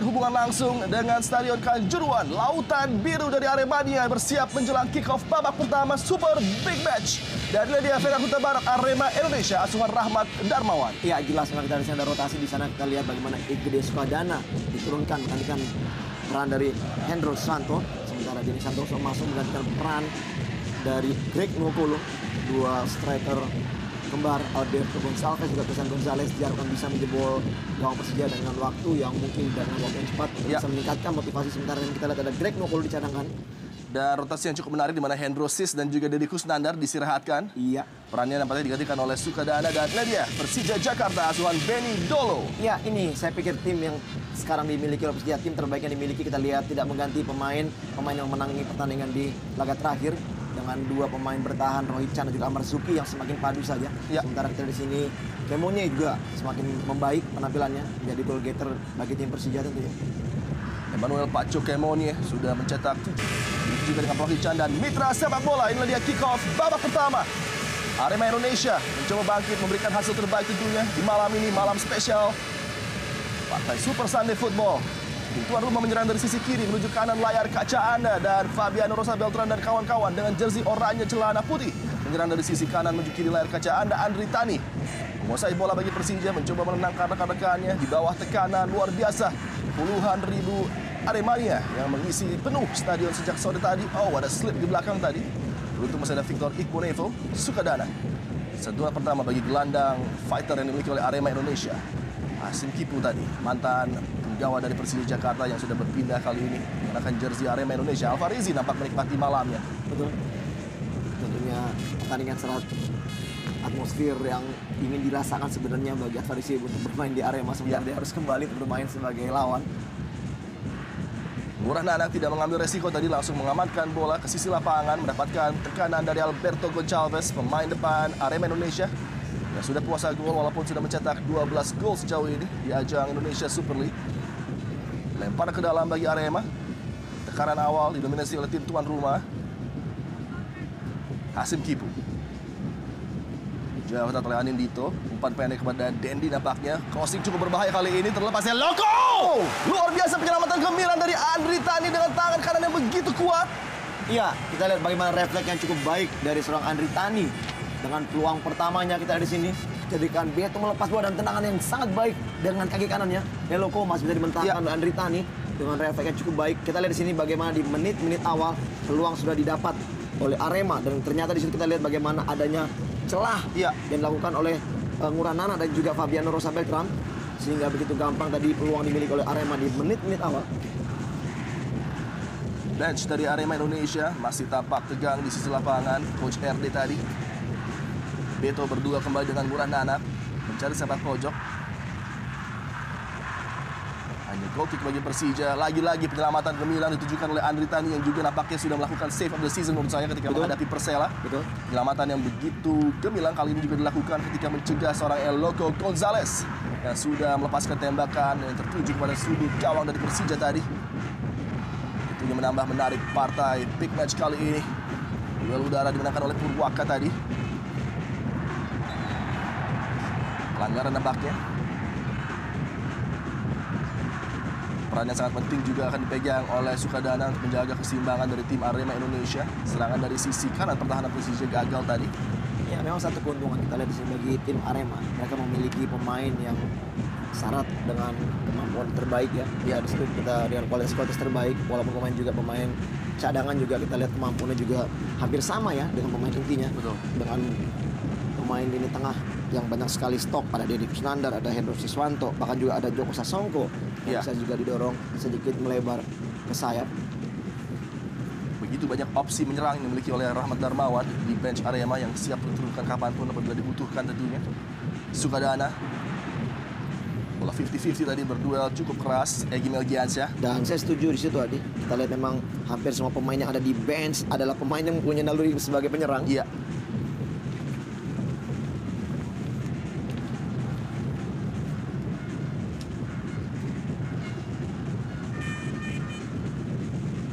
menjalin hubungan langsung dengan Stadion Kanjuruhan. Lautan Biru dari Aremania bersiap menjelang kick-off babak pertama Super Big Match. Dan dia Vera Huta Barat Arema Indonesia, asuhan Rahmat Darmawan. Ya jelas memang kita ada rotasi di sana. Kita lihat bagaimana Igede Sukadana diturunkan menggantikan peran dari Hendro Santo. Sementara Denny Santoso masuk menggantikan peran dari Greg Nwokolo. Dua striker kembar Alberto Gonçalves juga Christian Gonzalez diharapkan bisa menjebol gawang Persija dengan waktu yang mungkin dengan waktu yang cepat bisa meningkatkan motivasi. Sementara yang kita lihat ada Greg Nwokolo dicadangkan. Dan rotasi yang cukup menarik di mana Hendro Sis dan juga Deddy Kusnandar disirahatkan. Iya. Perannya nampaknya digantikan oleh Sukadana dan Nadia Persija Jakarta asuhan Benny Dolo. Ya ini saya pikir tim yang sekarang dimiliki oleh Persija, tim terbaik yang dimiliki. Kita lihat tidak mengganti pemain yang menangi pertandingan di laga terakhir. Dengan dua pemain bertahan, Roy Chan dan juga Amar Zuki yang semakin padu saja. Ya. Sementara kita di sini, Kemonya juga semakin membaik penampilannya, menjadi goal getter bagi tim Persija tentunya. Emmanuel Paco Kemonya sudah mencetak 7. Itu juga dengan Roy Chan dan mitra sepak bola. Inilah dia kick-off babak pertama. Arema Indonesia mencoba bangkit memberikan hasil terbaik tentunya di malam ini, malam spesial Partai Super Sunday Football. Tuan rumah menyerang dari sisi kiri menuju kanan layar kaca Anda dan Fabiano Rosa Beltran dan kawan-kawan dengan jersey oranye celana putih. Menyerang dari sisi kanan menuju kiri layar kaca Anda Andri Tani. Menguasai bola bagi Persija mencoba menenangkan rekan-rekannya di bawah tekanan luar biasa. Puluhan ribu Aremania yang mengisi penuh stadion sejak sore tadi. Oh, ada slip di belakang tadi. Beruntung masih ada Victor Iqbonevo, Sukadana. Sentuhan pertama bagi gelandang fighter yang dimiliki oleh Arema Indonesia. Hasim Kipu tadi, mantan penggawa dari Persija Jakarta yang sudah berpindah kali ini mengenakan jersey Arema Indonesia. Alfarizi nampak menikmati malamnya. Betul. Tentunya pertandingan serat atmosfer yang ingin dirasakan sebenarnya bagi Alfarizi untuk bermain di Arema. Sebenarnya dia harus kembali untuk bermain sebagai lawan. Ngurah Nanak tidak mengambil resiko tadi, langsung mengamankan bola ke sisi lapangan, mendapatkan tekanan dari Alberto Gonçalves, pemain depan Arema Indonesia. Yang sudah puasa gol walaupun sudah mencetak 12 gol sejauh ini di ajang Indonesia Super League. Lempar ke dalam bagi Arema. Tekanan awal didominasi oleh tim tuan rumah. Hasim Kipu. Jauh oleh Anin Dito. Umpan pendek kepada Dendi nampaknya. Crossing cukup berbahaya kali ini. Terlepasnya Loko! Luar biasa penyelamatan gemilang dari Andri Tani dengan tangan kanan yang begitu kuat. Iya, kita lihat bagaimana refleks yang cukup baik dari seorang Andri Tani. Dengan peluang pertamanya kita di sini, jadikan Beto melepas bola dan tendangan yang sangat baik dengan kaki kanannya. Loko masih bisa dimentahkan oleh Andri Tani dengan refleks yang cukup baik. Kita lihat di sini bagaimana di menit-menit awal peluang sudah didapat oleh Arema dan ternyata di sini kita lihat bagaimana adanya celah yang dilakukan oleh Ngurah Nana dan juga Fabiano Rosa Beltran sehingga begitu gampang tadi peluang dimiliki oleh Arema di menit-menit awal. Bench dari Arema Indonesia masih tampak tegang di sisi lapangan. Coach RD tadi. Beto berdua kembali dengan Ngurah Nanak mencari sepak pojok. Hanya goal kick bagi Persija. Lagi-lagi penyelamatan gemilang ditujukan oleh Andri Tani yang juga nampaknya sudah melakukan save of the season menurut saya ketika menghadapi Persela. Betul. Penyelamatan yang begitu gemilang kali ini juga dilakukan ketika mencegah seorang Eloko Gonzalez yang sudah melepaskan tembakan yang tertuju kepada sudut gawang dari Persija tadi. Itu yang menambah menarik partai big match kali ini. Duel udara dimenangkan oleh Purwaka tadi. Pelanggaran nampaknya. Peran yang sangat penting juga akan dipegang oleh Sukadana untuk menjaga keseimbangan dari tim Arema Indonesia. Serangan dari sisi kanan pertahanan Persija gagal tadi. Ya memang satu keuntungan kita lihat di sini bagi tim Arema. Mereka memiliki pemain yang syarat dengan kemampuan terbaik ya. Ya di situ kita dengan kualitas terbaik. Walaupun pemain juga pemain cadangan juga kita lihat kemampuannya juga hampir sama ya dengan pemain intinya. Betul. Dengan pemain lini tengah yang banyak sekali stok, pada Deddy Kusnandar, ada Hendro Siswanto, bahkan juga ada Joko Sasongko yang bisa juga didorong sedikit melebar ke sayap. Begitu banyak opsi menyerang yang dimiliki oleh Rahmat Darmawan di bench Arema yang siap diturunkan kapanpun apabila dibutuhkan tentunya. Sukadana. Bola 50-50 tadi berduel cukup keras, Egy Melgiansyah. Dan saya setuju di situ Adi. Kita lihat memang hampir semua pemain yang ada di bench adalah pemain yang punya naluri sebagai penyerang. Iya.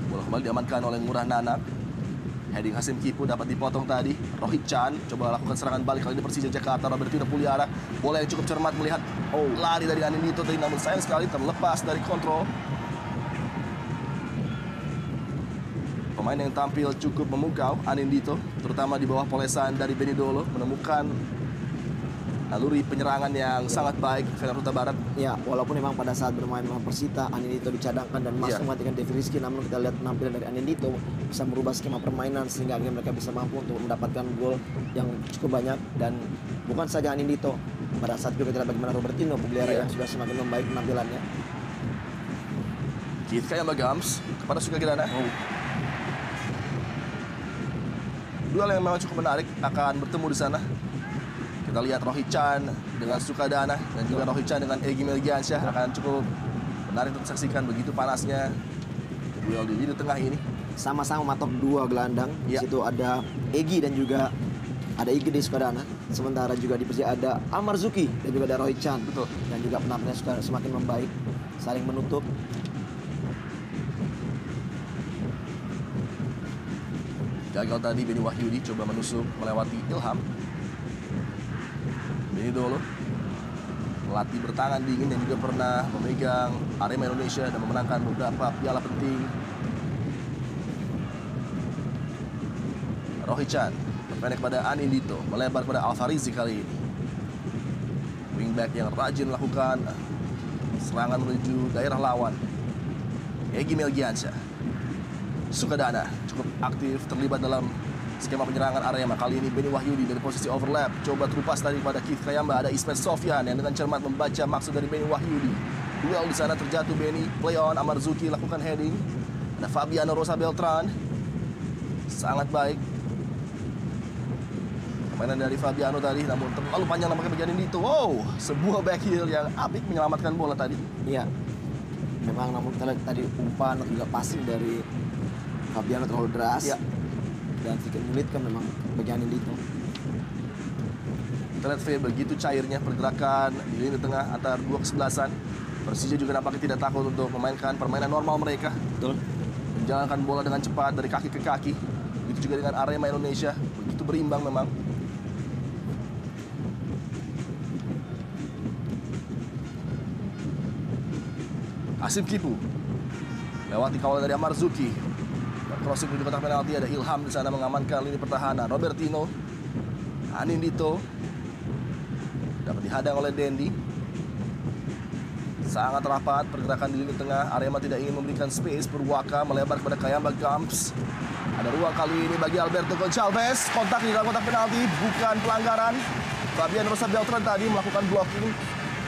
Bola kembali diamankan oleh Ngurah Nanak. Heading Hasim Kipu dapat dipotong tadi. Rohit Chan coba lakukan serangan balik kali ini Persija Jakarta. Robertino Puliara, bola yang cukup cermat melihat lari dari Anindito tadi, namun sayang sekali terlepas dari kontrol. Pemain yang tampil cukup memukau, Anindito, terutama di bawah polesan dari Benidolo, menemukan naluri penyerangan yang sangat baik Fener Huta Barat. Ya, walaupun memang pada saat bermain melawan Persita, Anindito dicadangkan dan masuk menggantikan Devi Rizky, namun kita lihat penampilan dari Anindito bisa merubah skema permainan sehingga akhirnya mereka bisa mampu untuk mendapatkan gol yang cukup banyak. Dan bukan saja Anindito, pada saat itu kita lihat bagaimana Robertino Pugliara yang sudah semakin membaik penampilannya. Keith Kayamba Gams kepada Sukadana. Duel yang memang cukup menarik akan bertemu di sana. Kita lihat Rohit Chan dengan Sukadana dan juga Rohit Chan dengan Egy Melgiansyah akan cukup menarik untuk saksikan begitu panasnya duel di lini tengah ini. Sama-sama matok dua gelandang. Di situ ada Egy dan juga ada Igede Sukadana. Sementara juga di Persija ada Amarzuki dan juga ada Rohit Chan. Betul. Dan juga penampilannya sudah semakin membaik, saling menutup. Gagal tadi Beni Wahyudi coba menusuk melewati Ilham. Benidolo melatih bertangan dingin dan juga pernah memegang Arema Indonesia dan memenangkan beberapa piala penting. Rohit Chan berpendek kepada Anindito, melebar kepada Alfarizi kali ini. Wingback yang rajin melakukan serangan menuju daerah lawan. Egy Melgiansyah, Sukadana cukup aktif terlibat dalam skema penyerangan Arema. Kali ini Beni Wahyudi dari posisi overlap coba terupas tadi pada Keith Kayamba. Ada Ismet Sofyan yang dengan cermat membaca maksud dari Beni Wahyudi. Duel di sana terjatuh Beni, play on, Amarzuki lakukan heading. Ada Fabiano Rosa Beltran, sangat baik permainan dari Fabiano tadi, namun terlalu panjang nampaknya bagian ini. Wow, sebuah back heel yang apik menyelamatkan bola tadi. Iya, memang namun kita lihat tadi umpan atau juga passing dari Fabiano terlalu deras. Ya. Dan sedikit menyulitkan memang bagian Anindito. Kita lihat begitu cairnya pergerakan di lini tengah antara dua kesebelasan. Persija juga nampaknya tidak takut untuk memainkan permainan normal mereka. Betul. Menjalankan bola dengan cepat dari kaki ke kaki. Begitu juga dengan Arema Indonesia. Begitu berimbang memang. Hasim Kipu lewati kawalan dari Amarzuki. Crossing menuju kotak penalti, ada Ilham di sana mengamankan lini pertahanan. Robertino, Anindito dapat dihadang oleh Dendi. Sangat rapat pergerakan di lini tengah. Arema tidak ingin memberikan space. Purwaka melebar kepada Kayamba Gams. Ada ruang kali ini bagi Alberto Gonçalves. Kontak di dalam kotak penalti, bukan pelanggaran. Fabian Rosa Beltran tadi melakukan blocking.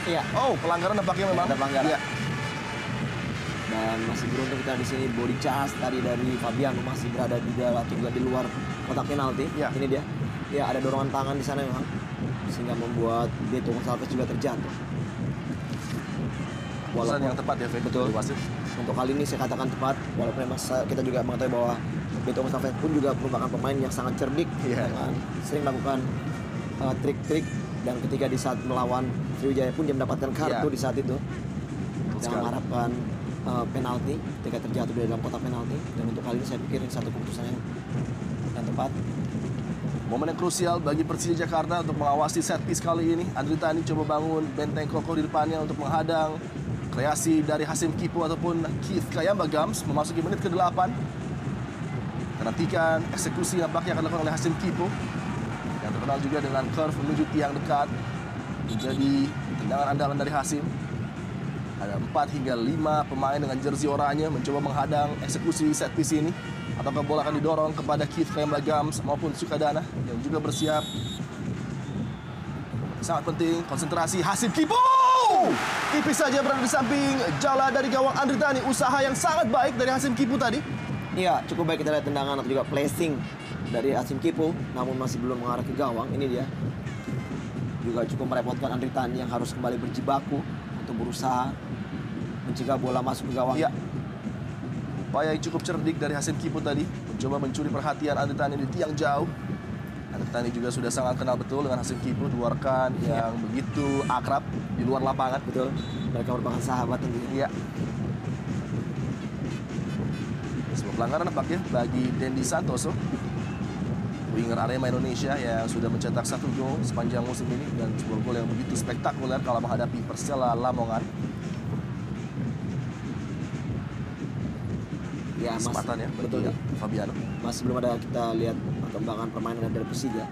Iya. Oh, pelanggaran nampaknya memang. Ada pelanggaran. Iya. Dan masih beruntung kita di sini body charge tadi dari Fabiano masih berada di dalam atau juga di luar kotak penalti. Ya. Ini dia. Ya, ada dorongan tangan di sana memang sehingga membuat Beto Gonçalves juga terjatuh. Keputusan yang tepat ya, Feb. Betul. Wasit. Untuk kali ini saya katakan tepat, walaupun memang kita juga mengetahui bahwa Beto Gonçalves pun juga merupakan pemain yang sangat cerdik, dengan sering melakukan trik-trik, dan ketika di saat melawan Sriwijaya pun dia mendapatkan kartu di saat itu. Dan mengharapkan penalti ketika terjatuh di dalam kotak penalti. Dan untuk kali ini saya pikir ini satu keputusan yang tepat. Momen yang krusial bagi Persija Jakarta untuk mengawasi set piece kali ini. Andri Tani coba bangun benteng kokoh di depannya untuk menghadang kreasi dari Hasim Kipu ataupun Keith Kayamba Gams. Memasuki menit ke-8. Nantikan eksekusi nampaknya akan dilakukan oleh Hasim Kipu yang terkenal juga dengan curve menuju tiang dekat. Menjadi tendangan andalan dari Hasim. Ada 4 hingga 5 pemain dengan jersey oranye mencoba menghadang eksekusi set piece ini. Ataukah bola akan didorong kepada Keith Kayamba Gams maupun Sukadana yang juga bersiap. Sangat penting konsentrasi Hasim Kipu. Tipis saja berada di samping jala dari gawang Andri Tani. Usaha yang sangat baik dari Hasim Kipu tadi. Iya, cukup baik kita lihat tendangan atau juga placing dari Hasim Kipu, namun masih belum mengarah ke gawang. Ini dia. Juga cukup merepotkan Andri Tani yang harus kembali berjibaku untuk berusaha mencegah bola masuk ke gawang. Ya. Upaya yang cukup cerdik dari Hasim Kipu tadi, mencoba mencuri perhatian Andri Tani di tiang jauh. Andri Tani juga sudah sangat kenal betul dengan Hasim Kipu, dua rekan yang begitu akrab di luar lapangan. Betul, mereka merupakan sahabat tentunya. Iya. Sebuah pelanggaran nampaknya bagi Dendi Santoso. winger Arema Indonesia yang sudah mencetak 1 gol sepanjang musim ini dan sebuah gol yang begitu spektakuler kalau menghadapi Persela Lamongan. Ya, Kesempatan ya bagi betul. Fabiano. Masih belum ada kita lihat perkembangan permainan dari Persija.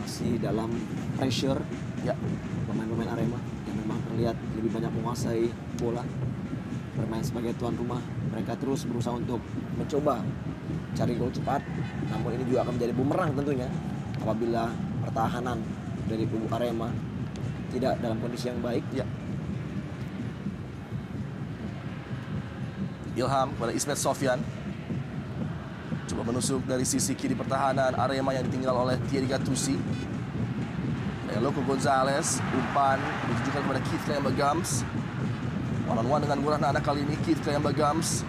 Masih dalam pressure Ya, pemain-pemain Arema yang memang terlihat lebih banyak menguasai bola, bermain sebagai tuan rumah. Mereka terus berusaha untuk mencoba cari gol cepat, namun ini juga akan menjadi bumerang tentunya apabila pertahanan dari kubu Arema tidak dalam kondisi yang baik. ya. Ilham kepada Ismet Sofyan. Coba menusuk dari sisi kiri pertahanan Arema yang ditinggal oleh Thierry Gattuso. Loco Gonzalez, umpan ditujukan kepada Keith Kayamba-Gams. One on one dengan Ngurah Nana kali ini, Keith Kayamba-Gams.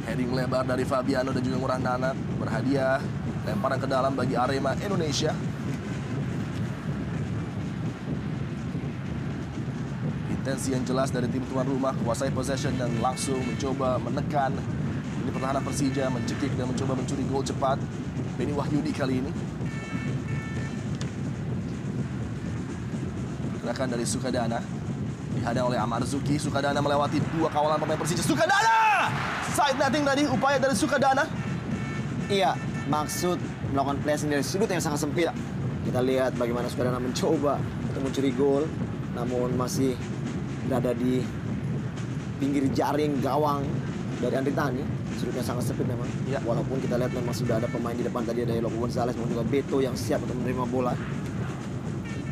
Heading lebar dari Fabiano dan juga Ngurah Nana berhadiah. Lemparan ke dalam bagi Arema Indonesia. Intensi yang jelas dari tim tuan rumah, kuasai possession dan langsung mencoba menekan ini pertahanan Persija, mencekik dan mencoba mencuri gol cepat. Benny Wahyudi kali ini. Gerakan dari Sukadana dihadang oleh Amar Zuki. Sukadana melewati 2 kawalan pemain Persija. Sukadana! Side netting tadi, upaya dari Sukadana. Iya, maksud melakukan pressing dari sudut yang sangat sempit. Kita lihat bagaimana Sukadana mencoba untuk mencuri gol, namun masih berada di pinggir jaring gawang dari Andri Tani. Sudutnya sangat sempit memang. Ya. Walaupun kita lihat memang sudah ada pemain di depan tadi, ada Loco Gonzalez maupun juga Beto yang siap untuk menerima bola.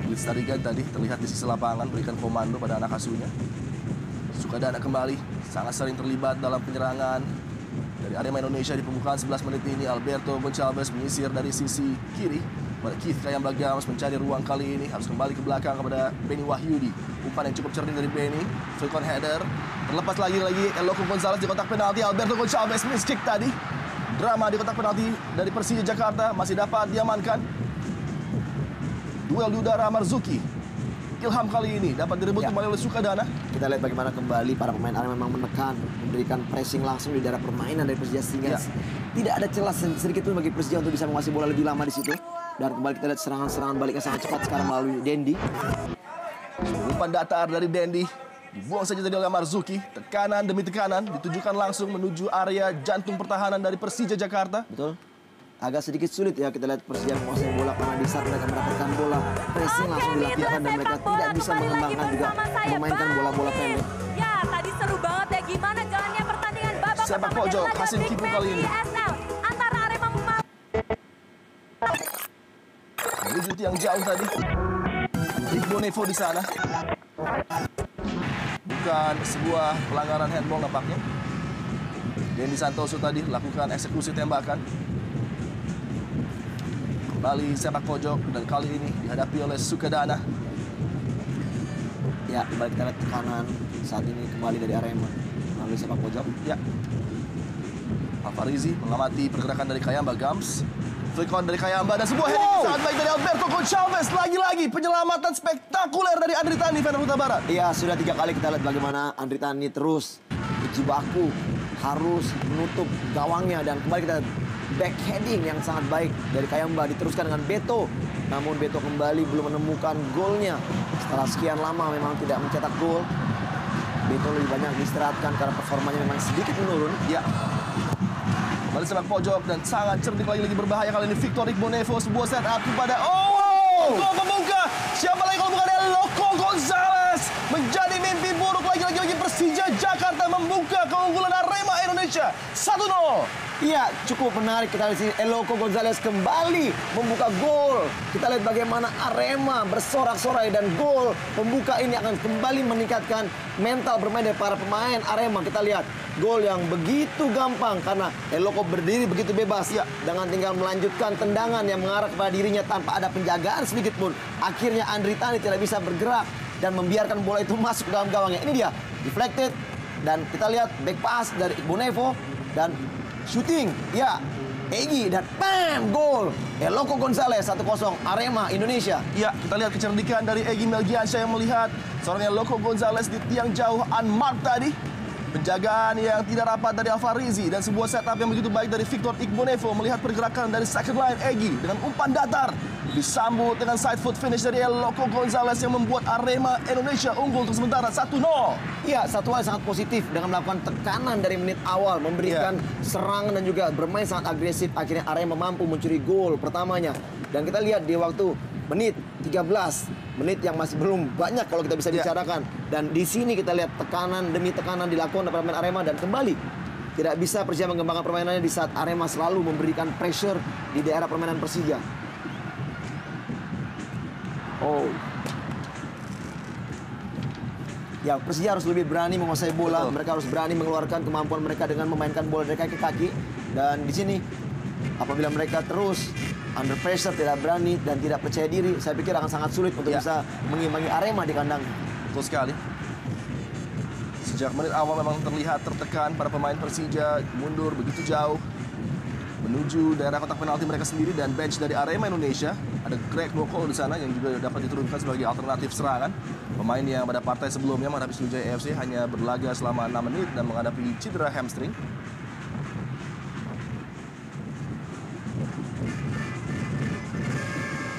Blitz Tarigan tadi terlihat di sisi lapangan berikan komando pada anak asuhnya. Sukadana kembali sangat sering terlibat dalam penyerangan dari Arema Indonesia di pembukaan 11 menit ini. Alberto Gonçalves menyisir dari sisi kiri pada Keith Kayamba-Gams mencari ruang kali ini, harus kembali ke belakang kepada Benny Wahyudi. Umpan yang cukup cerdik dari Benny, Falcon header, terlepas lagi Loco Gonzalez di kotak penalti. Alberto Gonçalves miss kick tadi. Drama di kotak penalti dari Persija Jakarta masih dapat diamankan. Duel di udara Marzuki. Ilham kali ini dapat direbut kembali oleh Sukadana. Kita lihat bagaimana kembali para pemain Arema memang menekan, memberikan pressing langsung di daerah permainan dari Persija sehingga tidak ada celah sedikit pun bagi Persija untuk bisa menguasai bola lebih lama di situ. Dan kembali kita lihat serangan-serangan balik yang sangat cepat sekarang melalui Dendi. Umpan datar dari Dendi dibuang saja tadi oleh Marzuki. Tekanan demi tekanan ditujukan langsung menuju area jantung pertahanan dari Persija Jakarta. Betul. Agak sedikit sulit ya kita lihat Persija menguasai bola karena di saat mereka mendapatkan bola pressing langsung dilakukan dan mereka tidak bisa mengembangkan juga memainkan bola-bola pendek. Ya, tadi seru banget ya gimana jalannya pertandingan babak Sepak pertama pojok, dalam hasil Big kipu Match kali ini. ISL antara Arema Menuju tiang jauh tadi. Iqbal Nevo di sana. Bukan sebuah pelanggaran handball nampaknya. Dendi Santoso tadi lakukan eksekusi tembakan. Kembali sepak pojok dan kali ini dihadapi oleh Sukadana. Ya, kembali kita lihat tekanan saat ini kembali dari Arema melalui sepak pojok. Ya. Alfarizi mengamati pergerakan dari Kayamba-Gams. Flick on dari Kayamba dan sebuah heading sangat baik dari Alberto Gonçalves. Lagi-lagi penyelamatan spektakuler dari Andri Tani, Venom Huta Barat. Iya, sudah 3 kali kita lihat bagaimana Andri Tani terus berjibaku harus menutup gawangnya dan kembali kita back heading yang sangat baik dari Kayamba diteruskan dengan Beto. Namun Beto kembali belum menemukan golnya. Setelah sekian lama memang tidak mencetak gol. Beto lebih banyak diistirahatkan karena performanya memang sedikit menurun. Ya. Kembali sepak pojok dan sangat cerdik lagi berbahaya kali ini Victor Iqbal Nevo. Sebuah set up kepada gol pembuka. Siapa lagi kalau bukan Loco Gonzalez. Menjadi mimpi buruk lagi Persija Jakarta membuka keunggulan Arema Indonesia 1-0. Iya, cukup menarik kita lihat di sini. Loco Gonzalez kembali membuka gol. Kita lihat bagaimana Arema bersorak-sorai dan gol pembuka ini akan kembali meningkatkan mental bermain dari para pemain Arema. Kita lihat gol yang begitu gampang karena Loco berdiri begitu bebas ya, dengan tinggal melanjutkan tendangan yang mengarah kepada dirinya tanpa ada penjagaan sedikit pun. Akhirnya Andri Tani tidak bisa bergerak dan membiarkan bola itu masuk dalam gawangnya. Ini dia, deflected dan kita lihat back pass dari Iqbal Nevo dan shooting, ya, Egi dan bam, gol. Loco Gonzalez 1-0 Arema Indonesia. Ya, kita lihat kecerdikan dari Egy Melgiansyah yang melihat seorang Loco Gonzalez di tiang jauh unmarked tadi. Penjagaan yang tidak rapat dari Alfarizi dan sebuah setup yang begitu baik dari Victor Igbonevo melihat pergerakan dari second line Egy dengan umpan datar. Disambut dengan side foot finish dari El Loco Gonzalez yang membuat Arema Indonesia unggul untuk sementara 1-0. Iya, satu hal yang sangat positif dengan melakukan tekanan dari menit awal, memberikan serangan dan juga bermain sangat agresif. Akhirnya Arema mampu mencuri gol pertamanya. Dan kita lihat di waktu menit 13, menit yang masih belum banyak kalau kita bisa bicarakan. Dan di sini kita lihat tekanan demi tekanan dilakukan oleh pemain Arema dan kembali tidak bisa Persija mengembangkan permainannya di saat Arema selalu memberikan pressure di daerah permainan Persija. Ya, Persija harus lebih berani menguasai bola. Mereka harus berani mengeluarkan kemampuan mereka dengan memainkan bola dari kaki ke kaki. Dan di sini, apabila mereka terus under pressure, tidak berani dan tidak percaya diri, saya pikir akan sangat sulit untuk bisa mengimbangi Arema di kandang. Betul sekali. Sejak menit awal memang terlihat tertekan para pemain Persija mundur begitu jauh menuju daerah kotak penalti mereka sendiri dan bench dari Arema Indonesia. Ada Greg Boko di sana yang juga dapat diturunkan sebagai alternatif serangan. Pemain yang pada partai sebelumnya menghadapi Sriwijaya FC hanya berlaga selama 6 menit dan menghadapi cedera hamstring.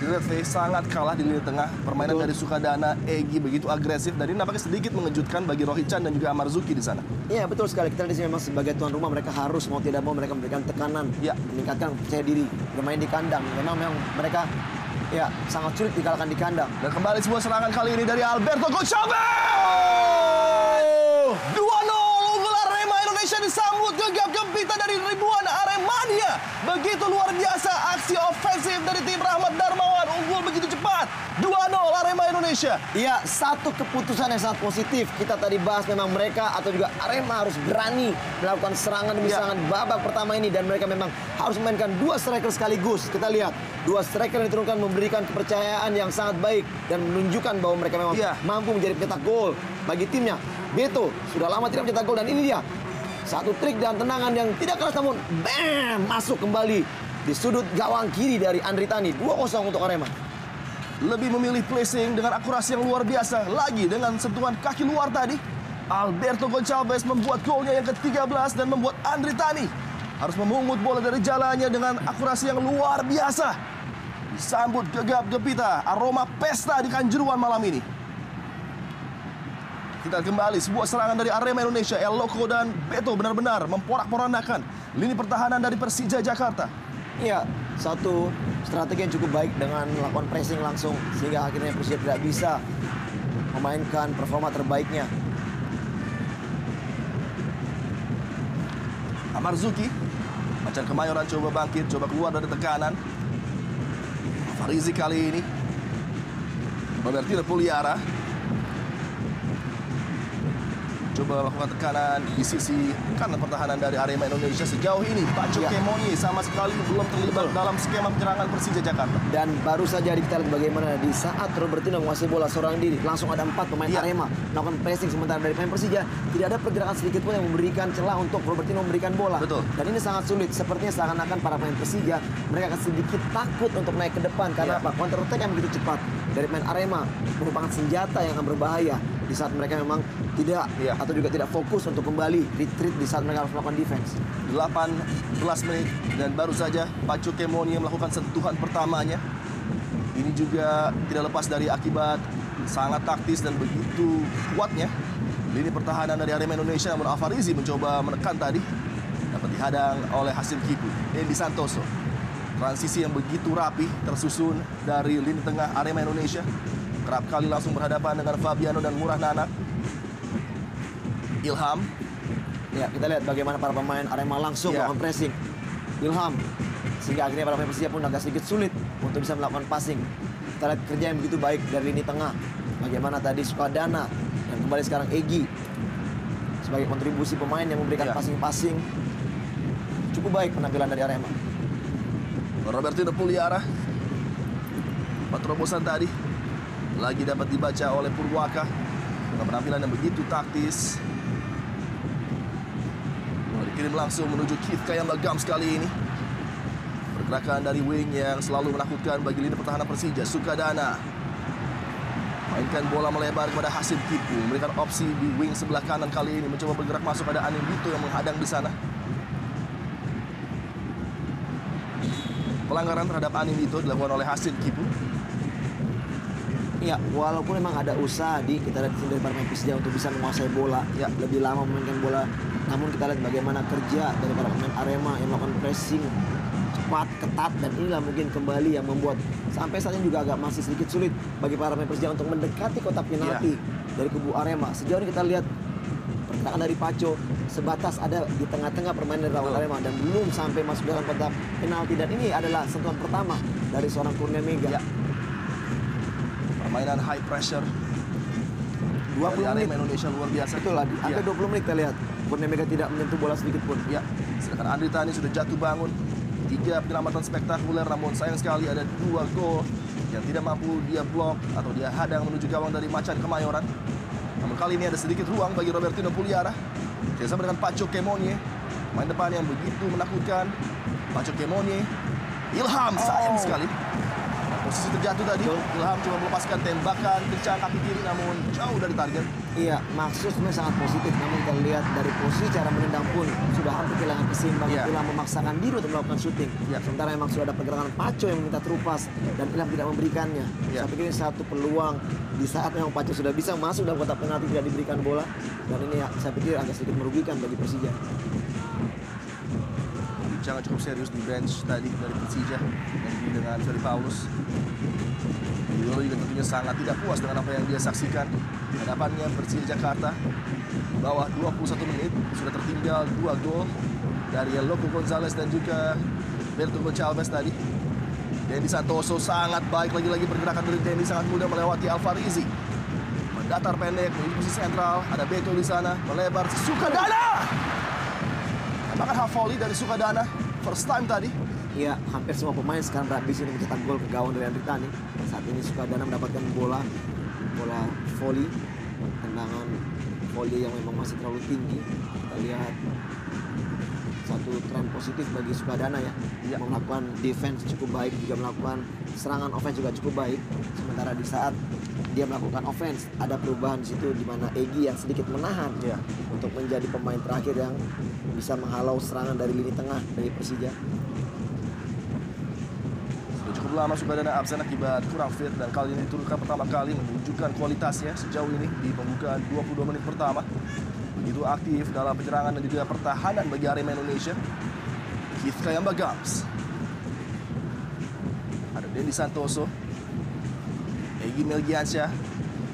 Red sangat kalah di lini tengah. Permainan dari Sukadana, Egy begitu agresif dan ini nampaknya sedikit mengejutkan bagi Rohichan dan juga Amarzuki di sana. Iya, betul sekali. Kita di sini memang sebagai tuan rumah mereka harus mau tidak mau mereka memberikan tekanan, meningkatkan percaya diri, bermain di kandang. Memang mereka sangat sulit dikalahkan di kandang. Dan kembali sebuah serangan kali ini dari Alberto Gonçalves. 2-0 unggul Arema Indonesia disambut gegap gempita dari ribuan Aremania. Begitu luar biasa aksi ofensif dari tim Rahmat Darmawan, unggul begitu cepat. 2-0 Arema Indonesia. Iya, satu keputusan yang sangat positif. Kita tadi bahas memang mereka atau juga Arema harus berani melakukan serangan demi serangan babak pertama ini dan mereka memang harus memainkan dua striker sekaligus. Kita lihat dua striker yang diturunkan memberikan kepercayaan yang sangat baik dan menunjukkan bahwa mereka memang mampu menjadi pencetak gol bagi timnya. Beto sudah lama tidak mencetak gol dan ini dia satu trik dan tendangan yang tidak keras namun bam, masuk kembali di sudut gawang kiri dari Andri Tani. 2-0 untuk Arema. Lebih memilih placing dengan akurasi yang luar biasa. Lagi dengan sentuhan kaki luar tadi, Alberto Gonçalves membuat golnya yang ke-13 dan membuat Andri Tani harus memungut bola dari jalannya dengan akurasi yang luar biasa. Disambut gegap gempita, aroma pesta di Kanjuruhan malam ini. Kita kembali sebuah serangan dari Arema Indonesia. El Loco dan Beto benar-benar memporak-porandakan lini pertahanan dari Persija Jakarta. Iya, satu strategi yang cukup baik dengan melakukan pressing langsung sehingga akhirnya Persija tidak bisa memainkan performa terbaiknya. Amarzuki, Macan Kemayoran coba bangkit, coba keluar dari tekanan. Farizi kali ini, Robertino Puliara coba melakukan tekanan di sisi kanan pertahanan dari Arema Indonesia. Sejauh ini Paco Kemoni sama sekali belum terlibat dalam skema penyerangan Persija Jakarta. Dan baru saja kita lihat bagaimana di saat Robertino menguasai bola seorang diri, langsung ada 4 pemain Arema melakukan pressing, sementara dari pemain Persija tidak ada pergerakan sedikit pun yang memberikan celah untuk Robertino memberikan bola. Betul. Dan ini sangat sulit. Sepertinya seakan-akan para pemain Persija mereka akan sedikit takut untuk naik ke depan karena apa? Counter attack yang begitu cepat dari pemain Arema merupakan senjata yang akan berbahaya di saat mereka memang tidak atau juga tidak fokus untuk kembali retreat di saat mereka harus melakukan defense. 18 menit dan baru saja Paco Kemoni melakukan sentuhan pertamanya. Ini juga tidak lepas dari akibat sangat taktis dan begitu kuatnya lini pertahanan dari Arema Indonesia. Namun Alfarizi mencoba menekan tadi, dapat dihadang oleh Hasim Kipu. Dendi Santoso, transisi yang begitu rapi tersusun dari lini tengah Arema Indonesia. Kerap kali langsung berhadapan dengan Fabiano dan Murah Nanak. Ilham. Ya, kita lihat bagaimana para pemain Arema langsung melakukan pressing. Ilham. Sehingga akhirnya para pemain Persija pun agak sedikit sulit untuk bisa melakukan passing. Kita lihat kerja yang begitu baik dari lini tengah. Bagaimana tadi Sukadana dan kembali sekarang Egy sebagai kontribusi pemain yang memberikan passing-passing. Cukup baik penampilan dari Arema. Robertino Puliara. Terobosan tadi lagi dapat dibaca oleh Purwaka dengan penampilan yang begitu taktis. Dikirim langsung menuju Keith Kayambagam sekali ini. Pergerakan dari wing yang selalu menakutkan bagi lini pertahanan Persija. Sukadana Mainkan bola melebar kepada Hasim Kipu. Memberikan opsi di wing sebelah kanan kali ini. Mencoba bergerak masuk, ada Anin Dito yang menghadang di sana. Pelanggaran terhadap Anin Dito dilakukan oleh Hasim Kipu. Iya, walaupun memang ada usaha kita lihat di sini dari para pemain Persija untuk bisa menguasai bola, Ya. lebih lama memainkan bola. Namun kita lihat bagaimana kerja dari para pemain Arema yang melakukan pressing cepat, ketat, dan inilah mungkin kembali yang membuat sampai saat ini juga agak masih sedikit sulit bagi para pemain Persija untuk mendekati kotak penalti dari kubu Arema. Sejauh ini kita lihat pergerakan dari Paco sebatas ada di tengah-tengah permainan dari lawan Arema dan belum sampai masuk dalam kotak penalti, dan ini adalah sentuhan pertama dari seorang Kurnia Mega. Ya. Permainan high pressure 20 dari menit. Arema Indonesia luar biasa. Betul lah, hampir 20 menit kita lihat Kurnia Mega tidak menyentuh bola sedikit pun. Ya, sedangkan Andri Tani sudah jatuh bangun. 3 penyelamatan spektakuler, namun sayang sekali ada 2 gol yang tidak mampu dia blok atau dia hadang menuju gawang dari Macan Kemayoran. Namun kali ini ada sedikit ruang bagi Robertino Puliara. Bersama dengan Paco Kemonye, main depan yang begitu menakutkan. Paco Kemonye, Ilham sayang sekali. Posisi terjatuh tadi, Ilham coba melepaskan tembakan kencang kaki kiri namun jauh dari target. Iya, maksud sebenarnya sangat positif, namun kita lihat dari posisi cara menendang pun sudah hampir kehilangan keseimbangan. Iya. Ilham memaksakan diri untuk melakukan syuting. Iya. Sementara memang sudah ada pergerakan Paco yang meminta terupas dan Ilham tidak memberikannya. Iya. Saya pikir ini satu peluang di saat memang Paco sudah bisa masuk dalam kotak penalti tidak diberikan bola, dan ini ya, saya pikir agak sedikit merugikan bagi Persija. Jangan cukup serius di bench tadi dari Persija dan dengan Ferry Paulus. Yolo juga tentunya sangat tidak puas dengan apa yang dia saksikan. Hadapannya Persija Jakarta di bawah 21 menit sudah tertinggal 2 gol dari Loco Gonzalez dan juga Berto Gonçalves tadi. Dendi Santoso sangat baik, lagi-lagi pergerakan dari Dendi sangat mudah melewati Alfarizi. Mendatar pendek menuju posisi sentral, ada Beto di sana, melebar Sukadana. Bahkan half volley dari Sukadana, first time tadi. Iya, hampir semua pemain sekarang berambisi untuk mencetak gol ke gawang dari Andri Tani. Saat ini Sukadana mendapatkan bola volley, tendangan volley yang memang masih terlalu tinggi. Kita lihat satu tren positif bagi Sukadana ya. Iya. Melakukan defense cukup baik, juga melakukan serangan offense juga cukup baik. Sementara di saat dia melakukan offense, ada perubahan di situ di mana Egy yang sedikit menahan Iya. untuk menjadi pemain terakhir yang bisa menghalau serangan dari lini tengah dari Persija. Sudah cukup lama Sukadana absen akibat kurang fit dan kali ini diturunkan pertama kali menunjukkan kualitasnya sejauh ini di pembukaan 22 menit pertama. Begitu aktif dalam penyerangan dan juga pertahanan bagi Arema Indonesia. Keith Kayamba Gams. Ada Dendi Santoso. Egy Melgiansyah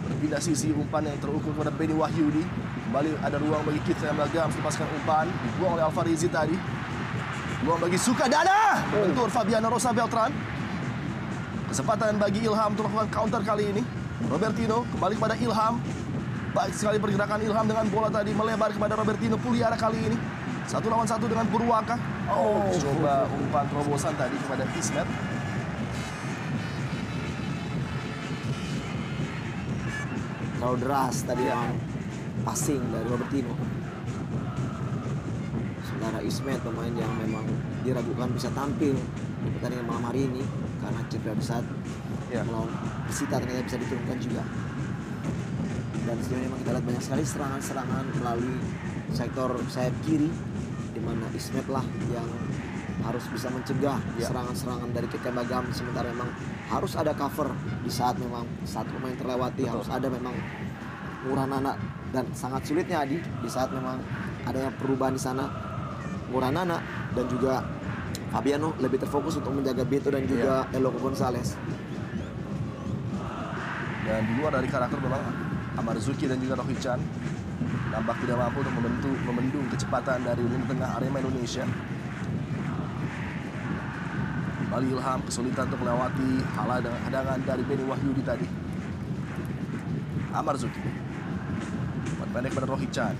berpindah sisi, umpan yang terukur kepada Benny Wahyudi. Kembali ada ruang bagi Keith Kayamba Gams, lepaskan umpan, dibuang oleh Alfarizi tadi. Buang bagi Sukadana. Bentur Fabiano Rosa Beltran. Kesempatan bagi Ilham untuk melakukan counter kali ini. Robertino kembali kepada Ilham. Baik sekali pergerakan Ilham dengan bola tadi melebar kepada Robertino Puliara kali ini. 1 lawan 1 dengan Purwaka. Coba umpan terobosan tadi kepada Ismet. Terlalu deras tadi memang passing dari Robertino. Sementara Ismet pemain yang memang diragukan bisa tampil di pertandingan malam hari ini karena cedera di saat melawan Persita ternyata bisa diturunkan juga. Dan sejauh ini memang kita lihat banyak sekali serangan-serangan melalui sektor sayap kiri, di mana Ismet lah yang harus bisa mencegah serangan-serangan dari Kekemba Gam. Sementara memang harus ada cover di saat memang satu pemain terlewati. Harus ada memang Murah Nana, dan sangat sulitnya Adi di saat memang adanya perubahan di sana. Murah Nana dan juga Fabiano lebih terfokus untuk menjaga Beto dan juga Eloko Gonzalez. Dan di luar dari karakter memang Amarzuki dan juga Rohichan nampak tidak mampu untuk memendung kecepatan dari lini tengah Arema Indonesia. Kembali Ilham kesulitan untuk melewati hadangan dari Benny Wahyudi tadi. Amarzuki pendek pada Rohichan,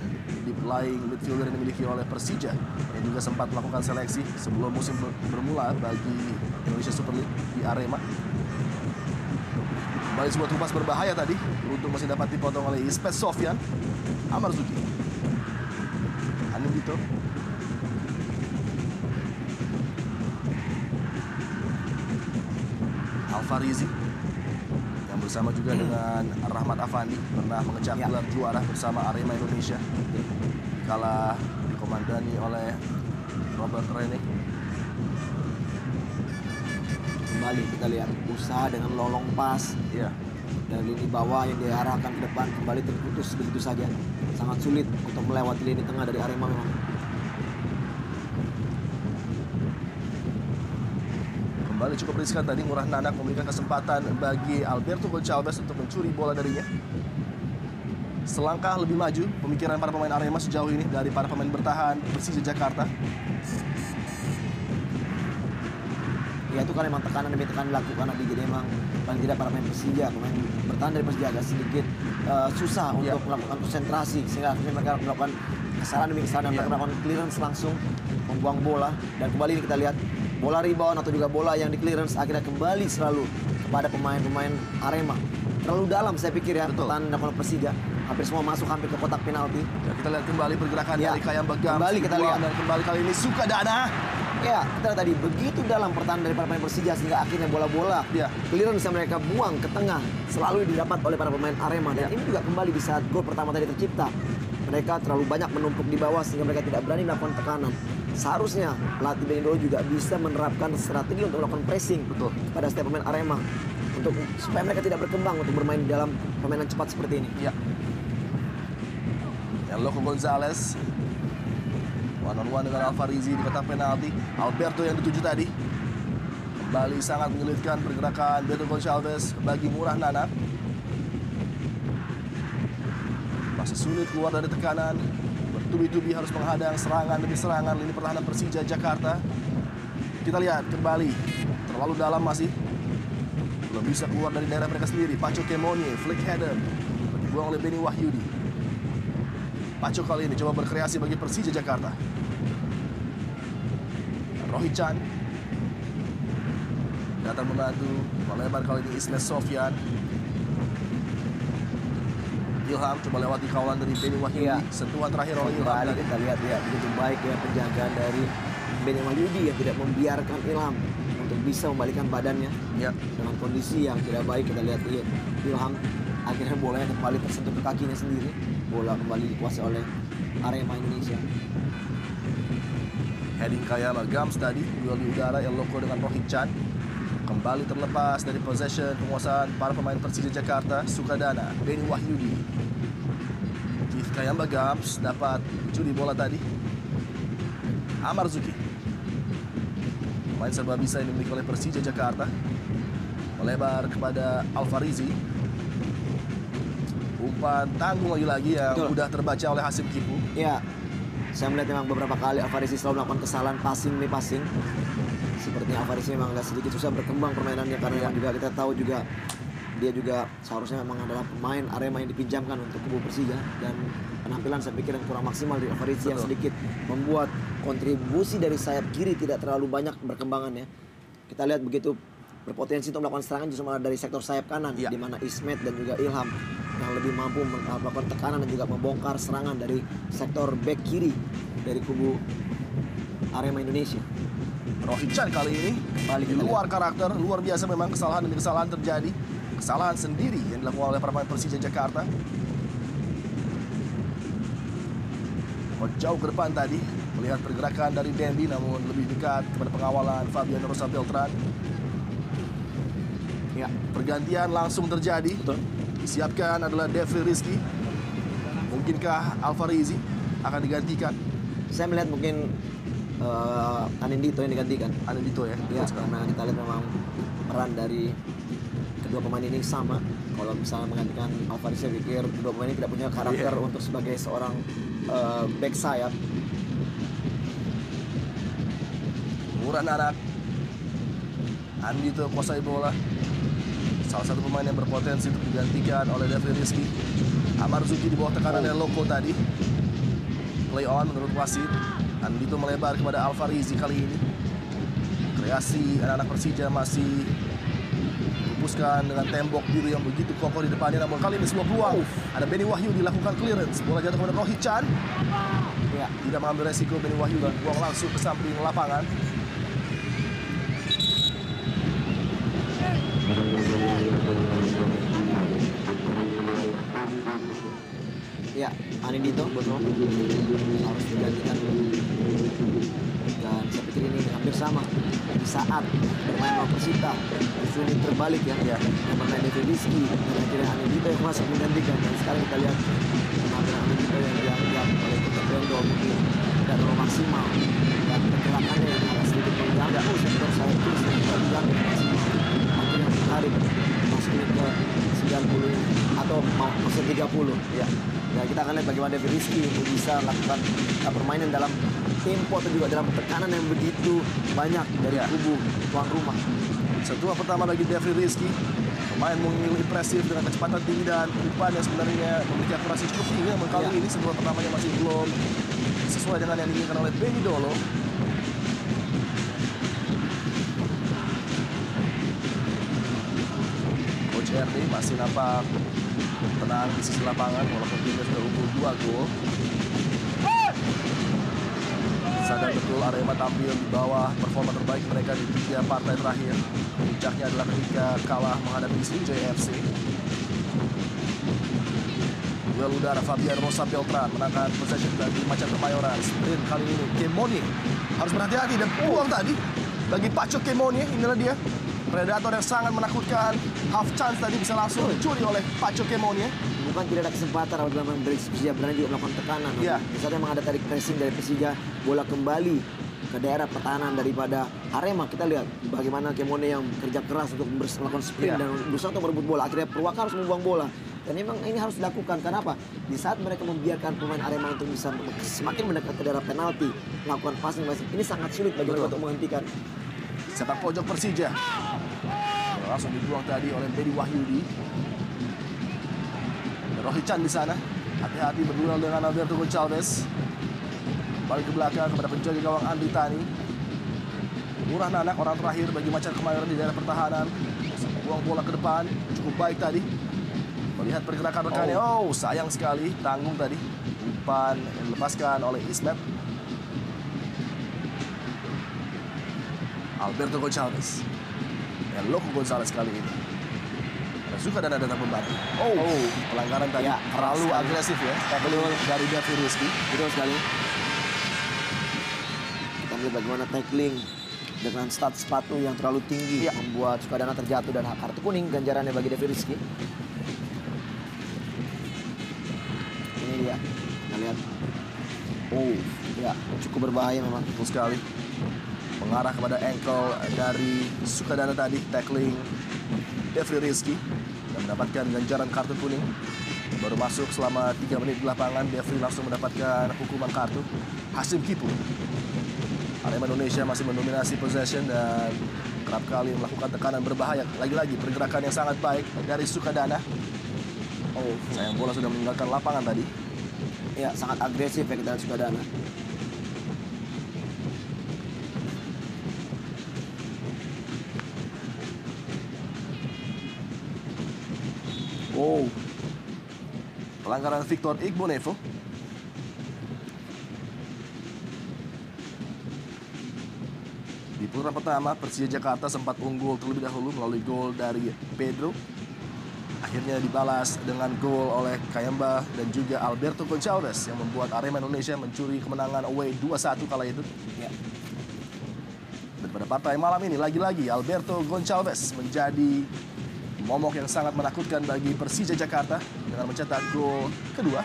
deep lying midfielder yang dimiliki oleh Persija yang juga sempat melakukan seleksi sebelum musim bermula bagi Indonesia Super League di Arema. Kembali sebuah tumpas berbahaya tadi, beruntung masih dapat dipotong oleh Ispet Sofyan. Amarzuki, Anin Dito, Alfarizi, yang bersama juga dengan Rahmat Afandi pernah mengecak gelar juara bersama Arema Indonesia. Kala dikomandani oleh Robert Rene. Kembali kita lihat usaha dengan lolong pas. Iya. Dan lini bawah yang diarahkan ke depan kembali terputus begitu saja. Sangat sulit untuk melewati lini tengah dari Arema memang. Kembali cukup riskan tadi, Murah Nanak memberikan kesempatan bagi Alberto Gonçalves untuk mencuri bola darinya. Selangkah lebih maju pemikiran para pemain Arema sejauh ini dari para pemain bertahan Persija Jakarta. Ya itu kan memang tekanan demi tekanan dilakukan Adi. Jadi memang paling tidak para pemain Persija, pemain bertahan dari Persija agak sedikit susah untuk melakukan konsentrasi, sehingga akhirnya mereka melakukan kesalahan demi kesalahan dan melakukan clearance langsung membuang bola. Dan kembali ini kita lihat bola rebound atau juga bola yang di clearance akhirnya kembali selalu kepada pemain-pemain Arema. Terlalu dalam saya pikir ya pertahanan dilakukan Persija. Hampir semua masuk hampir ke kotak penalti. Ya, kita lihat kembali pergerakan dari Kayam Bagam. Kembali kita lihat. Dan kembali kali ini Sukadana. Ya, kita lihat tadi begitu dalam pertahanan dari para pemain Persija sehingga akhirnya bola-bola clearance bisa mereka buang ke tengah selalu didapat oleh para pemain Arema. Dan ini juga kembali di saat gol pertama tadi tercipta. Mereka terlalu banyak menumpuk di bawah sehingga mereka tidak berani melakukan tekanan. Seharusnya pelatih Benny Dolo juga bisa menerapkan strategi untuk melakukan pressing pada setiap pemain Arema untuk supaya mereka tidak berkembang untuk bermain di dalam permainan cepat seperti ini. Ya. Loco Gonzalez one on one dengan Alfarizi di kotak penalti. Alberto yang dituju tadi kembali sangat menyulitkan pergerakan Alberto Gonçalves bagi Murah Nanak. Masih sulit keluar dari tekanan, bertubi-tubi harus menghadang serangan demi serangan lini pertahanan Persija Jakarta. Kita lihat kembali terlalu dalam, masih belum bisa keluar dari daerah mereka sendiri. Paco Kemonie, flick header dibuang oleh Beni Wahyudi. Paco kali ini coba berkreasi bagi Persija Jakarta. Rohichan datang membantu, melebar kali ini Ismet Sofyan. Ilham coba lewati kawalan dari Beni Wahyudi. Sentuhan terakhir oleh Ilham. Kembali kita lihat ya begitu baik ya penjagaan dari Beni Wahyudi yang tidak membiarkan Ilham untuk bisa membalikan badannya dengan kondisi yang tidak baik. Kita lihat Ilham akhirnya bolanya kembali tersentuh ke kakinya sendiri. Bola kembali dikuasai oleh Arema Indonesia. Heading Kayam Gams tadi, duel di udara El Loco dengan Rohichan. Kembali terlepas dari possession penguasaan para pemain Persija Jakarta. Sukadana, Beni Wahyudi. Keith Kayam Gams dapat curi bola tadi. Amar Zuki. Pemain serba bisa yang dimiliki oleh Persija Jakarta. Melebar kepada Alfarizi. Umpan tanggung lagi-lagi yang mudah terbaca oleh Hasim Kipu. Ya, saya melihat memang beberapa kali Alfarizi selalu melakukan kesalahan passing demi passing. Sepertinya Alfarizi memang agak sedikit susah berkembang permainannya karena memang juga kita tahu juga dia juga seharusnya memang adalah pemain Arema yang dipinjamkan untuk kubu Persija, dan penampilan saya pikir yang kurang maksimal dari Alfarizi yang sedikit membuat kontribusi dari sayap kiri tidak terlalu banyak berkembangannya. Kita lihat begitu berpotensi untuk melakukan serangan justru malah dari sektor sayap kanan di mana Ismet dan juga Ilham yang lebih mampu melakukan tekanan dan juga membongkar serangan dari sektor back kiri dari kubu Arema Indonesia. Rohichan kali ini di luar karakter, luar biasa memang, kesalahan demi kesalahan terjadi. Kesalahan sendiri yang dilakukan oleh para pemain Persija Jakarta. Jauh ke depan tadi, melihat pergerakan dari Dendi namun lebih dekat kepada pengawalan Fabian Rosa Beltran. Ya, pergantian langsung terjadi. Disiapkan adalah Devri Rizky. Mungkinkah Alfarizi akan digantikan? Saya melihat mungkin Anindito yang digantikan. Anindito ya? Ya, karena kita lihat memang peran dari kedua pemain ini sama. Kalau misalnya menggantikan Alfarizi, saya pikir kedua pemain ini tidak punya karakter untuk sebagai seorang back sayap. Murah Nanak. Andito kuasai bola. Salah satu pemain yang berpotensi untuk digantikan oleh Devri Rizky. Amar Zuki di bawah tekanan El Loco tadi. Play on menurut wasit. Andito melebar kepada Alfarizi kali ini. Kreasi anak-anak Persija masih dipuskan dengan tembok biru yang begitu kokoh di depannya. Namun kali ini sebuah peluang. Ada Beni Wahyudi dilakukan clearance. Bola jatuh kepada Rohichan. Ya, tidak mengambil resiko. Beni Wahyudi buang langsung ke samping lapangan. Anindito betul harus digantikan. Dan saya pikir ini hampir sama di saat bermain lawan Persita. Justru ini terbalik ya. Yang bermain David Rizky dan akhirnya Anindito yang masuk menggantikan. Dan sekarang kita lihat penampilan Anindito yang dianggap oleh Kota Bendo mungkin tidak terlalu maksimal. Dan pergerakannya yang agak sedikit mengganggu sektor sayap kiri dan tidak diganggu maksimal. Akhirnya menarik masuk ke 90 atau masuk 30 ya. Dan kita akan lihat bagaimana David Rizky bisa melakukan permainan dalam tempo atau juga dalam tekanan yang begitu banyak dari kubu tuan rumah. Sentuhan pertama bagi David Rizky. Pemain mungil impresif dengan kecepatan tinggi dan umpan yang sebenarnya memiliki akurasi cukup tinggi. Namun kali ini sentuhan pertamanya masih belum sesuai dengan yang diinginkan oleh Benny Dolo. Coach Ernie masih nampak tenang di sisi lapangan walaupun timnya sudah unggul 2 gol. Sadar betul Arema tampil di bawah performa terbaik mereka di 3 partai terakhir. Puncaknya adalah ketika kalah menghadapi Sriwijaya FC. Duel udara Fabian Rosa Beltran menangkan possession dari Macan Kemayoran. Sprint kali ini Kemoni harus berhati-hati dan peluang tadi bagi Paco Kemoni. Inilah dia predator yang sangat menakutkan. Half chance tadi bisa langsung dicuri oleh Paco Kemoni. Bukan tidak ada kesempatan apabila Persija berani juga melakukan tekanan. Di saat memang ada tarik pressing dari Persija, bola kembali ke daerah pertahanan daripada Arema. Kita lihat bagaimana Kemone yang kerja keras untuk melakukan sprint dan berusaha untuk merebut bola. Akhirnya Purwaka harus membuang bola. Dan memang ini harus dilakukan. Kenapa? Di saat mereka membiarkan pemain Arema untuk bisa semakin mendekat ke daerah penalti, melakukan passing, ini sangat sulit bagi mereka untuk menghentikan. Sepak pojok Persija. Langsung dibuang tadi oleh Bedi Wahyudi. Rohichan di sana, hati-hati berduel dengan Alberto Gonçalves. Balik ke belakang kepada penjaga gawang Andri Tani. Murah Nanak orang terakhir bagi Macan Kemayoran di daerah pertahanan. Buang bola ke depan, cukup baik tadi. Melihat pergerakan rekannya, sayang sekali, tanggung tadi. Umpan yang dilepaskan oleh Ismet. Alberto Gonçalves. Loco Gonçalves kali ini. Suka dan ada membantu. Pelanggaran tadi terlalu agresif ya. Tackle dari David Rizky. Betul sekali. Kita lihat bagaimana tackling dengan start sepatu yang terlalu tinggi membuat Sukadana terjatuh dan kartu kuning ganjarannya bagi David Rizky. Ini dia. Kita lihat. Cukup berbahaya memang. Betul sekali. Mengarah kepada ankle dari Sukadana tadi, tackling David Rizky. Dan mendapatkan ganjaran kartu kuning. Baru masuk selama 3 menit di lapangan, Devri langsung mendapatkan hukuman kartu. Hasim Kipu. Arema Indonesia masih mendominasi possession dan kerap kali melakukan tekanan berbahaya. Lagi-lagi pergerakan yang sangat baik dari Sukadana. Sayang bola sudah meninggalkan lapangan tadi. Ya, sangat agresif ya kita Sukadana. Pelanggaran Victor Igbonevo. Di putaran pertama, Persija Jakarta sempat unggul terlebih dahulu melalui gol dari Pedro. Akhirnya dibalas dengan gol oleh Kayamba dan juga Alberto Gonçalves yang membuat Arema Indonesia mencuri kemenangan away 2-1 kala itu. Dan pada partai malam ini lagi-lagi Alberto Gonçalves menjadi momok yang sangat menakutkan bagi Persija Jakarta dengan mencetak gol kedua.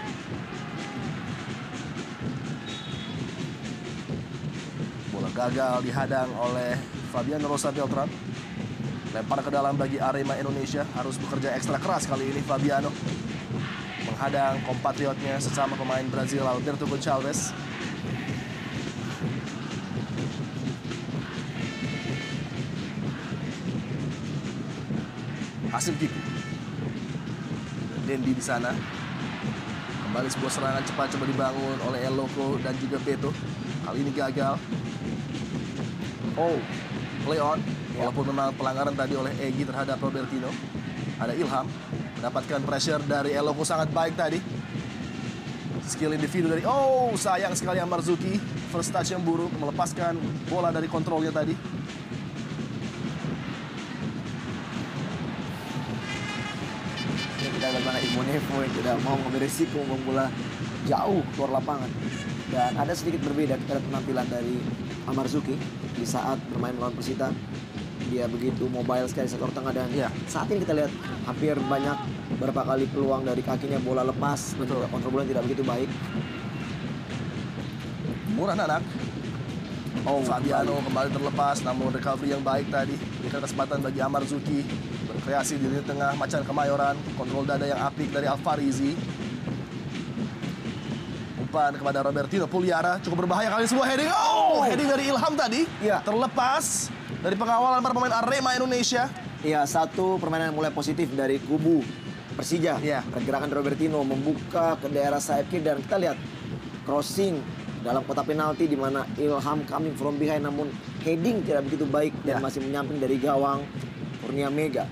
Bola gagal dihadang oleh Fabian Rosa Beltran. Lempar ke dalam bagi Arema Indonesia, harus bekerja ekstra keras kali ini Fabiano. Menghadang kompatriotnya sesama pemain Brazil Alberto Gonçalves. Hasim Kipu. Dendi di sana. Kembali sebuah serangan cepat coba dibangun oleh El Loco dan juga Beto. Kali ini gagal. Play on. Walaupun memang pelanggaran tadi oleh Egy terhadap Robertino. Ada Ilham. Mendapatkan pressure dari El Loco sangat baik tadi. Skill individu dari... sayang sekali Marzuki. First touch yang buruk. Melepaskan bola dari kontrolnya tadi. Kita bagaimana Igbonevo yang tidak mau mengambil risiko membuang bola jauh keluar lapangan. Dan ada sedikit berbeda kita lihat penampilan dari Amarzuki di saat bermain melawan Persita. Dia begitu mobile sekali sektor tengah dan saat ini kita lihat hampir banyak berapa kali peluang dari kakinya bola lepas dan juga kontrol bola tidak begitu baik. Murah Nanak. Fabiano kembali terlepas, namun recovery yang baik tadi. Berikan kesempatan bagi Amarzuki berkreasi di lini tengah Macan Kemayoran. Kontrol dada yang apik dari Alfarizi. Umpan kepada Robertino Puliara, cukup berbahaya kali sebuah heading. Heading dari Ilham tadi. Terlepas dari pengawalan para pemain Arema Indonesia. Iya, satu permainan mulai positif dari kubu Persija. Pergerakan Robertino membuka ke daerah sayap kiri dan kita lihat crossing dalam kotak penalti di mana Ilham coming from behind namun heading tidak begitu baik dan masih menyamping dari gawang Kurnia Mega.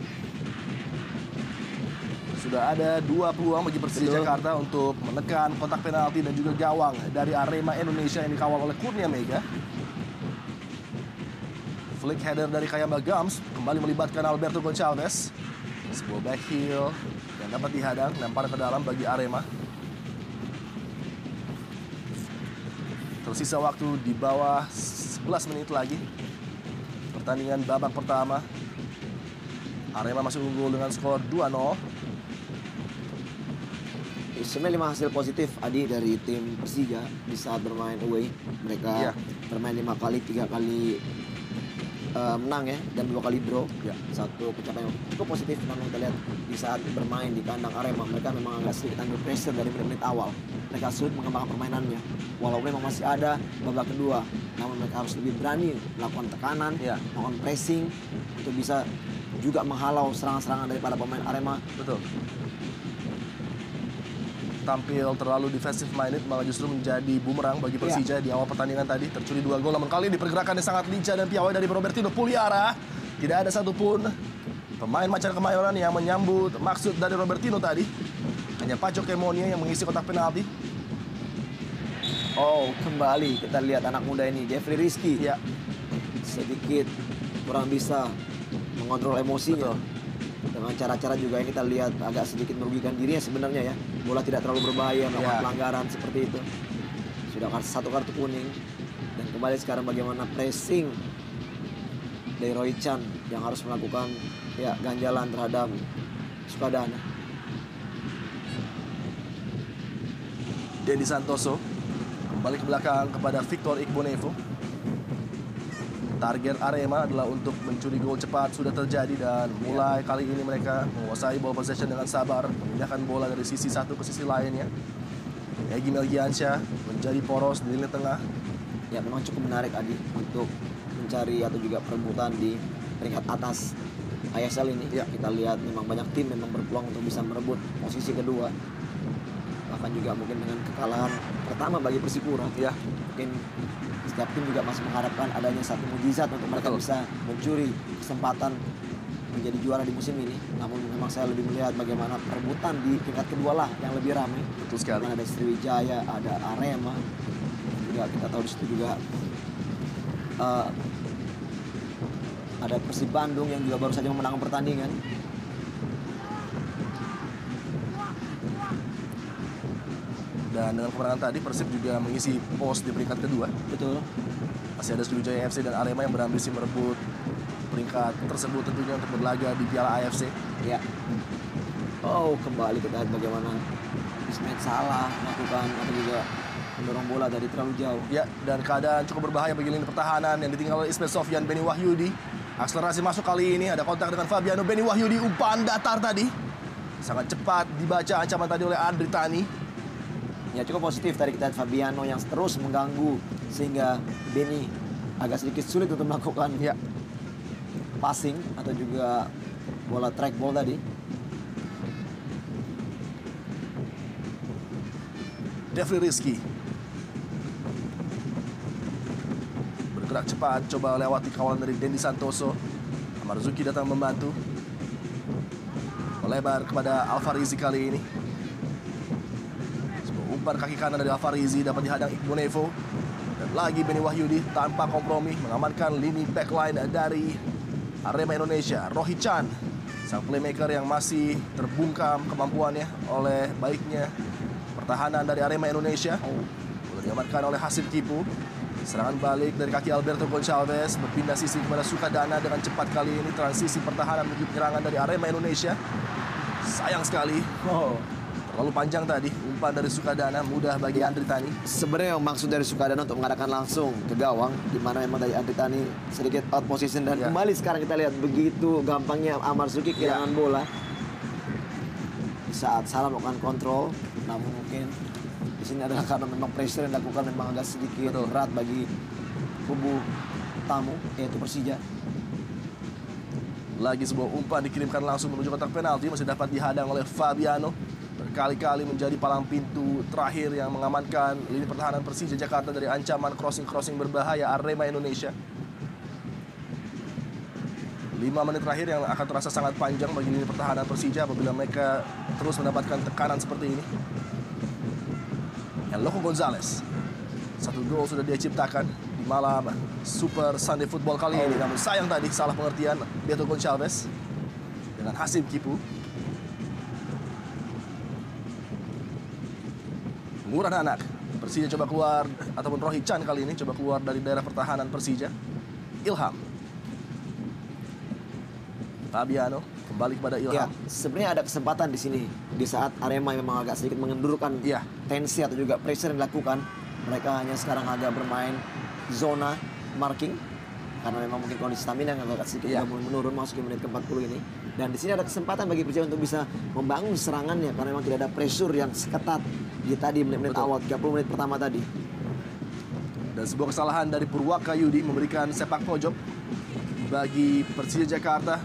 Sudah ada 2 peluang bagi Persija Jakarta untuk menekan kotak penalti dan juga gawang dari Arema Indonesia yang dikawal oleh Kurnia Mega. Flick header dari Kayamba Gams kembali melibatkan Alberto Goncalves. Sebuah back heel yang dapat dihadang, lempar ke dalam bagi Arema. Tersisa waktu di bawah 11 menit lagi. Pertandingan babak pertama. Arema masih unggul dengan skor 2-0. Sebenarnya 5 hasil positif Adi dari tim Persija di saat bermain away. Mereka bermain 5 kali, 3 kali menang ya, dan 2 kali draw. Satu pencapaian yang cukup positif. Namun kita lihat di saat bermain di kandang Arema, mereka memang agak sedikit under pressure dari menit-menit awal. Mereka sulit mengembangkan permainannya. Walaupun memang masih ada babak kedua, namun mereka harus lebih berani melakukan tekanan, melakukan pressing untuk bisa juga menghalau serangan-serangan daripada pemain Arema. Betul. Tampil terlalu defensive minded malah justru menjadi bumerang bagi Persija di awal pertandingan tadi. Tercuri 2 gol, namun kali ini pergerakan yang sangat lincah dan piawai dari Robertino Puliara. Tidak ada satupun pemain Macan Kemayoran yang menyambut maksud dari Robertino tadi. Hanya Paco Kemonia yang mengisi kotak penalti. Kembali kita lihat anak muda ini, Jeffrey Rizky. Sedikit kurang bisa mengontrol emosinya. Dengan cara-cara juga yang kita lihat agak sedikit merugikan dirinya sebenarnya ya. Bola tidak terlalu berbahaya, melakukan pelanggaran seperti itu. Sudah satu kartu kuning. Dan kembali sekarang bagaimana pressing dari Roy Chan yang harus melakukan ganjalan terhadap Sukadana. Dendi Santoso kembali ke belakang kepada Victor Iqbonevo. Target Arema adalah untuk mencuri gol cepat sudah terjadi dan mulai kali ini mereka menguasai ball possession dengan sabar, memindahkan bola dari sisi satu ke sisi lainnya. Egy Melgiansyah menjadi poros di lini tengah. Ya, memang cukup menarik Adi untuk mencari atau juga perebutan di peringkat atas ISL ini. Kita lihat memang banyak tim memang berpeluang untuk bisa merebut posisi kedua. Bahkan juga mungkin dengan kekalahan pertama bagi Persipura. Mungkin setiap tim juga masih mengharapkan adanya satu mukjizat untuk mereka bisa mencuri kesempatan menjadi juara di musim ini. Namun memang saya lebih melihat bagaimana perebutan di tingkat kedua lah yang lebih ramai. Betul sekali. Ada Sriwijaya, ada Arema. Juga kita tahu di situ juga ada Persib Bandung yang juga baru saja memenangkan pertandingan. Dan dengan kemenangan tadi, Persib juga mengisi pos di peringkat kedua. Betul. Masih ada Sriwijaya FC dan Arema yang berambisi merebut peringkat tersebut tentunya untuk berlaga di Piala AFC. Kembali kita lihat bagaimana Ismail Salah melakukan atau juga mendorong bola dari terlalu jauh. Dan keadaan cukup berbahaya bagi lini pertahanan yang ditinggal oleh Ismail Sofyan, Beni Wahyudi. Akselerasi masuk kali ini, ada kontak dengan Fabiano, Beni Wahyudi, umpan datar tadi. Sangat cepat dibaca ancaman tadi oleh Andri Tani. Cukup positif tadi kita lihat Fabiano yang terus mengganggu sehingga Beni agak sedikit sulit untuk melakukan passing atau juga bola track ball tadi. Jeffrey Rizky bergerak cepat, coba lewati kawalan dari Dendi Santoso. Amarzuki datang membantu, melebar kepada Alfarizi kali ini. Umpan kaki kanan dari Alfarizi dapat dihadang Iqbonevo. Dan lagi Beni Wahyudi tanpa kompromi mengamankan lini backline dari Arema Indonesia. Rohi Chan, sang playmaker yang masih terbungkam kemampuannya oleh baiknya pertahanan dari Arema Indonesia. Sudah diamankan oleh Hasib Kipu. Serangan balik dari kaki Alberto Gonçalves, berpindah sisi kepada Sukadana dengan cepat kali ini. Transisi pertahanan menuju penyerangan dari Arema Indonesia. Sayang sekali. Terlalu panjang tadi, umpan dari Sukadana, mudah bagi Andri Tani. Sebenarnya maksud dari Sukadana untuk mengadakan langsung ke gawang, di mana memang dari Andri Tani sedikit out position dan kembali sekarang kita lihat begitu gampangnya Amar Zuki kehilangan bola saat salah melakukan kontrol. Namun mungkin di sini adalah karena memang pressure yang dilakukan memang agak sedikit berat bagi kubu tamu yaitu Persija. Lagi sebuah umpan dikirimkan langsung menuju kotak penalti, masih dapat dihadang oleh Fabiano. Berkali-kali menjadi palang pintu terakhir yang mengamankan lini pertahanan Persija Jakarta dari ancaman crossing-crossing berbahaya Arema Indonesia. 5 menit terakhir yang akan terasa sangat panjang bagi lini pertahanan Persija apabila mereka terus mendapatkan tekanan seperti ini. Eloko Gonzalez. 1 gol sudah dia ciptakan di malam Super Sunday Football kali ini. Namun sayang tadi salah pengertian Beto Gonçalves dengan Hasib Kipu. Murah anak. Persija coba keluar, ataupun Rohi Chan kali ini coba keluar dari daerah pertahanan Persija. Ilham. Fabiano kembali kepada Ilham. Ya, sebenarnya ada kesempatan di sini di saat Arema memang agak sedikit mengendurkan tensi atau juga pressure yang dilakukan. Mereka hanya sekarang agak bermain zona marking karena memang mungkin kondisi stamina yang agak sedikit menurun masuk ke menit ke-40 ini. Dan di sini ada kesempatan bagi Persija untuk bisa membangun serangannya karena memang tidak ada pressure yang seketat di tadi menit-menit awal 30 menit pertama tadi. Dan sebuah kesalahan dari Purwaka Yudi memberikan sepak pojok bagi Persija Jakarta.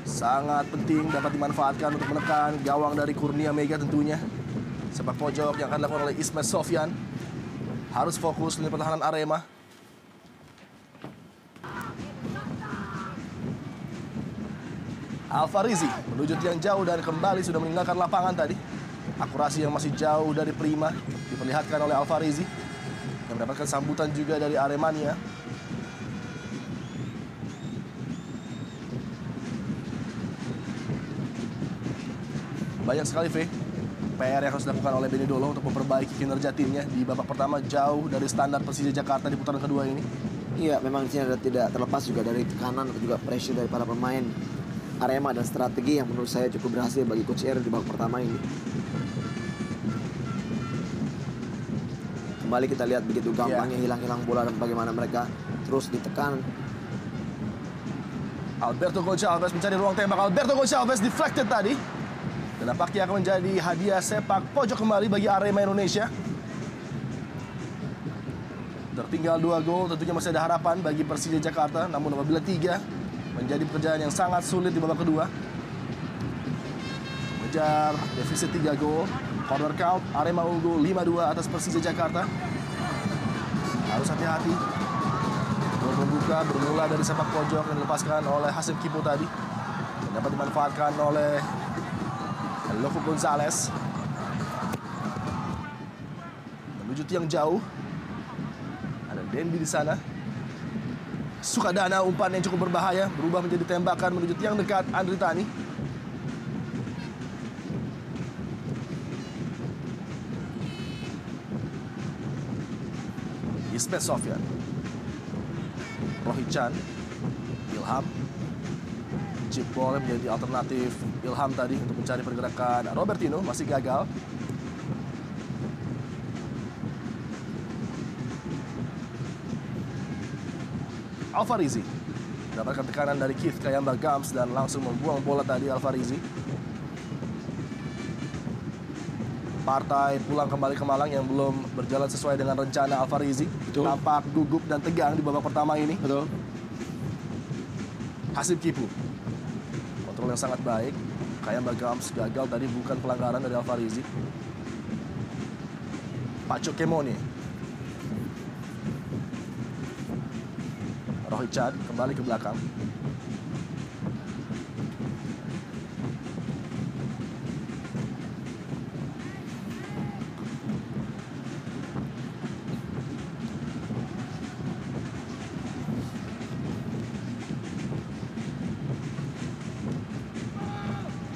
Sangat penting dapat dimanfaatkan untuk menekan gawang dari Kurnia Mega tentunya. Sepak pojok yang akan dilakukan oleh Ismet Sofyan. Harus fokus lini pertahanan Arema. Alfarizi menuju tiang jauh dan kembali sudah meninggalkan lapangan tadi. Akurasi yang masih jauh dari prima diperlihatkan oleh Alfarizi yang mendapatkan sambutan juga dari Aremania. Banyak sekali PR yang harus dilakukan oleh Benedolo untuk memperbaiki kinerja timnya di babak pertama jauh dari standar Persija Jakarta di putaran kedua ini. Iya, memang di sini ada tidak terlepas juga dari tekanan atau juga pressure dari para pemain Arema dan strategi yang menurut saya cukup berhasil bagi Coach R di babak pertama ini. Kembali kita lihat begitu gampangnya hilang-hilang bola dan bagaimana mereka terus ditekan. Alberto Gonçalves mencari ruang tembak. Alberto Gonçalves deflected tadi. Dan nampaknya akan menjadi hadiah sepak pojok kembali bagi Arema Indonesia. Tertinggal 2 gol, tentunya masih ada harapan bagi Persija Jakarta. Namun apabila 3, menjadi pekerjaan yang sangat sulit di babak kedua. Mengejar defisit 3 gol. Corner count, Arema unggul 5-2 atas Persija Jakarta. Harus hati-hati. Gol pembuka bermula dari sepak pojok yang dilepaskan oleh Hasib Kipu tadi. Dan dapat dimanfaatkan oleh Eloko Gonzalez. Menuju tiang jauh. Ada Dendi di sana. Sukadana, umpan yang cukup berbahaya berubah menjadi tembakan menuju tiang dekat Andri Tani. Ismet Sofyan. Rohi Chan. Ilham. Chip ball menjadi alternatif Ilham tadi untuk mencari pergerakan Robertino, masih gagal. Alfarizi mendapatkan tekanan dari Keith Kayamba Gams dan langsung membuang bola tadi Alfarizi. Partai pulang kembali ke Malang yang belum berjalan sesuai dengan rencana Alfarizi. Tampak gugup dan tegang di babak pertama ini. Betul. Hasib Kipu. Kontrol yang sangat baik. Kayamba Gams gagal tadi, bukan pelanggaran dari Alfarizi. Pacho Kemoni. Rohi Chan kembali ke belakang.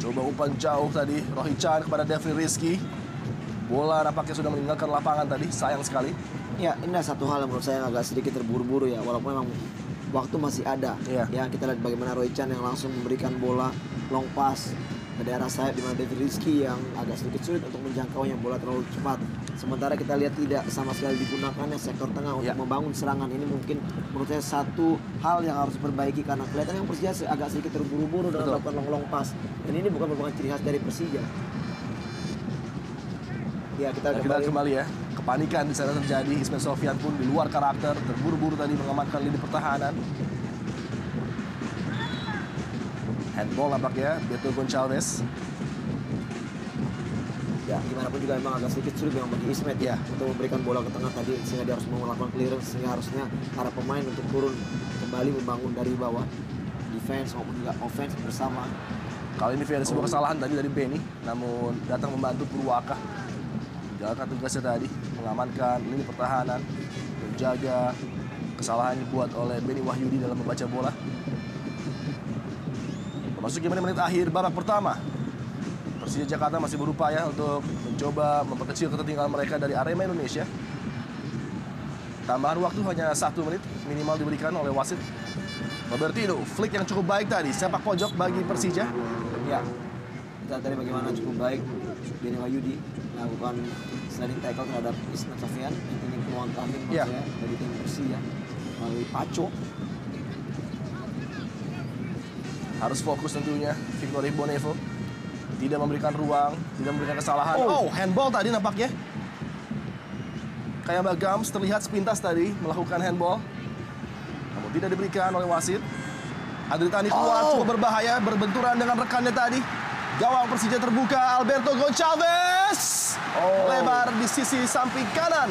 Coba umpan jauh tadi Rohi Chan kepada Devin Rizky. Bola nampaknya sudah meninggalkan lapangan tadi, sayang sekali. Ya, ini adalah satu hal yang menurut saya agak sedikit terburu-buru ya, walaupun memang waktu masih ada. Iya. Ya, kita lihat bagaimana Roy Chan yang langsung memberikan bola long pass ke daerah sayap, di mana David Rizky yang agak sedikit sulit untuk menjangkaunya, bola terlalu cepat. Sementara kita lihat tidak sama sekali digunakannya sektor tengah untuk membangun serangan. Ini mungkin menurut saya satu hal yang harus diperbaiki, karena kelihatan yang Persija agak sedikit terburu-buru dalam melakukan long pass. Dan ini bukan merupakan ciri khas dari Persija. Ya, kita kembali ya. Kepanikan di sana terjadi. Ismail Sofyan pun di luar karakter, terburu-buru tadi mengamankan lini pertahanan. Handball nampaknya, Beto Gonçalves. Ya, gimana pun juga memang agak sedikit sulit memang bagi Ismet ya untuk memberikan bola ke tengah tadi, sehingga dia harus melakukan clearance, sehingga harusnya para pemain untuk turun kembali membangun dari bawah, defense maupun juga offense bersama. Kali ini ada sebuah kesalahan tadi dari Benny, namun datang membantu Purwaka. Menjalankan tugasnya tadi, mengamankan lini pertahanan, menjaga. Kesalahan dibuat oleh Benny Wahyudi dalam membaca bola. Memasuki menit-menit akhir babak pertama, Persija Jakarta masih berupaya untuk mencoba memperkecil ketertinggalan mereka dari Arema Indonesia. Tambahan waktu hanya 1 menit minimal diberikan oleh wasit. Robertino, flick yang cukup baik tadi, sepak pojok bagi Persija. Ya, kita tadi bagaimana cukup baik Benny Wahyudi melakukan sliding tackle terhadap Ismet Sofyan, ini peluang terakhir maksudnya dari tim Persija melalui Paco. Harus fokus tentunya Victor Bonevo, tidak memberikan ruang, tidak memberikan kesalahan. Oh, handball tadi nampaknya. Kayak Mbak Gams terlihat sepintas tadi melakukan handball, namun tidak diberikan oleh wasit. Andri Tani keluar, cukup berbahaya, berbenturan dengan rekannya tadi. Gawang Persija terbuka, Alberto Gonçalves. Lebar di sisi samping kanan.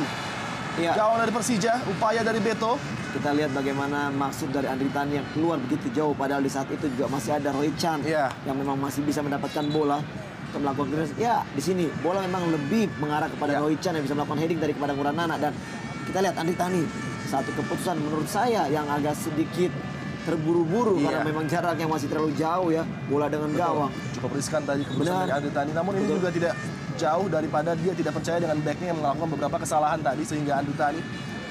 Ya. Gawang dari Persija, upaya dari Beto. Kita lihat bagaimana maksud dari Andri Tani yang keluar begitu jauh, padahal di saat itu juga masih ada Roy Chan yang memang masih bisa mendapatkan bola untuk melakukan clearance. Ya, di sini bola memang lebih mengarah kepada Roy Chan yang bisa melakukan heading dari kepada Muranana, dan kita lihat Andri Tani satu keputusan menurut saya yang agak sedikit terburu-buru karena memang jaraknya masih terlalu jauh ya, bola dengan gawang. Cukup riskan tadi keputusan dari Andri Tani, namun ini juga tidak jauh daripada dia tidak percaya dengan backnya yang melakukan beberapa kesalahan tadi, sehingga Andri Tani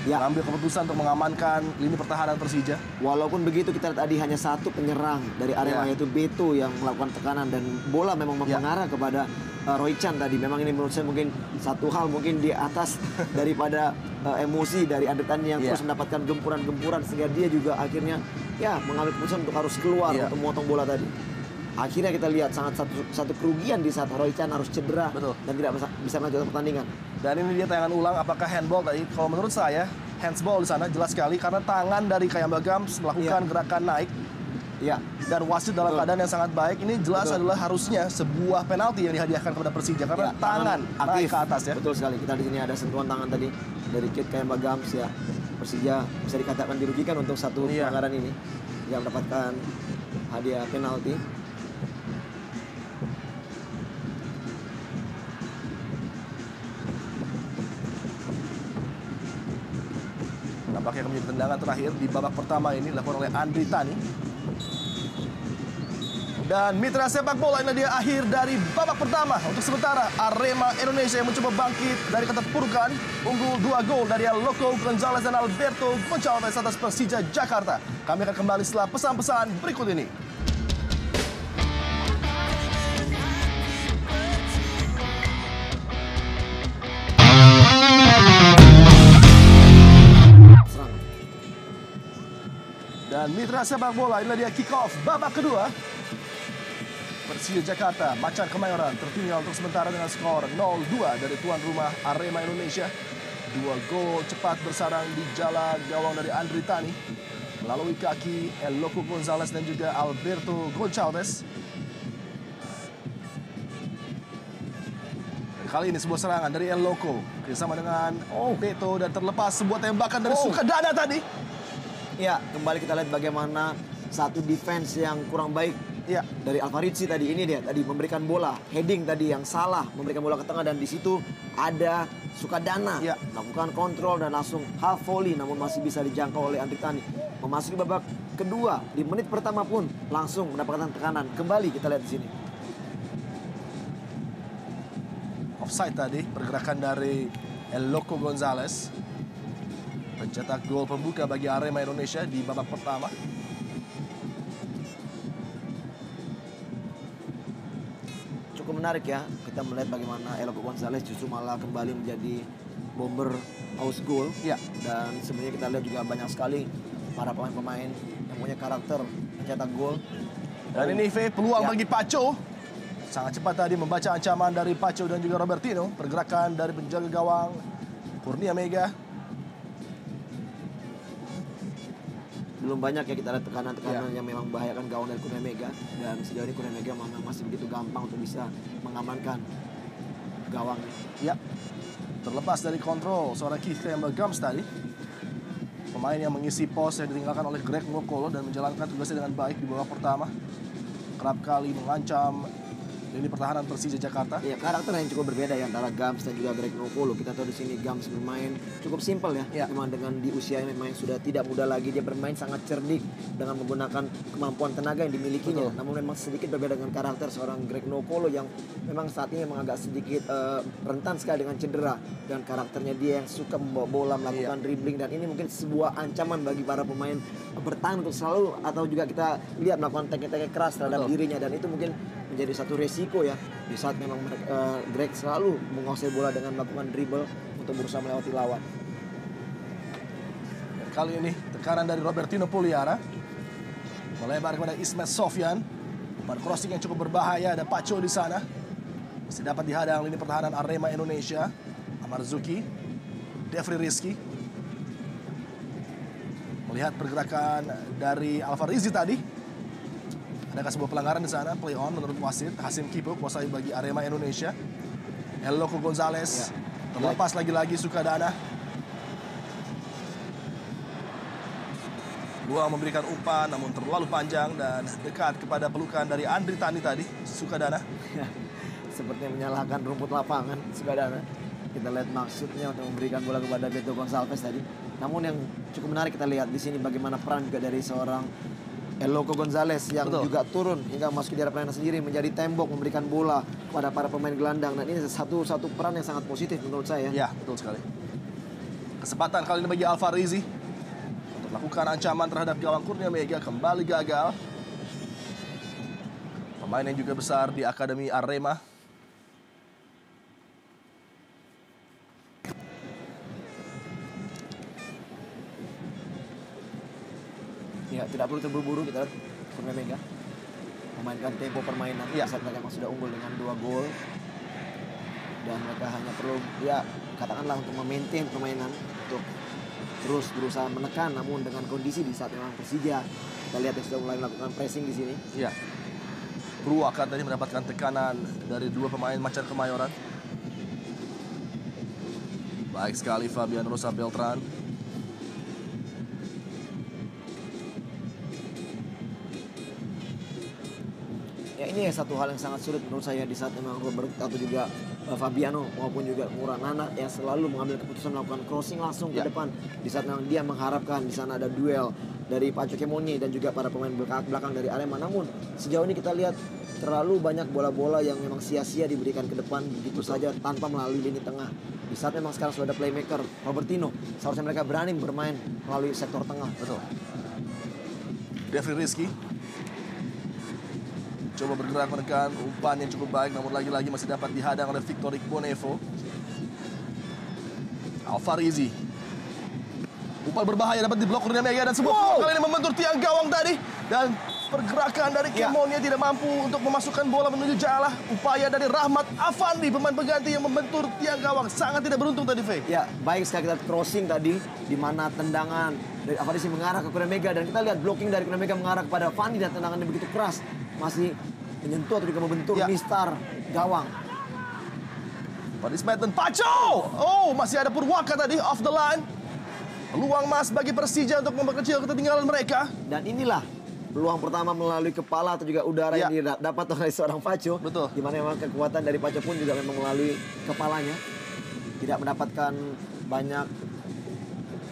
mengambil keputusan untuk mengamankan lini pertahanan Persija. Walaupun begitu, kita lihat tadi hanya satu penyerang dari Arema yaitu Beto yang melakukan tekanan, dan bola memang mengarah kepada Roy Chan tadi. Memang ini menurut saya mungkin satu hal mungkin di atas daripada emosi dari Andri Tani yang terus mendapatkan gempuran-gempuran, sehingga dia juga akhirnya mengambil keputusan untuk harus keluar untuk memotong bola tadi. Akhirnya kita lihat sangat satu kerugian di saat Roy Chan harus cedera dan tidak bisa melanjutkan pertandingan. Dan ini dia tayangan ulang apakah handball tadi. Kalau menurut saya handsball di sana jelas sekali karena tangan dari Kayamba Gams melakukan gerakan naik. Dan wasit dalam keadaan yang sangat baik. Ini jelas adalah harusnya sebuah penalti yang dihadiahkan kepada Persija karena tangan naik ke atas ya. Betul sekali. Kita di sini ada sentuhan tangan tadi dari Kit Kayamba Gams ya. Persija bisa dikatakan dirugikan untuk satu pelanggaran ini yang mendapatkan hadiah penalti. Nampaknya menjadi tendangan terakhir di babak pertama ini dilakukan oleh Andri Tani. Dan mitra sepak bola, ini dia akhir dari babak pertama. Untuk sementara Arema Indonesia yang mencoba bangkit dari keterpurukan, unggul 2 gol dari Loco Gonçalves dan Alberto Gonçalves atas Persija Jakarta. Kami akan kembali setelah pesan-pesan berikut ini. Dan mitra sepak bola, inilah dia kick off babak kedua. Persija Jakarta, Macan Kemayoran tertinggal untuk sementara dengan skor 0-2 dari tuan rumah Arema Indonesia. 2 gol cepat bersarang di jala gawang dari Andri Tani melalui kaki Loco Gonçalves dan juga Alberto Gonçalves. Kali ini sebuah serangan dari Loco bersama dengan Beto, dan terlepas sebuah tembakan dari Sukadana tadi. Ya, kembali kita lihat bagaimana satu defense yang kurang baik dari Alvarizzi tadi. Ini dia tadi memberikan bola heading tadi yang salah, memberikan bola ke tengah, dan di situ ada Sukadana melakukan kontrol dan langsung half volley, namun masih bisa dijangkau oleh Andri Tani. Memasuki babak kedua, di menit pertama pun langsung mendapatkan tekanan. Kembali kita lihat di sini. offside tadi. Pergerakan dari El Loco Gonzalez. Pencetak gol pembuka bagi Arema Indonesia di babak pertama. Cukup menarik ya, kita melihat bagaimana El Loco Gonzalez justru malah kembali menjadi bomber house goal. Ya. Dan sebenarnya kita lihat juga banyak sekali para pemain-pemain yang punya karakter mencetak gol. Dan ini peluang Ya. bagi Paco. Sangat cepat tadi membaca ancaman dari Paco dan juga Robertino. Pergerakan dari penjaga gawang Kurnia Mega. Belum banyak ya kita lihat tekanan-tekanan yang memang membahayakan gawang dari Kurnia Mega. Dan sejauh ini Kurnia Mega memang masih begitu gampang untuk bisa mengamankan gawangnya. Ya, terlepas dari kontrol seorang Keith Gams tadi. Pemain yang mengisi pos yang ditinggalkan oleh Greg Nwokolo dan menjalankan tugasnya dengan baik di babak pertama. Kerap kali mengancam lini pertahanan Persija Jakarta. Iya, karakter yang cukup berbeda ya antara Gams dan juga Greg Nwokolo. Kita tahu di sini Gams bermain cukup simpel ya. Ya. Memang dengan di usia yang memang sudah tidak muda lagi, dia bermain sangat cerdik dengan menggunakan kemampuan tenaga yang dimilikinya. Betul. Namun memang sedikit berbeda dengan karakter seorang Greg Nwokolo yang memang saat ini memang agak sedikit rentan sekali dengan cedera. Dan karakternya dia yang suka membawa bola, melakukan dribbling, dan ini mungkin sebuah ancaman bagi para pemain bertahan untuk selalu, atau juga kita lihat melakukan teknik-teknik keras terhadap Betul. dirinya, dan itu mungkin menjadi satu resiko ya di saat memang Greg selalu menguasai bola dengan melakukan dribble untuk berusaha melewati lawan. Dan kali ini tekanan dari Robertino Puliara melebar kepada Ismet Sofyan. Umpan crossing yang cukup berbahaya, ada Paco di sana. Masih dapat dihadang lini pertahanan Arema Indonesia. Amarzuki, Devri Rizky. Melihat pergerakan dari Alfarizi tadi. Adakah sebuah pelanggaran di sana? Play on menurut wasit. Hasim Kipo, kuasai bagi Arema Indonesia. El Loco Gonzalez. Ya. Terlepas lagi-lagi Sukadana. Luang memberikan umpan namun terlalu panjang dan dekat kepada pelukan dari Andri Tani tadi. Sukadana. Sepertinya menyalahkan rumput lapangan Sukadana. Kita lihat maksudnya untuk memberikan bola kepada Beto Gonçalves tadi. Namun yang cukup menarik kita lihat di sini bagaimana peran juga dari seorang El Loco Gonzalez yang Betul. juga turun hingga masuk ke daerah permainan sendiri, menjadi tembok, memberikan bola kepada para pemain gelandang. Dan ini satu peran yang sangat positif menurut saya. Ya, betul sekali. Kesempatan kali ini bagi Alfarizi untuk melakukan ancaman terhadap gawang Kurnia Mega, kembali gagal. Pemain yang juga besar di Akademi Arema. Ya, tidak perlu terburu-buru, kita lihat Kurnia Mega memainkan tempo permainan. Ya. Saat mereka memang sudah unggul dengan 2 gol. Dan mereka hanya perlu, ya katakanlah untuk memaintain permainan, untuk terus berusaha menekan, namun dengan kondisi di saat memang Persija, kita lihat yang sudah mulai melakukan pressing di sini. Ya. Purwakan tadi mendapatkan tekanan dari 2 pemain Macan Kemayoran. Baik sekali Fabian Rosa Beltran. Ya, ini satu hal yang sangat sulit menurut saya di saat memang Robert atau juga Fabiano maupun juga Muranana yang selalu mengambil keputusan melakukan crossing langsung ke Ya. depan di saat memang dia mengharapkan di sana ada duel dari Paco Kemoni dan juga para pemain belakang dari Arema. Namun sejauh ini kita lihat terlalu banyak bola-bola yang memang sia-sia diberikan ke depan begitu saja tanpa melalui lini tengah. Di saat memang sekarang sudah ada playmaker Robertino, seharusnya mereka berani bermain melalui sektor tengah. Betul. Devri Rizky coba bergerak menekan umpan yang cukup baik, namun lagi-lagi masih dapat dihadang oleh Victor Igbonevo. Alfarizi. Umpan berbahaya dapat diblok Kurnia Mega dan sebuah peluang kali ini membentur tiang gawang tadi. Dan pergerakan dari Kemonia tidak mampu untuk memasukkan bola menuju jala. Upaya dari Rahmat Afandi, pemain pengganti yang membentur tiang gawang. Sangat tidak beruntung tadi, Faye. Ya, baik sekali kita crossing tadi di mana tendangan dari Afarisi mengarah ke Kurnia Mega, dan kita lihat blocking dari Kurnia Mega mengarah kepada Fandi dan tendangannya begitu keras. Masih menyentuh atau juga membentur Ya. mistar gawang. Paris Madden, Paco! Oh, masih ada Purwaka tadi, off the line. Peluang emas bagi Persija untuk memperkecil ketertinggalan mereka. Dan inilah peluang pertama melalui kepala atau juga udara Ya. yang didapat oleh seorang Paco. Betul. Di mana memang kekuatan dari Paco pun juga memang melalui kepalanya. Tidak mendapatkan banyak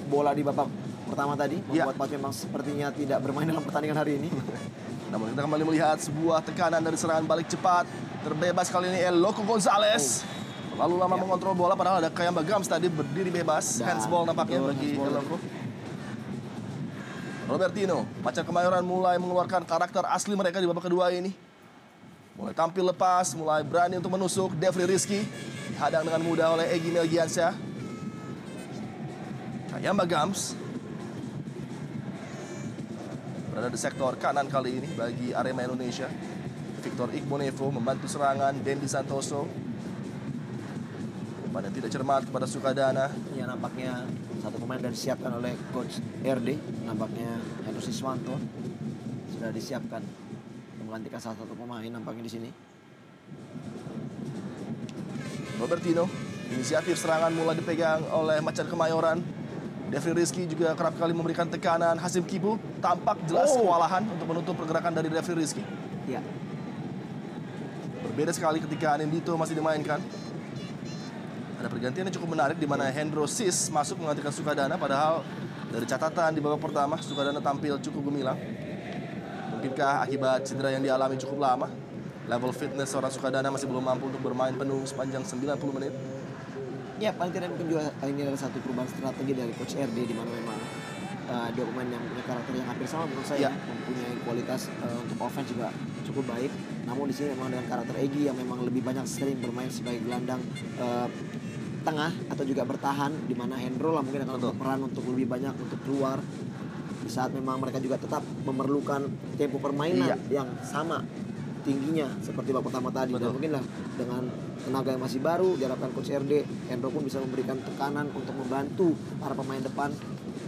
bola di babak pertama tadi. Ya. Membuat Paco memang sepertinya tidak bermain dalam pertandingan hari ini. Namun kita kembali melihat sebuah tekanan dari serangan balik cepat. Terbebas kali ini El Loco Gonzalez. Terlalu lama mengontrol bola, padahal ada Kayamba Gams tadi berdiri bebas. Dan, Handsball nampaknya betul, bagi handsball. Eloko. Robertino, Macan Kemayoran mulai mengeluarkan karakter asli mereka di babak kedua ini. Mulai tampil lepas, mulai berani untuk menusuk. Devri Rizky dihadang dengan mudah oleh Egy Melgiansyah. Kayamba Gams berada di sektor kanan kali ini bagi Arema Indonesia. Victor Igbonevo membantu serangan. Dendi Santoso pada tidak cermat kepada Sukadana. Ya, nampaknya satu pemain sudah disiapkan oleh Coach RD. Nampaknya Hendro Siswanto sudah disiapkan untuk menggantikan salah satu pemain nampaknya di sini. Robertino, inisiatif serangan mulai dipegang oleh Macan Kemayoran. Devri Rizky juga kerap kali memberikan tekanan. Hasim Kibu tampak jelas kewalahan untuk menutup pergerakan dari Devri Rizky. Ya, Berbeda sekali ketika Anindito masih dimainkan. Ada pergantian yang cukup menarik di mana Hendro Sis masuk menggantikan Sukadana, padahal dari catatan di babak pertama Sukadana tampil cukup gemilang. Mungkinkah akibat cedera yang dialami cukup lama? Level fitness seorang Sukadana masih belum mampu untuk bermain penuh sepanjang 90 menit. ya paling tidak mungkin juga ini adalah satu perubahan strategi dari Coach RD di mana memang dua pemain yang punya karakter yang hampir sama menurut saya, mempunyai kualitas untuk offense juga cukup baik. Namun di sini memang dengan karakter Egy yang memang lebih banyak sering bermain sebagai gelandang tengah atau juga bertahan, di mana Hendro lah mungkin akan berperan untuk lebih banyak untuk keluar di saat memang mereka juga tetap memerlukan tempo permainan yang sama tingginya seperti babak pertama tadi. Dan mungkinlah dengan tenaga yang masih baru diharapkan Coach RD, Hendro pun bisa memberikan tekanan untuk membantu para pemain depan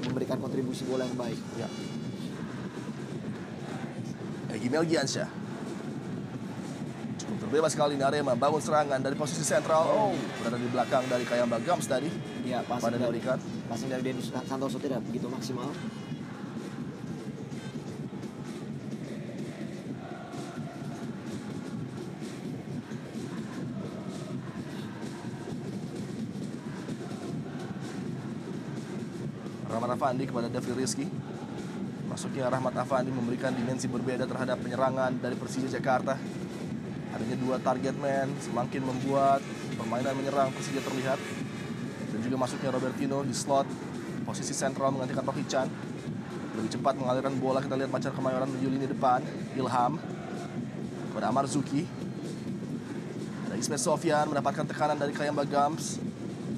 memberikan kontribusi bola yang baik. Ya. Egy Melgiansyah cukup terbebas kali ini. Arema bangun serangan dari posisi sentral. Berada di belakang dari Kayamba Gams tadi. Ya, pada diberikan. passing dari Dendi Santoso tidak begitu maksimal. Rahmat Afandi kepada Devri Rizky. Masuknya Rahmat Afandi memberikan dimensi berbeda terhadap penyerangan dari Persija Jakarta. Adanya dua target man semakin membuat permainan menyerang Persija terlihat. Dan juga masuknya Robertino di slot posisi sentral menggantikan Rocky Chan. Lebih cepat mengalirkan bola, kita lihat Macan Kemayoran menuju lini depan. Ilham kepada Amar Zuki. Ada Ismet Sofyan mendapatkan tekanan dari Kayamba Gams.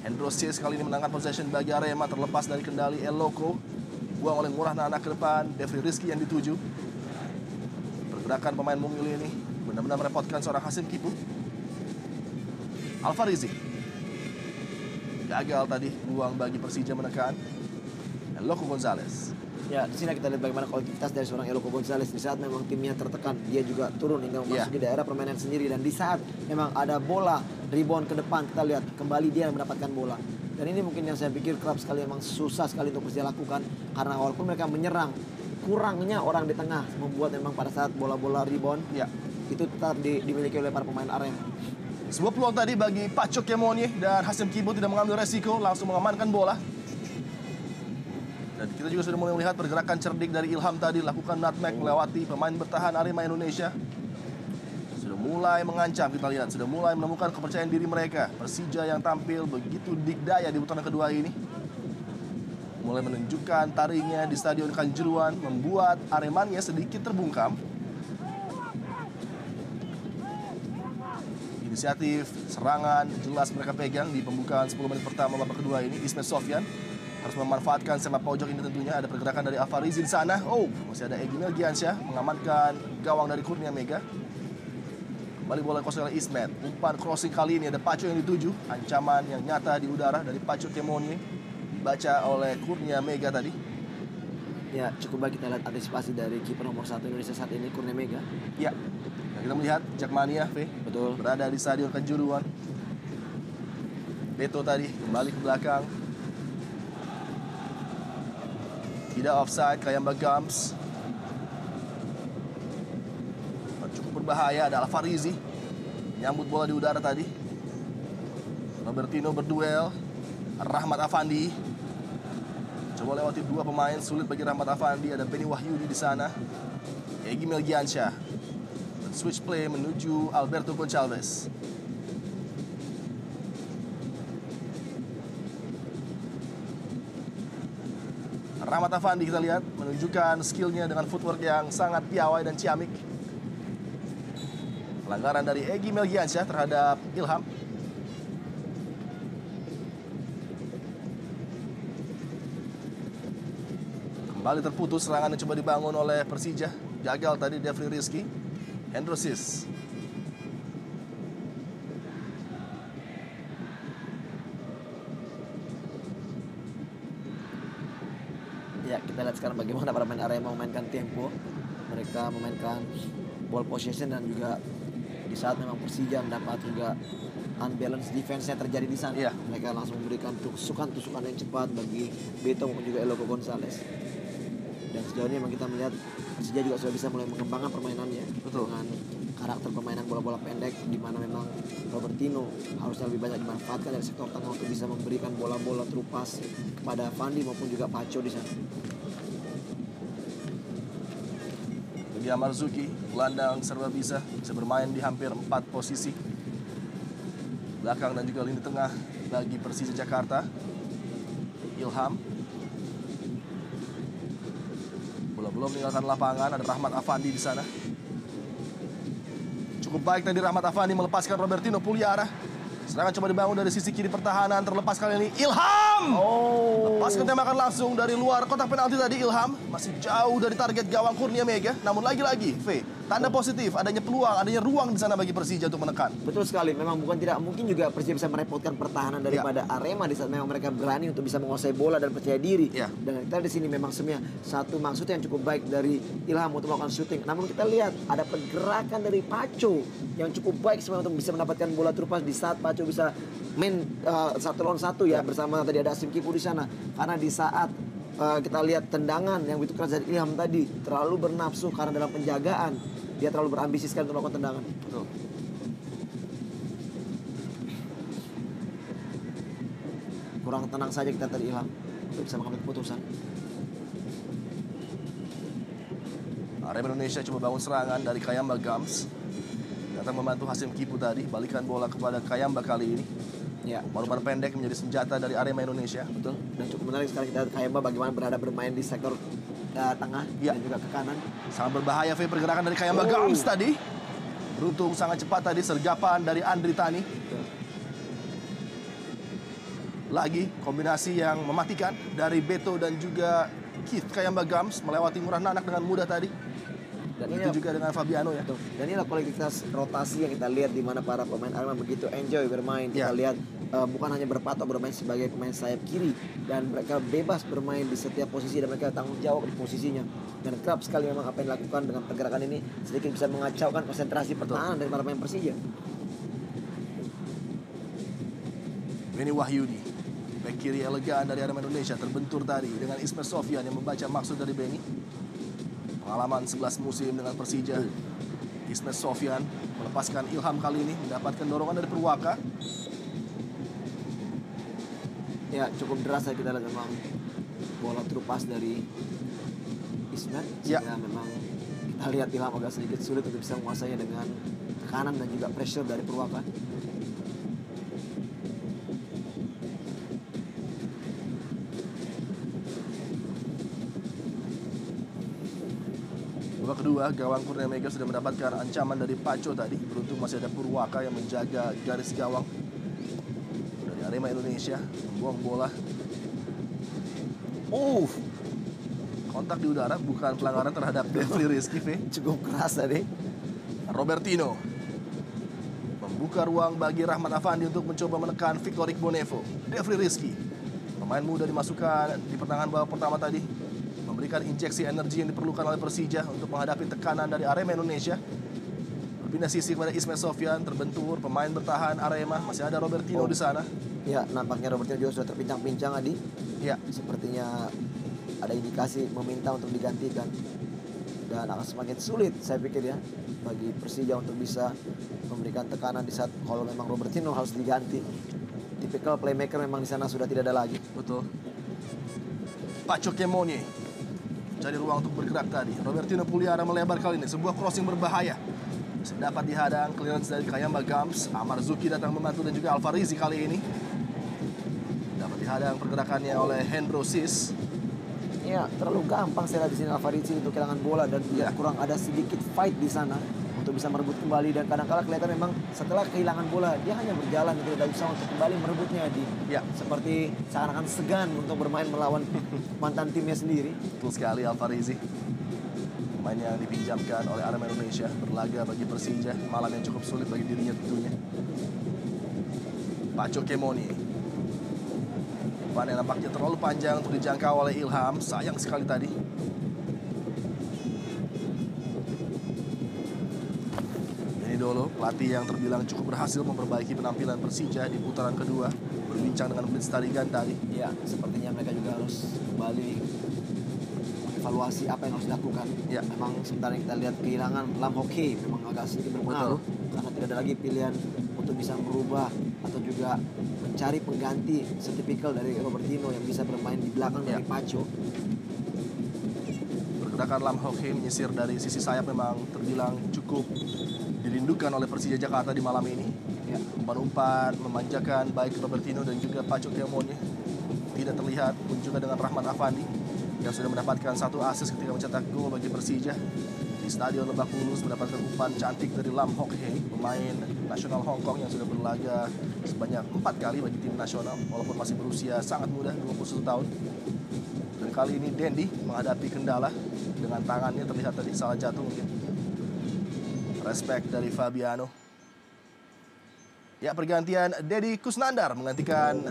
Hendro Sis kali ini menangkan possession bagi Arema, terlepas dari kendali Eloko. Buang oleh Murah Nana ke depan. Devri Rizky yang dituju. Pergerakan pemain Mungil ini benar-benar merepotkan seorang Hasim Kipu. Alfarizi gagal tadi, buang bagi Persija menekan Eloko Gonzalez. Ya, di sini kita lihat bagaimana kolektivitas dari seorang Eloko Gonzalez di saat memang timnya tertekan, dia juga turun hingga memasuki daerah permainan sendiri, dan di saat memang ada bola rebound ke depan, kita lihat kembali dia mendapatkan bola. Dan ini mungkin yang saya pikir kerap sekali memang susah sekali untuk Persija lakukan, karena walaupun mereka menyerang, kurangnya orang di tengah membuat memang pada saat bola-bola rebound itu tetap dimiliki oleh para pemain Arema. Sebuah peluang tadi bagi Paco Kemonye, dan Hasim Kibu tidak mengambil resiko, langsung mengamankan bola. Dan kita juga sudah mulai melihat pergerakan cerdik dari Ilham tadi, lakukan nutmeg melewati pemain bertahan Arema Indonesia. Sudah mulai mengancam, kita lihat, sudah mulai menemukan kepercayaan diri mereka. Persija yang tampil begitu dikdaya di putaran kedua ini, mulai menunjukkan taringnya di Stadion Kanjuruhan, membuat Aremania sedikit terbungkam. Inisiatif serangan jelas mereka pegang di pembukaan 10 menit pertama babak kedua ini. Ismet Sofyan harus memanfaatkan sepak pojok ini tentunya. Ada pergerakan dari Alfarizi di sana. Masih ada Egy Melgiansyah mengamankan gawang dari Kurnia Mega. Kembali bola kosong oleh Ismet. Umpan crossing kali ini ada Paco yang dituju. Ancaman yang nyata di udara dari Paco Kemonye. Dibaca oleh Kurnia Mega tadi. Ya, cukup baik kita lihat antisipasi dari kiper nomor 1 Indonesia saat ini, Kurnia Mega. Ya. Dan kita melihat Jakmania Betul. berada di Stadion Kanjuruhan. Beto tadi kembali ke belakang. Tidak offside, Kayamba Gams. Cukup berbahaya, ada Alfarizi menyambut bola di udara tadi. Robertino berduel, Rahmat Afandi coba lewati dua pemain, sulit bagi Rahmat Afandi. Ada Benny Wahyudi di sana. Egy Melgiansyah switch play menuju Alberto Gonçalves. Rahmat Afandi kita lihat menunjukkan skillnya dengan footwork yang sangat piawai dan ciamik. Pelanggaran dari Egy Melgiansyah terhadap Ilham. Kembali terputus serangan yang coba dibangun oleh Persija. Gagal tadi Devri Rizky. Hendrosis. Ya, kita lihat sekarang bagaimana para pemain Arema memainkan tempo. Mereka memainkan ball possession dan juga di saat memang Persija mendapat juga unbalanced defense-nya terjadi di sana. Iya. Mereka langsung memberikan tusukan-tusukan yang cepat bagi Beto maupun juga Eloko Gonzalez. Dan sejauh ini memang kita melihat Persija juga sudah bisa mulai mengembangkan permainannya. Betul. Dengan karakter permainan bola-bola pendek di mana memang Robertino harusnya lebih banyak dimanfaatkan dari sektor tengah untuk bisa memberikan bola-bola terupas kepada Fandi maupun juga Paco di sana. Bagi Marzuki, gelandang serba bisa bermain di hampir 4 posisi. Belakang dan juga lini tengah bagi Persija Jakarta. Ilham. Bola belum meninggalkan lapangan, ada Rahmat Afandi di sana. Cukup baik tadi Rahmat Afandi melepaskan Robertino Puliara. Serangan coba dibangun dari sisi kiri pertahanan, terlepas kali ini Ilham. Lepaskan tembakan langsung dari luar kotak penalti tadi Ilham. Masih jauh dari target gawang Kurnia Mega. Namun lagi-lagi, tanda positif, adanya peluang, adanya ruang di sana bagi Persija untuk menekan. Betul sekali, memang bukan tidak mungkin juga Persija bisa merepotkan pertahanan daripada Arema di saat memang mereka berani untuk bisa menguasai bola dan percaya diri. Ya. Dan kita di sini memang sebenarnya satu maksud yang cukup baik dari Ilham untuk melakukan shooting. Namun kita lihat ada pergerakan dari Paco yang cukup baik sebenarnya untuk bisa mendapatkan bola terupas di saat Paco bisa main 1 lawan 1 ya bersama tadi ada Asim Kipu di sana. Karena di saat kita lihat tendangan yang begitu keras dari Ilham tadi terlalu bernafsu karena dalam penjagaan dia terlalu berambisi sekali untuk melakukan tendangan. Betul. Kurang tenang saja kita tadi Ilham untuk bisa mengambil keputusan. Arema Indonesia coba bangun serangan dari Kayamba Gams. Datang membantu Hasim Kipu tadi, balikan bola kepada Kayamba kali ini. Ya, Umpan pendek menjadi senjata dari Arema Indonesia. betul. Dan cukup menarik sekarang kita lihat Kayamba bagaimana bermain di sektor tengah dan juga ke kanan. Sangat berbahaya pergerakan dari Kayamba Gams tadi. Beruntung sangat cepat tadi sergapan dari Andri Tani. Lagi kombinasi yang mematikan dari Beto dan juga Keith Kayamba Gams melewati Murah Nanak dengan mudah tadi. Dan itu juga dengan Fabiano ya. Dan inilah kualitas rotasi yang kita lihat di mana para pemain Arema begitu enjoy bermain. Kita lihat bukan hanya berpatok bermain sebagai pemain sayap kiri dan mereka bebas bermain di setiap posisi dan mereka tanggung jawab di posisinya. Dan kerap sekali memang apa yang dilakukan dengan pergerakan ini sedikit bisa mengacaukan konsentrasi pertahanan dari para pemain Persija. Beni Wahyudi, bek kiri elegan dari Arema Indonesia terbentur tadi dengan Ismail Sofyan yang membaca maksud dari Beni. Pengalaman 11 musim dengan Persija. Ismail Sofyan melepaskan Ilham kali ini, mendapatkan dorongan dari Purwaka. Ya, cukup deras ya kita lihat memang bola terupas dari Ismail. Sehingga memang kita lihat Ilham agak sedikit sulit untuk bisa menguasainya dengan tekanan dan juga pressure dari Purwaka. Babak kedua, gawang Kurnia Mega sudah mendapatkan ancaman dari Paco tadi. Beruntung masih ada Purwaka yang menjaga garis gawang. Dari Arema Indonesia, membuang bola. Kontak di udara, bukan pelanggaran terhadap Devri Rizky. Cukup keras tadi. Robertino membuka ruang bagi Rahmat Afandi untuk mencoba menekan Victor Igbonevo. Devri Rizky, pemain muda dimasukkan di pertengahan babak pertama tadi, memberikan injeksi energi yang diperlukan oleh Persija untuk menghadapi tekanan dari Arema Indonesia. Berpindah sisi kepada Ismail Sofyan, terbentur, pemain bertahan Arema, masih ada Robertino di sana. Ya, nampaknya Robertino juga sudah terpincang-pincang Adi. Ya, Sepertinya ada indikasi meminta untuk digantikan. Dan akan semakin sulit saya pikir ya bagi Persija untuk bisa memberikan tekanan di saat kalau memang Robertino harus diganti. Tipikal playmaker memang di sana sudah tidak ada lagi. betul. Paco Kemonye cari ruang untuk bergerak tadi. Robertino Puliara melebar kali ini, sebuah crossing berbahaya. Dapat dihadang, clearance dari Kayamba Gams. Marzuki datang membantu dan juga Alfarizi kali ini. Dapat dihadang pergerakannya oleh Hendrosis. Ya, terlalu gampang saya lihat di sini Alvarizzi untuk kehilangan bola dan Ya. kurang ada sedikit fight di sana untuk bisa merebut kembali, dan kadang-kala kelihatan memang setelah kehilangan bola dia hanya berjalan tidak usah untuk kembali merebutnya Ya. seperti seakan-akan segan untuk bermain melawan mantan timnya sendiri. Betul sekali Alvarizzi. Pemain yang dipinjamkan oleh Arema Indonesia berlaga bagi Persija, malam yang cukup sulit bagi dirinya tentunya. Paco Kemoni. Umpan yang nampaknya terlalu panjang untuk dijangkau oleh Ilham. Sayang sekali tadi. Ini dulu pelatih yang terbilang cukup berhasil memperbaiki penampilan Persija di putaran kedua. Berbincang dengan Blitz Tarigan tadi. Ya, sepertinya mereka juga harus kembali evaluasi apa yang harus dilakukan. Ya. Memang sementara kita lihat kehilangan Lam Hockey memang agak sedikit berpengaruh karena tidak ada lagi pilihan untuk bisa merubah atau juga mencari pengganti setipikal dari Robertino yang bisa bermain di belakang Ya. dari Paco. Pergerakan Lam Hockey menyisir dari sisi sayap memang terbilang cukup dirindukan oleh Persija Jakarta di malam ini. Ya. Umpan-umpan memanjakan baik Robertino dan juga Paco Kemoni tidak terlihat, pun juga dengan Rahmat Afandi yang sudah mendapatkan 1 assist ketika mencetak gol bagi Persija di Stadion Lebak Bulus, mendapatkan umpan cantik dari Lam Hock Hei, pemain nasional Hong Kong yang sudah berlaga sebanyak 4 kali bagi tim nasional walaupun masih berusia sangat muda, 21 tahun. Dan kali ini Dendi menghadapi kendala dengan tangannya terlihat tadi salah jatuh mungkin. Respect dari Fabiano. Ya, pergantian Dedi Kusnandar menggantikan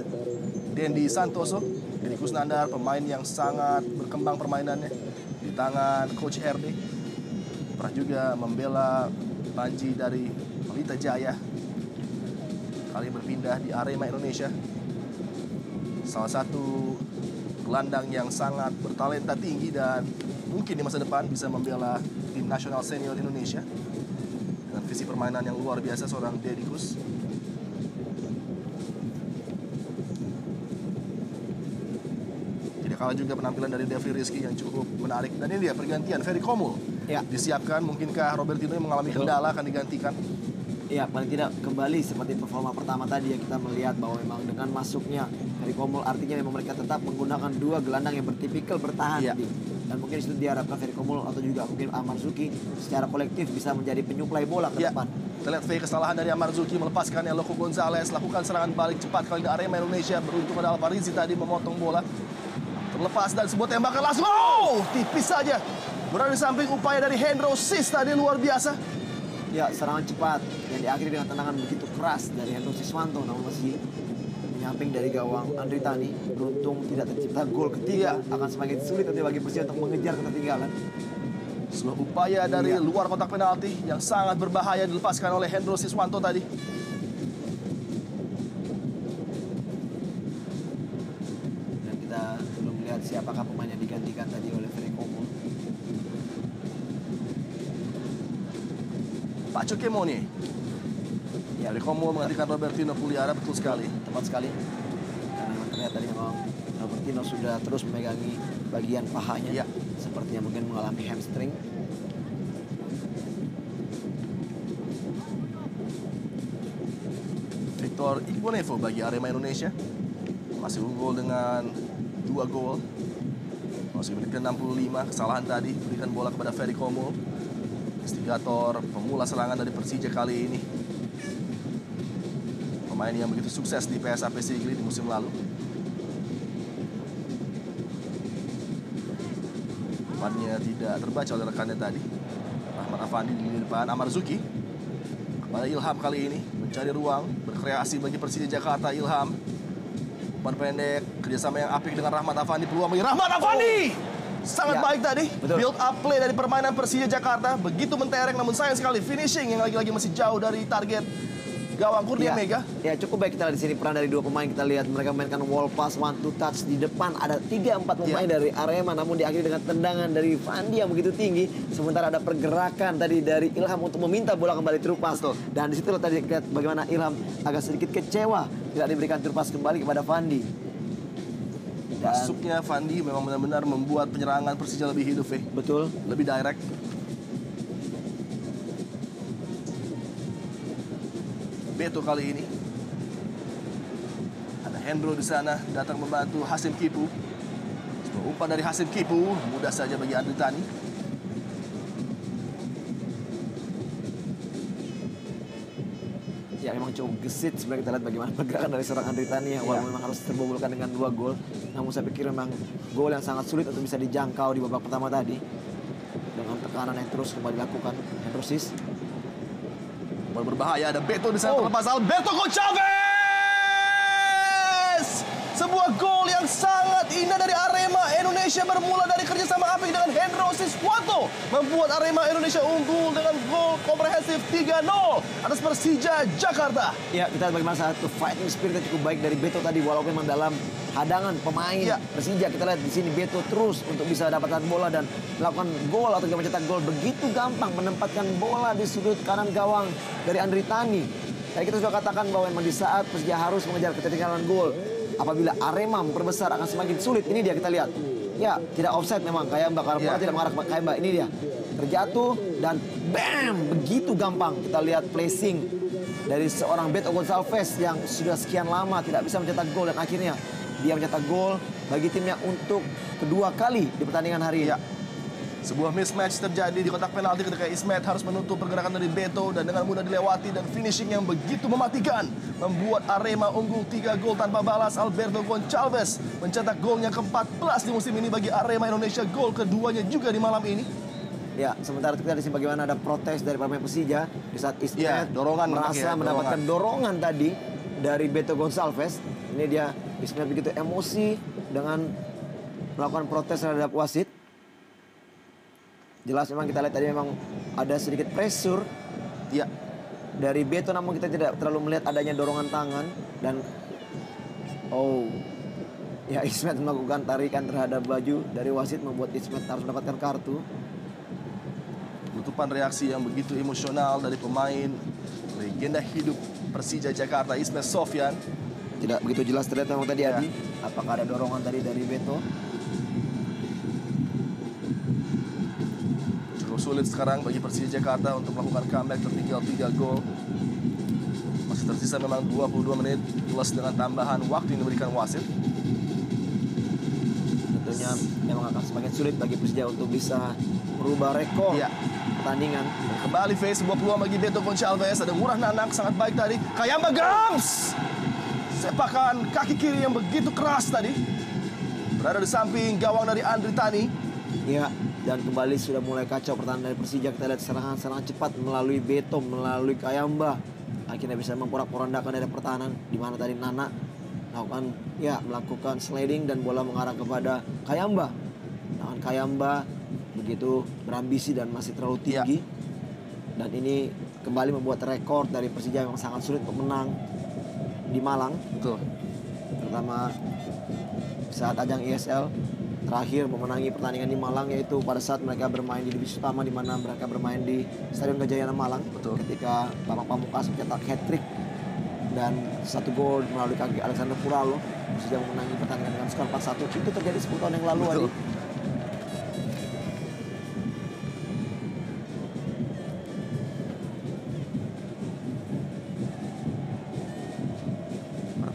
Dendi Santoso. Dedi Kusnandar pemain yang sangat berkembang permainannya di tangan Coach RD. Pernah juga membela Panji dari Pelita Jaya. Kali berpindah di Arema Indonesia. Salah satu gelandang yang sangat bertalenta tinggi dan mungkin di masa depan bisa membela tim nasional senior Indonesia. Dengan visi permainan yang luar biasa seorang Dedi Kus. Tidak kalah juga penampilan dari Devri Rizky yang cukup menarik. Dan ini dia pergantian Ferry Komul. Ya. Disiapkan, mungkinkah Robertino yang mengalami kendala akan digantikan? Ya, paling tidak kembali seperti performa pertama tadi yang kita melihat bahwa memang dengan masuknya dari Komul artinya memang mereka tetap menggunakan 2 gelandang yang bertipikal bertahan. Ya. Dan mungkin itu diharapkan Ferry Komul atau juga mungkin Amarzuki secara kolektif bisa menjadi penyuplai bola ke Ya, depan. kita lihat fake kesalahan dari Amarzuki melepaskan Eloko Gonzalez, lakukan serangan balik cepat kali di Arema Indonesia, beruntung ada Alvarizzi tadi memotong bola. Terlepas dan sebuah tembakan langsung, tipis saja. Berada di samping upaya dari Hendro Sis tadi luar biasa. Ya, serangan cepat yang diakhiri dengan tendangan begitu keras dari Hendro Siswanto, namun masih menyamping dari gawang Andri Tani. Beruntung tidak tercipta gol ketiga, akan semakin sulit nanti bagi Persija untuk mengejar ketertinggalan. Sebuah upaya dari luar kotak penalti yang sangat berbahaya dilepaskan oleh Hendro Siswanto tadi. Dan kita belum melihat siapakah pemain yang digantikan tadi oleh Ferry Komul. Paco Kemoni. Ya, Ferry Komul menggantikan Robertino Puliara, betul sekali. tepat sekali. Karena memang terlihat tadi memang Robertino sudah terus memegangi bagian pahanya. Ya. Sepertinya mungkin mengalami hamstring. Victor Igbonevo bagi Arema Indonesia. Masih unggul dengan 2 gol. Masih menit ke-65, kesalahan tadi berikan bola kepada Ferry Komul. Instigator pemula serangan dari Persija kali ini. Pemain yang begitu sukses di PSAP Sigli di musim lalu. Umpannya tidak terbaca oleh rekannya tadi. Rahmat Afandi di depan Amarzuki. Kepada Ilham kali ini mencari ruang, berkreasi bagi Persija Jakarta. Ilham, umpan pendek, kerjasama yang apik dengan Rahmat Afandi, peluang bagi Rahmat Afandi. Sangat Ya, baik tadi, betul. build up play dari permainan Persija Jakarta. Begitu mentereng, namun sayang sekali finishing yang lagi-lagi masih jauh dari target gawang Kurnia Mega. Ya, cukup baik kita lihat di sini peran dari 2 pemain. Kita lihat mereka mainkan wall pass, 1-2 touch di depan. Ada 3-4 pemain dari Arema, namun diakhiri dengan tendangan dari Fandi yang begitu tinggi. Sementara ada pergerakan tadi dari Ilham untuk meminta bola kembali terupas. Betul. Dan di situ tadi lihat bagaimana Ilham agak sedikit kecewa tidak diberikan terupas kembali kepada Fandi. Dan Masuknya Fandi memang benar-benar membuat penyerangan Persija lebih hidup, betul. lebih direct. Beto kali ini. Ada Hendro di sana datang membantu Hasim Kipu. Umpan dari Hasim Kipu, mudah saja bagi Andri Tani. Ya memang cukup gesit sebenarnya kita lihat bagaimana pergerakan dari seorang Andri Tani yang walaupun memang harus terbobolkan dengan 2 gol. Namun saya pikir memang gol yang sangat sulit untuk bisa dijangkau di babak pertama tadi. Dengan tekanan yang terus kembali dilakukan Hendrosis. Bola berbahaya, ada Beto di sana terlepas. Alberto Gonçalves! Sebuah gol yang sangat indah dari Arema Indonesia bermula dari kerjasama apik dengan Hendro Siswanto. Membuat Arema Indonesia unggul dengan gol komprehensif 3-0 atas Persija Jakarta. Ya, kita lihat bagaimana satu fighting spirit yang cukup baik dari Beto tadi walaupun memang dalam hadangan pemain Persija. Kita lihat di sini Beto terus untuk bisa dapatkan bola dan melakukan gol atau juga mencetak gol begitu gampang, menempatkan bola di sudut kanan gawang dari Andri Tani. Kayak kita sudah katakan bahwa memang di saat Persija harus mengejar ketertinggalan gol, apabila Arema memperbesar akan semakin sulit. Ini dia kita lihat. Ya, tidak offside memang Kayamba karena bola tidak mengarah ke Kayamba. Ini dia. Terjatuh dan bam, begitu gampang. Kita lihat placing dari seorang Beto Gonçalves yang sudah sekian lama tidak bisa mencetak gol dan akhirnya dia mencetak gol bagi timnya untuk kedua kali di pertandingan hari ini. Sebuah mismatch terjadi di kotak penalti ketika Ismet harus menutup pergerakan dari Beto dan dengan mudah dilewati dan finishing yang begitu mematikan membuat Arema unggul 3 gol tanpa balas. Alberto Gonçalves mencetak golnya ke-14 di musim ini bagi Arema Indonesia, gol keduanya juga di malam ini. Ya, sementara kita di sini bagaimana ada protes dari pemain Persija di saat Ismet merasa mendapatkan dorongan tadi dari Beto Gonçalves. Ini dia Ismet begitu emosi dengan melakukan protes terhadap wasit. Jelas memang kita lihat tadi memang ada sedikit pressure dari Beto, namun kita tidak terlalu melihat adanya dorongan tangan dan Ismet melakukan tarikan terhadap baju dari wasit membuat Ismet harus mendapatkan kartu. Penutupan reaksi yang begitu emosional dari pemain legenda hidup Persija Jakarta Ismet Sofyan. Tidak begitu jelas terlihat memang tadi Adi, apakah ada dorongan tadi dari Beto. Sulit sekarang bagi Persija Jakarta untuk melakukan comeback tertinggal 3 gol. Masih tersisa memang 22 menit plus dengan tambahan waktu yang diberikan wasit. Tentunya memang akan semakin sulit bagi Persija untuk bisa merubah rekor pertandingan. Dan kembali face sebuah peluang bagi Beto Gonçalves. Ada murah nanak sangat baik tadi. Kayamba Gams! Sepakan kaki kiri yang begitu keras tadi. Berada di samping gawang dari Andri Tani. Ya, dan kembali sudah mulai kacau pertahanan dari Persija. Kita lihat serangan-serangan cepat melalui Beto, melalui Kayamba. Akhirnya bisa memporak-porandakan dari pertahanan. Di mana tadi Nana melakukan sliding dan bola mengarah kepada Kayamba. Tangan Kayamba begitu berambisi dan masih terlalu tinggi. Dan ini kembali membuat rekor dari Persija yang sangat sulit untuk menang di Malang. Betul. Terutama saat ajang ISL terakhir memenangi pertandingan di Malang, yaitu pada saat mereka bermain di divisi utama di mana mereka bermain di Stadion Gajayana Malang. Betul. Ketika Bambang Pamungkas mencetak hat-trick dan 1 gol melalui kaki Alexander Puralo, Persija memenangi pertandingan dengan skor 4-1. Itu terjadi 10 tahun yang lalu. Betul. Adi.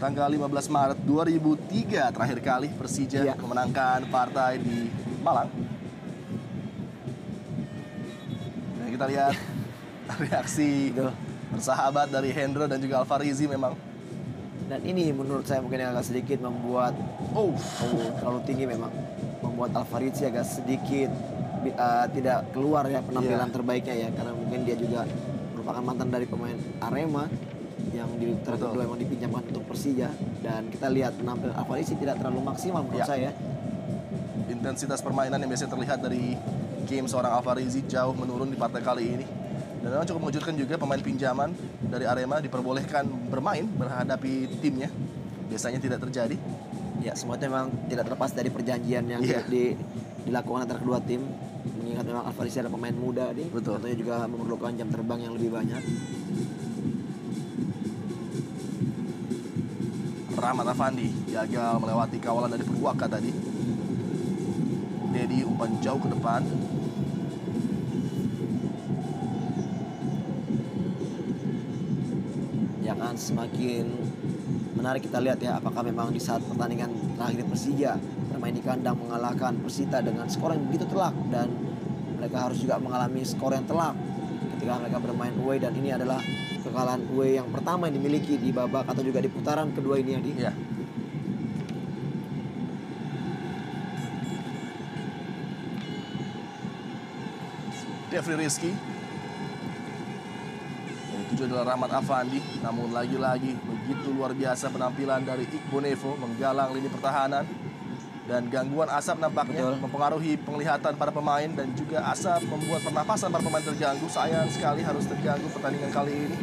Tanggal 15 Maret 2003 terakhir kali Persija memenangkan partai di Malang. Dan kita lihat reaksi bersahabat dari Hendro dan juga Alfarizi memang. Dan ini menurut saya mungkin agak sedikit membuat terlalu tinggi memang. Membuat Alfarizi agak sedikit tidak keluar ya penampilan terbaiknya ya, karena mungkin dia juga merupakan mantan dari pemain Arema yang kedua memang dipinjamkan untuk Persija, dan kita lihat penampilan Alfarizi tidak terlalu maksimal menurut saya. Intensitas permainan yang biasanya terlihat dari game seorang Alfarizi jauh menurun di partai kali ini. Dan memang cukup mengejutkan juga pemain pinjaman dari Arema diperbolehkan bermain menghadapi timnya. Biasanya tidak terjadi. Ya, semua itu memang tidak terlepas dari perjanjian yang dilakukan antara kedua tim. Mengingat memang Alfarizi adalah pemain muda, tentunya juga memerlukan jam terbang yang lebih banyak. Rahmat Afandi gagal melewati kawalan dari Purwaka tadi. Dedi umpan jauh ke depan. Yang akan semakin menarik kita lihat ya, apakah memang di saat pertandingan terakhir Persija bermain di kandang mengalahkan Persita dengan skor yang begitu telak, dan mereka harus juga mengalami skor yang telak ketika mereka bermain away, dan ini adalah kekalahan away yang pertama yang dimiliki di babak atau juga di putaran kedua ini, Adi. Ya. Jeffrey Rizky. Yang tujuh adalah Rahmat Afandi. Namun lagi-lagi begitu luar biasa penampilan dari Iqbal Nevo menggalang lini pertahanan. Dan gangguan asap nampaknya mempengaruhi penglihatan para pemain, dan juga asap membuat pernapasan para pemain terganggu. Sayang sekali harus terganggu pertandingan kali ini.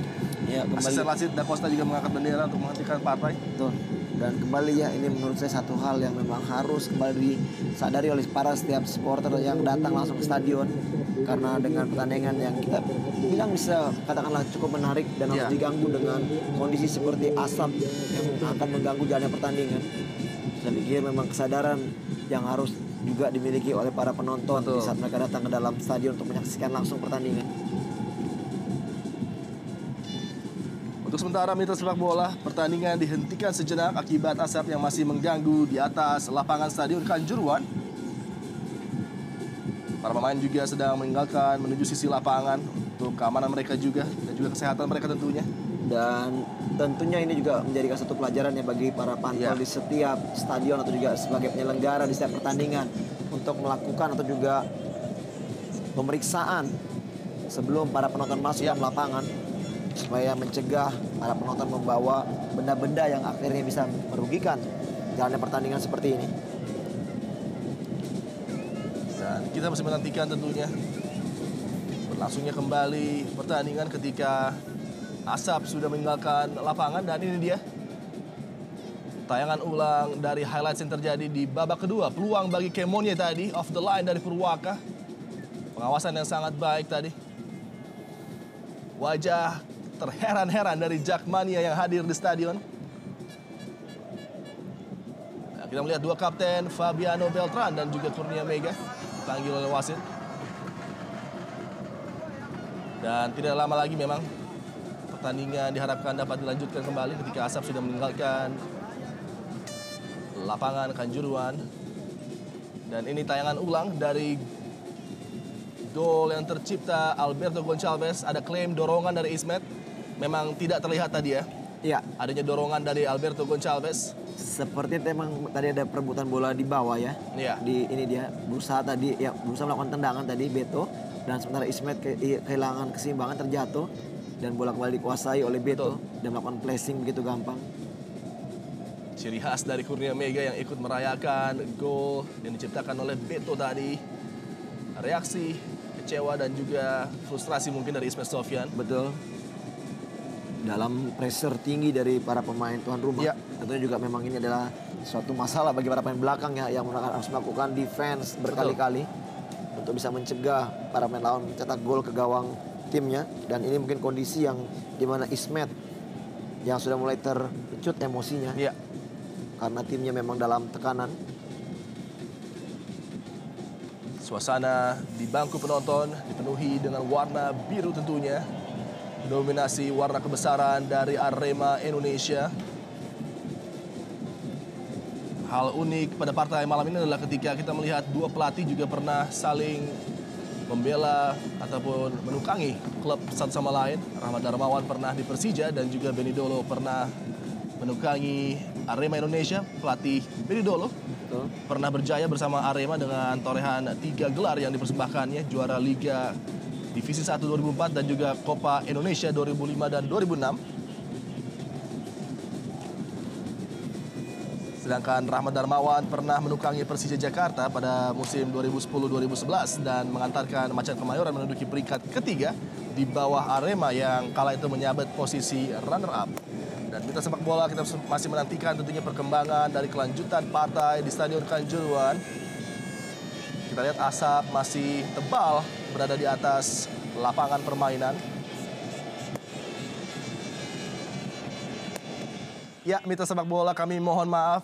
Ya, Asisten Lasit Da Costa juga mengangkat bendera untuk menghentikan partai. Betul. Dan kembali ya, ini menurut saya satu hal yang memang harus kembali disadari oleh para setiap supporter yang datang langsung ke stadion. Karena dengan pertandingan yang kita bilang bisa katakanlah cukup menarik dan harus diganggu dengan kondisi seperti asap yang akan mengganggu jalannya pertandingan. Saya pikir memang kesadaran yang harus juga dimiliki oleh para penonton di saat mereka datang ke dalam stadion untuk menyaksikan langsung pertandingan. Untuk sementara mitra sepak bola, pertandingan dihentikan sejenak akibat asap yang masih mengganggu di atas lapangan Stadion Kanjuruhan. Para pemain juga sedang meninggalkan menuju sisi lapangan untuk keamanan mereka juga dan juga kesehatan mereka tentunya. Dan tentunya ini juga menjadikan satu pelajaran ya bagi para pantau di setiap stadion atau juga sebagai penyelenggara di setiap pertandingan untuk melakukan atau juga pemeriksaan sebelum para penonton masuk dalam lapangan, supaya mencegah para penonton membawa benda-benda yang akhirnya bisa merugikan jalannya pertandingan seperti ini. Dan kita masih menantikan tentunya berlangsungnya kembali pertandingan ketika asap sudah meninggalkan lapangan. Dan ini dia tayangan ulang dari highlights yang terjadi di babak kedua. Peluang bagi Kemonie tadi, off the line dari Purwaka. Pengawasan yang sangat baik tadi. Wajah terheran-heran dari Jackmania yang hadir di stadion. Nah, kita melihat dua kapten, Fabiano Beltran dan juga Kurnia Mega, dipanggil oleh wasit. Dan tidak lama lagi memang pertandingan diharapkan dapat dilanjutkan kembali ketika asap sudah meninggalkan lapangan Kanjuruhan. Dan ini tayangan ulang dari gol yang tercipta Alberto Goncalves. Ada klaim dorongan dari Ismet. Memang tidak terlihat tadi ya. Iya. Adanya dorongan dari Alberto Goncalves. Seperti memang tadi ada perebutan bola di bawah ya. Iya. Di ini dia berusaha tadi ya, berusaha melakukan tendangan tadi Beto, dan sementara Ismet kehilangan keseimbangan, terjatuh dan bola kembali dikuasai oleh Beto dan melakukan flashing begitu gampang. Ciri khas dari Kurnia Mega yang ikut merayakan gol yang diciptakan oleh Beto tadi. Reaksi kecewa dan juga frustrasi mungkin dari Ismet Sofyan. Betul. Dalam pressure tinggi dari para pemain tuan rumah. Ya. Tentunya juga memang ini adalah suatu masalah bagi para pemain belakang ya, yang harus melakukan defense berkali-kali untuk bisa mencegah para pemain lawan mencetak gol ke gawang timnya. Dan ini mungkin kondisi yang dimana Ismet yang sudah mulai terpecut emosinya. Ya. Karena timnya memang dalam tekanan. Suasana di bangku penonton dipenuhi dengan warna biru tentunya. Dominasi warna kebesaran dari Arema Indonesia. Hal unik pada partai malam ini adalah ketika kita melihat dua pelatih juga pernah saling membela ataupun menukangi klub satu sama lain. Rahmat Darmawan pernah di Persija dan juga Benny Dolo pernah menukangi Arema Indonesia. Pelatih Benny Dolo pernah berjaya bersama Arema dengan torehan 3 gelar yang dipersembahkannya, juara Liga Divisi 1 2004 dan juga Copa Indonesia 2005 dan 2006. Sedangkan Rahmat Darmawan pernah menukangi Persija Jakarta pada musim 2010-2011 dan mengantarkan Macan Kemayoran menduduki peringkat ketiga di bawah Arema yang kala itu menyabet posisi runner-up. Dan mitra sepak bola, kita masih menantikan tentunya perkembangan dari kelanjutan partai di Stadion Kanjuruhan. Kita lihat asap masih tebal berada di atas lapangan permainan. Ya, mitra sepak bola, kami mohon maaf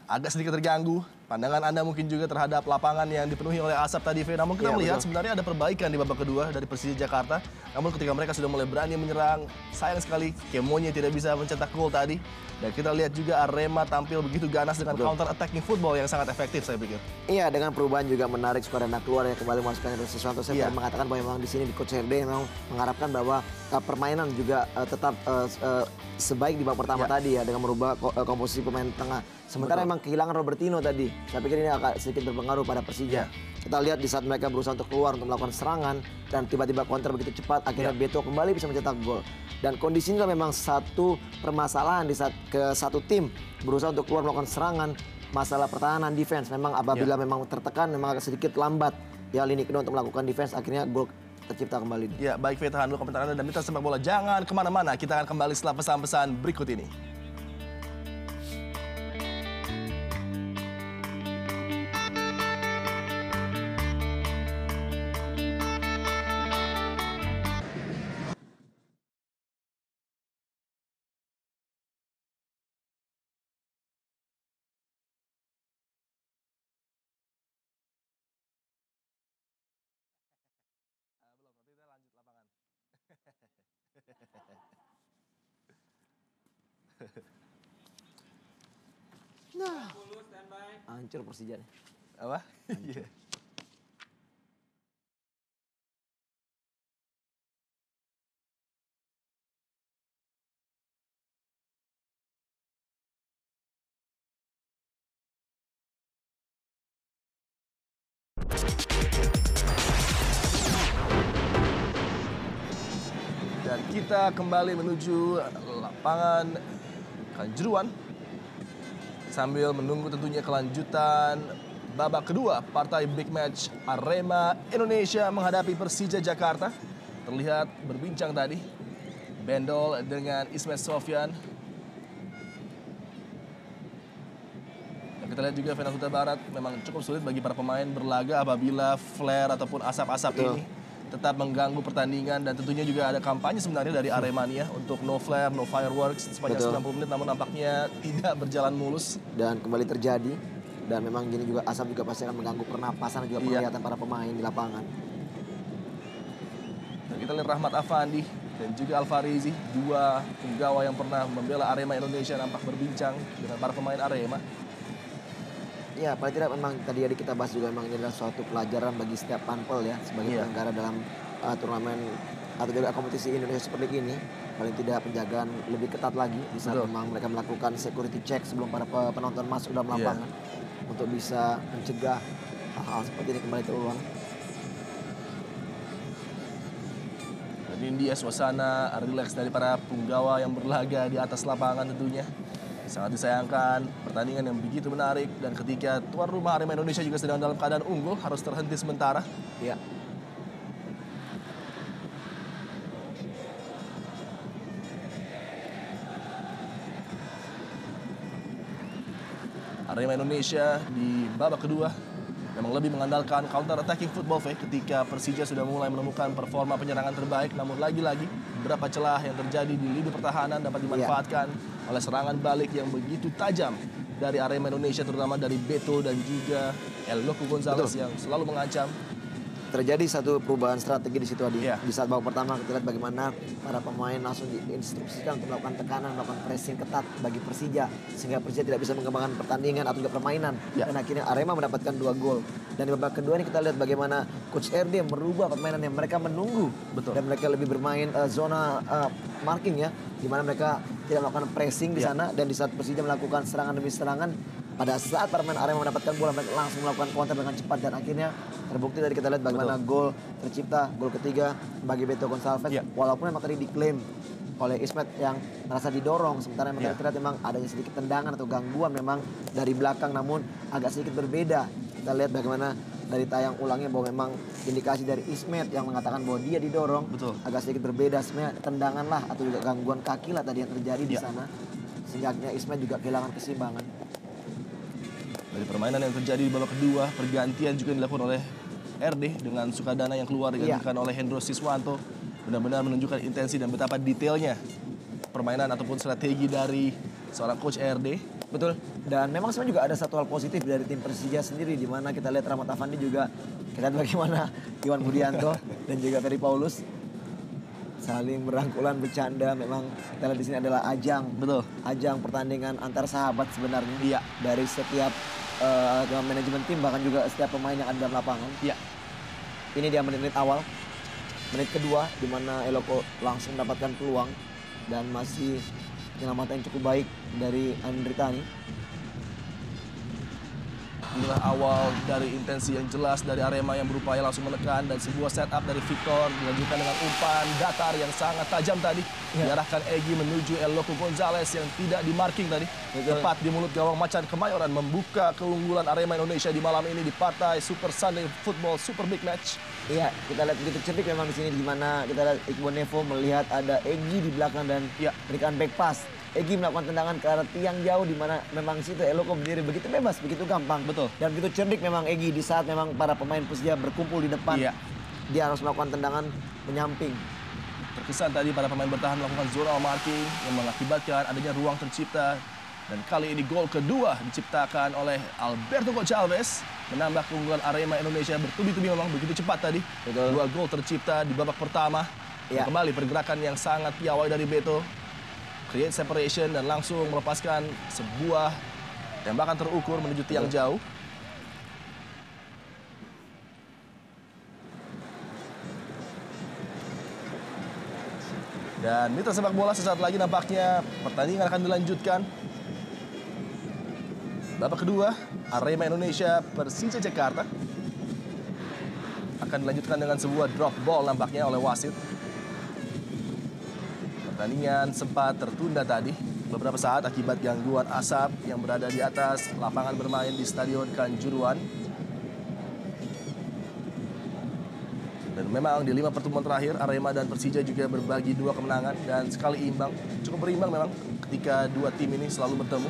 agak sedikit terganggu. Pandangan Anda mungkin juga terhadap lapangan yang dipenuhi oleh asap tadi, namun kita melihat sebenarnya ada perbaikan di babak kedua dari Persija Jakarta. Namun ketika mereka sudah mulai berani menyerang, sayang sekali Kemonie tidak bisa mencetak gol tadi. Dan kita lihat juga Arema tampil begitu ganas dengan counter attacking football yang sangat efektif saya pikir. Iya, dengan perubahan juga menarik Sukadana keluar ya, kembali memasukkan Hendro Siswanto. Saya mengatakan bahwa memang di sini di Coach RD memang mengharapkan bahwa permainan juga tetap sebaik di babak pertama tadi ya, dengan merubah komposisi pemain tengah. Sementara memang kehilangan Robertino tadi. Saya pikir ini akan sedikit berpengaruh pada Persija. Kita lihat di saat mereka berusaha untuk keluar untuk melakukan serangan dan tiba-tiba counter begitu cepat, akhirnya Beto kembali bisa mencetak gol. Dan kondisi ini memang satu permasalahan di saat ke satu tim berusaha untuk keluar melakukan serangan, masalah pertahanan defense. Memang apabila memang tertekan memang agak sedikit lambat ya lini kedua untuk melakukan defense, akhirnya gol tercipta kembali. Ya, baik Veta, tahan dulu komentar Anda dan Mitra Sepak Bola. Jangan kemana-mana, kita akan kembali setelah pesan-pesan berikut ini. Nah, hancur Persija nih. Apa? Iya. Dan kita kembali menuju lapangan Kanjuruhan sambil menunggu tentunya kelanjutan babak kedua partai big match Arema Indonesia menghadapi Persija Jakarta. Terlihat berbincang tadi Bendol dengan Ismet Sofyan. Dan kita lihat juga Final Huta Barat memang cukup sulit bagi para pemain berlaga apabila flare ataupun asap-asap ini tetap mengganggu pertandingan, dan tentunya juga ada kampanye sebenarnya dari Aremania untuk no flare, no fireworks sepanjang 90 menit, namun nampaknya tidak berjalan mulus. Dan kembali terjadi, dan memang gini juga asap juga pasti akan mengganggu pernapasan dan juga penglihatan para pemain di lapangan. Dan kita lihat Rahmat Afandi dan juga Alfarizi, dua penggawa yang pernah membela Arema Indonesia, nampak berbincang dengan para pemain Arema. Ya, paling tidak memang tadi kita bahas juga memang ini adalah suatu pelajaran bagi setiap panpel ya, sebagai penyelenggara dalam turnamen atau juga kompetisi Indonesia Super League ini. Paling tidak penjagaan lebih ketat lagi di saat memang mereka melakukan security check sebelum para penonton masuk dalam lapangan untuk bisa mencegah hal-hal seperti ini kembali terulang. Dan ini dia suasana relax dari para punggawa yang berlaga di atas lapangan tentunya. Sangat disayangkan pertandingan yang begitu menarik, dan ketika tuan rumah Arema Indonesia juga sedang dalam keadaan unggul harus terhenti sementara. Ya. Arema Indonesia di babak kedua memang lebih mengandalkan counter attacking football ketika Persija sudah mulai menemukan performa penyerangan terbaik, namun lagi-lagi beberapa celah yang terjadi di lini pertahanan dapat dimanfaatkan oleh serangan balik yang begitu tajam dari Arema Indonesia, terutama dari Beto dan juga El Loco Gonzalez yang selalu mengancam. Terjadi satu perubahan strategi di situ, Adi. Di saat babak pertama kita lihat bagaimana para pemain langsung diinstruksikan untuk melakukan tekanan, melakukan pressing ketat bagi Persija, sehingga Persija tidak bisa mengembangkan pertandingan atau juga permainan. Dan akhirnya Arema mendapatkan 2 gol. Dan di babak kedua ini kita lihat bagaimana Coach RD merubah permainan yang mereka menunggu. Dan mereka lebih bermain zona marking ya, di mana mereka tidak melakukan pressing di sana, dan di saat Persija melakukan serangan demi serangan, pada saat para pemain Arema mendapatkan bola, mereka langsung melakukan counter dengan cepat, dan akhirnya terbukti dari kita lihat bagaimana gol tercipta, gol ketiga bagi Beto Gonçalves. Walaupun memang tadi diklaim oleh Ismet yang merasa didorong, sementara memang kita lihat memang adanya sedikit tendangan atau gangguan memang dari belakang, namun agak sedikit berbeda. Kita lihat bagaimana dari tayang ulangnya bahwa memang indikasi dari Ismet yang mengatakan bahwa dia didorong agak sedikit berbeda. Sebenarnya tendangan lah atau juga gangguan kaki lah tadi yang terjadi di sana, sehingga akhirnya Ismet juga kehilangan keseimbangan. Dari permainan yang terjadi di babak kedua, pergantian juga dilakukan oleh RD dengan Sukadana yang keluar digantikan oleh Hendro Siswanto. Benar-benar menunjukkan intensi dan betapa detailnya permainan ataupun strategi dari seorang coach RD. Betul. Dan memang sebenarnya juga ada satu hal positif dari tim Persija sendiri, di mana kita lihat Rahmat Afandi juga, kita lihat bagaimana Iwan Budianto dan juga Ferry Paulus saling berangkulan bercanda. Memang kita lihat di sini adalah ajang. Betul. Ajang pertandingan antar sahabat sebenarnya. Iya. Dari setiap manajemen tim bahkan juga setiap pemain yang ada dalam lapangan. Iya. Ini dia menit-menit awal. Menit kedua di mana Eloko langsung mendapatkan peluang dan masih penyelamatan yang cukup baik dari Andritani. Inilah awal dari intensi yang jelas dari Arema yang berupaya langsung menekan dan sebuah setup dari Victor dilanjutkan dengan umpan datar yang sangat tajam tadi. Diarahkan Egy menuju Eloko Gonzalez yang tidak dimarking tadi. Tepat di mulut gawang Macan Kemayoran membuka keunggulan Arema Indonesia di malam ini di partai Super Sunday Football Super Big Match. Iya, kita lihat begitu cerdik memang di sini di mana kita lihat Iqbal Nevo melihat ada Egy di belakang dan berikan back pass. Egy melakukan tendangan ke arah tiang jauh di mana memang situ Eloko berdiri begitu bebas, begitu gampang. Betul. Dan begitu cerdik memang Egy di saat memang para pemain Persija berkumpul di depan. Iya. Dia harus melakukan tendangan menyamping. Terkesan tadi para pemain bertahan melakukan zonal marking yang mengakibatkan adanya ruang tercipta. Dan kali ini gol kedua diciptakan oleh Alberto Gonçalves. Menambah keunggulan Arema Indonesia bertubi-tubi memang begitu cepat tadi. Betul. 2 gol tercipta di babak pertama. Iya. Dan kembali pergerakan yang sangat piawai dari Beto. Create separation dan langsung melepaskan sebuah tembakan terukur menuju tiang jauh. Dan mitra sepak bola sesaat lagi nampaknya pertandingan akan dilanjutkan. Babak kedua, Arema Indonesia Persija Jakarta akan dilanjutkan dengan sebuah drop ball nampaknya oleh wasit. Pertandingan sempat tertunda tadi beberapa saat akibat gangguan asap yang berada di atas lapangan bermain di Stadion Kanjuruhan. Dan memang di 5 pertemuan terakhir Arema dan Persija juga berbagi 2 kemenangan dan sekali imbang. Cukup berimbang memang ketika 2 tim ini selalu bertemu.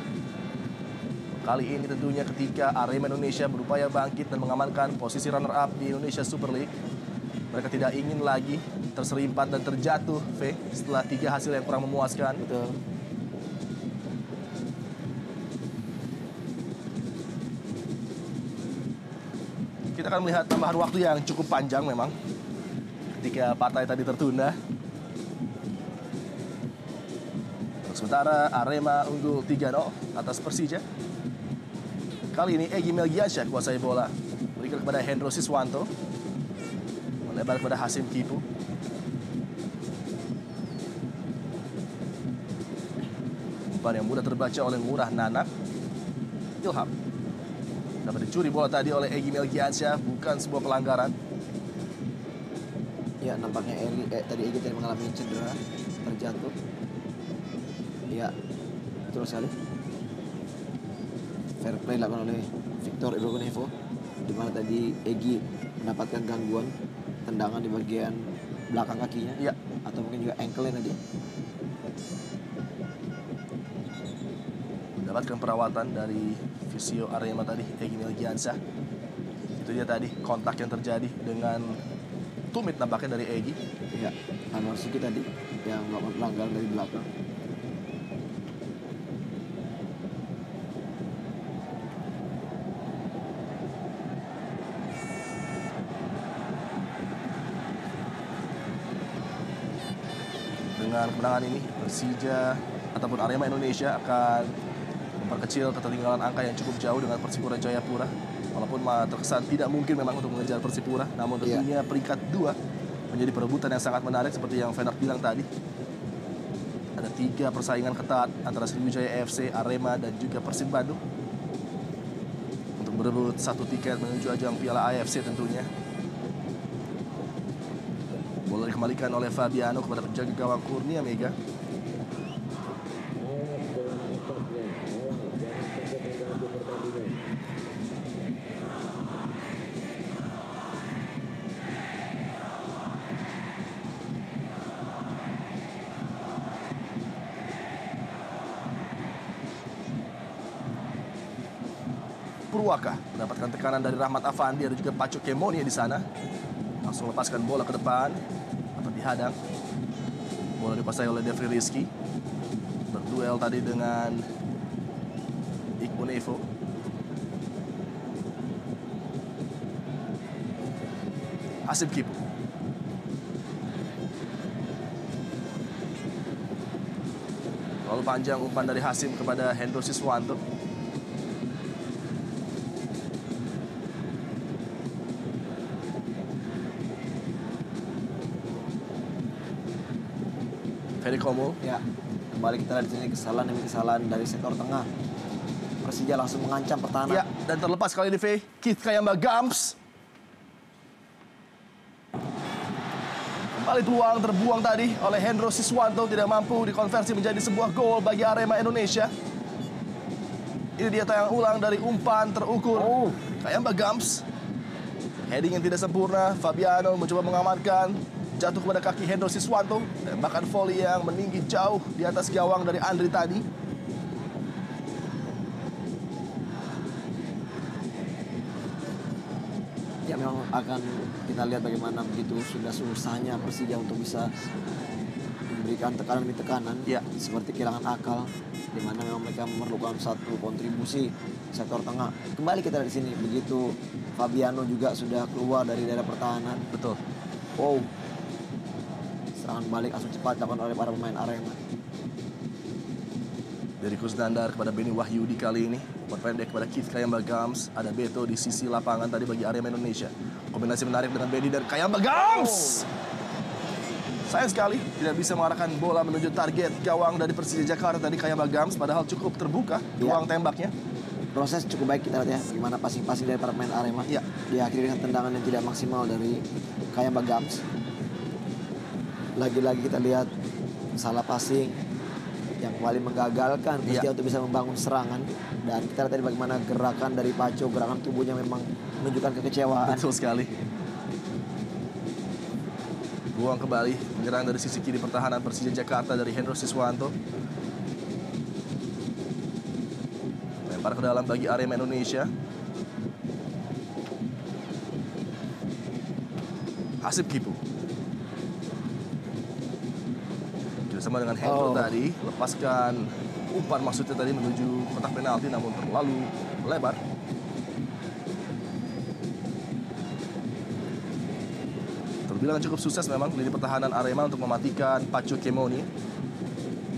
Kali ini tentunya ketika Arema Indonesia berupaya bangkit dan mengamankan posisi runner up di Indonesia Super League. Mereka tidak ingin lagi terserempat dan terjatuh, V, setelah 3 hasil yang kurang memuaskan. Betul. Kita akan melihat tambahan waktu yang cukup panjang memang ketika partai tadi tertunda. Untuk sementara Arema unggul 3-0 atas Persija. Kali ini Egy Melgiansyah kuasai bola. Berikan kepada Hendro Siswanto. Melebar kepada Hasim Kipu. Umpan yang mudah terbaca oleh Ngurah Nanak. Ilham. Dapat dicuri bola tadi oleh Egy Melgiansyah, bukan sebuah pelanggaran. Ya, nampaknya tadi Egy tadi mengalami cedera, terjatuh. Ya, betul sekali. Fair play dilakukan oleh Victor Ibrahimovic, di mana tadi Egy mendapatkan gangguan tendangan di bagian belakang kakinya, Ya. atau mungkin juga ankle-nya tadi. Mendapatkan perawatan dari fisio Arema tadi, Egy Melgiansyah. Itu dia tadi kontak yang terjadi dengan tumit nampaknya dari Egy. Ya, Anwar Suki tadi yang melakukan pelanggaran dari belakang. Dengan kemenangan ini, Persija ataupun Arema Indonesia akan memperkecil ketertinggalan angka yang cukup jauh dengan Persipura Jayapura. Walaupun terkesan tidak mungkin memang untuk mengejar Persipura, namun tentunya peringkat 2 menjadi perebutan yang sangat menarik seperti yang Fenar bilang tadi. Ada 3 persaingan ketat antara Sriwijaya FC, Arema, dan juga Persib Bandung untuk berebut 1 tiket menuju ajang Piala AFC tentunya. Bola dikembalikan oleh Fabiano kepada penjaga gawang Kurnia Mega. Purwaka mendapatkan tekanan dari Rahmat Afandi, ada juga Paco Kemoni di sana. Langsung lepaskan bola ke depan atau dihadang. Bola dikuasai oleh Devri Rizky. Berduel tadi dengan Iqbal Nevo. Hasim Kipu. Terlalu panjang umpan dari Hasim kepada Hendro Siswanto. Ferry Komo. Ya, kembali kita lihat di sini kesalahan demi kesalahan dari sektor tengah. Persija langsung mengancam pertahanan. Ya, dan terlepas kali ini Keith Kayamba Gams. Kembali peluang terbuang tadi oleh Hendro Siswanto, tidak mampu dikonversi menjadi sebuah gol bagi Arema Indonesia. Ini dia tayang ulang dari umpan terukur Kayamba Gams. Heading yang tidak sempurna, Fabiano mencoba mengamankan, jatuh kepada kaki Hendro Siswanto. Tembakan volley yang meninggi jauh di atas gawang dari Andri tadi. Ya, memang akan kita lihat bagaimana begitu sudah susahnya Persija untuk bisa memberikan tekanan demi tekanan. Ya. Seperti kehilangan akal, di mana memang mereka memerlukan satu kontribusi sektor tengah. Kembali kita di sini, begitu Fabiano juga sudah keluar dari daerah pertahanan. Betul. Wow, serangan balik langsung cepat dilakukan oleh para pemain Arema. Dari Kusnandar kepada Beni Wahyudi kali ini. Pendek kepada Keith Kayamba Gams. Ada Beto di sisi lapangan tadi bagi Arema Indonesia. Kombinasi menarik dengan Beni dan Kayamba Gams. Sayang sekali tidak bisa mengarahkan bola menuju target gawang dari Persija Jakarta tadi Kayamba Gams. Padahal cukup terbuka ruang tembaknya. Proses cukup baik kita lihat ya, bagaimana passing-passing dari para pemain Arema. Ya. Diakhiri dengan tendangan yang tidak maksimal dari Kayamba Gams. Lagi-lagi kita lihat salah passing yang kembali menggagalkan Persija untuk bisa membangun serangan. Dan kita lihat tadi bagaimana gerakan dari Paco, gerakan tubuhnya memang menunjukkan kekecewaan. Betul sekali. Buang kembali menyerang dari sisi kiri pertahanan Persija Jakarta dari Hendro Siswanto. Lempar ke dalam bagi Arema Indonesia. Hasib Kipu. Sama dengan Hendro tadi, lepaskan umpan maksudnya tadi menuju kotak penalti namun terlalu lebar. Terbilang cukup sukses memang lini pertahanan Arema untuk mematikan Pacu Kemoni.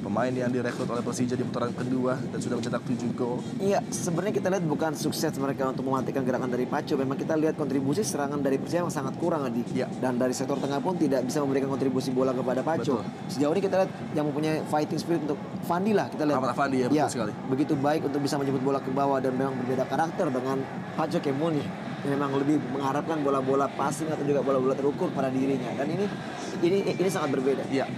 Pemain yang direkrut oleh Persija di putaran kedua dan sudah mencetak 7 gol. Iya, sebenarnya kita lihat bukan sukses mereka untuk mematikan gerakan dari Paco. Memang kita lihat kontribusi serangan dari Persija yang sangat kurang, Adi. Iya. Dan dari sektor tengah pun tidak bisa memberikan kontribusi bola kepada Paco. Betul. Sejauh ini kita lihat yang mempunyai fighting spirit untuk Fandi lah. Kita lihat. Ahmad Fandi ya, betul sekali. Begitu baik untuk bisa menjemput bola ke bawah dan memang berbeda karakter dengan Paco Kemoni. Memang lebih mengharapkan bola-bola passing atau juga bola-bola terukur pada dirinya. Dan ini sangat berbeda. Iya.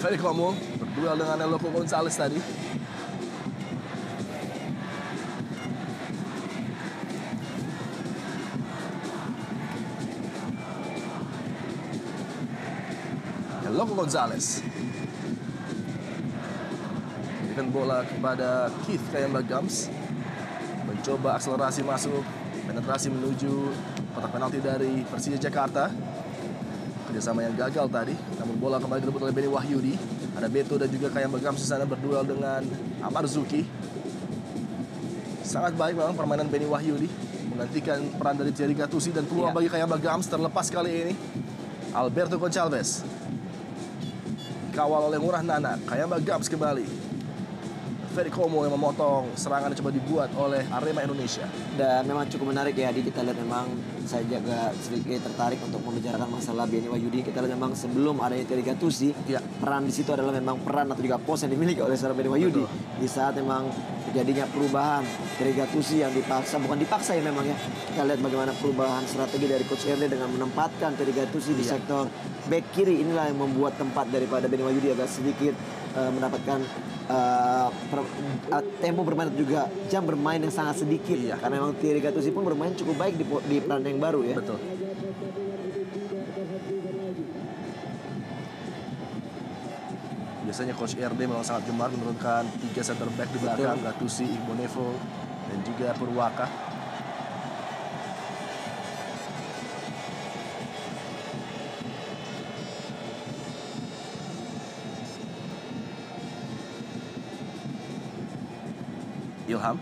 Ferry Komo berduel dengan Eloko Gonzalez tadi. Eloko Gonzalez. Berikan bola kepada Keith Kayamba Gams. Mencoba akselerasi masuk, penetrasi menuju kotak penalti dari Persija Jakarta. Kerjasama yang gagal tadi, namun bola kembali direbut oleh Beni Wahyudi. Ada Beto dan juga Kayamba Gams di sana berduel dengan Amar Zuki. Sangat baik memang permainan Beni Wahyudi menggantikan peran dari Thierry Gattuso dan peluang bagi Kayamba Gams terlepas kali ini. Alberto Gonçalves kawal oleh Murah Nana. Kayamba Gams kembali. Ferry Komo yang memotong serangan yang coba dibuat oleh Arema Indonesia. Dan memang cukup menarik ya, Adi. Kita lihat memang saya juga sedikit tertarik untuk membicarakan masalah Beni Wahyudi. Kita lihat memang sebelum adanya Thierry Gattuso, peran di situ adalah memang peran atau juga pos yang dimiliki oleh seorang Beni Wahyudi. Di saat memang terjadinya perubahan Thierry Gattuso yang dipaksa, bukan dipaksa ya memang ya. Kita lihat bagaimana perubahan strategi dari Coach Erde dengan menempatkan Thierry Gattuso di sektor back kiri. Inilah yang membuat tempat daripada Beni Wahyudi agak sedikit mendapatkan tempo bermain juga jam bermain yang sangat sedikit. Karena memang Thierry Gattuso pun bermain cukup baik di peran yang baru ya. Betul. Biasanya Coach RD memang sangat gemar menurunkan 3 center back di belakang, Gattuso, Igbonevo, dan juga Purwaka. Ilham.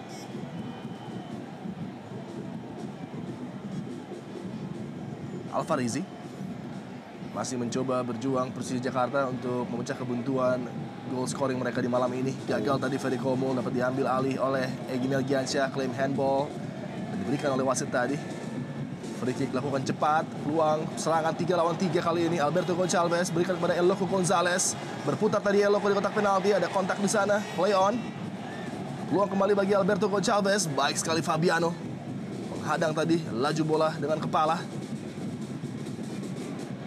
Alfarizi. Masih mencoba berjuang Persija Jakarta untuk memecah kebuntuan goal scoring mereka di malam ini. Gagal tadi Ferry Komul, dapat diambil alih oleh Egy Melgiansyah, klaim handball. Dan diberikan oleh wasit tadi. Free kick dilakukan cepat, peluang serangan 3 lawan 3 kali ini. Alberto Gonçalves berikan kepada Eloko Gonzalez. Berputar tadi Eloko di kotak penalti, ada kontak di sana, play on. Peluang kembali bagi Alberto Gonçalves, baik sekali Fabiano. Menghadang tadi, laju bola dengan kepala.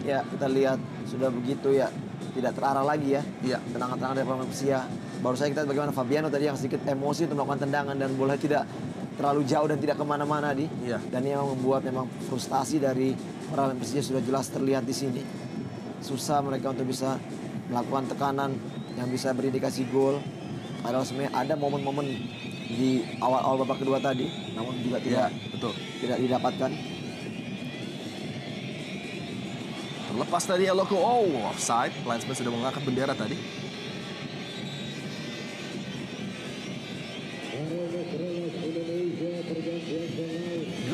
Ya, kita lihat sudah begitu ya, tidak terarah lagi ya. Iya. Tendangan-tendangan dari pemain Persija. Baru saja kita lihat bagaimana Fabiano tadi yang sedikit emosi untuk melakukan tendangan dan bola tidak terlalu jauh dan tidak kemana-mana di. Iya. Dan ini memang membuat memang frustasi dari para pemain Persija sudah jelas terlihat di sini. Susah mereka untuk bisa melakukan tekanan yang bisa berindikasi gol. Padahal sebenarnya ada momen-momen di awal-awal babak kedua tadi, namun juga Iya, betul. tidak didapatkan. Terlepas tadi Eloko, oh offside. Linesman sudah mengangkat bendera tadi.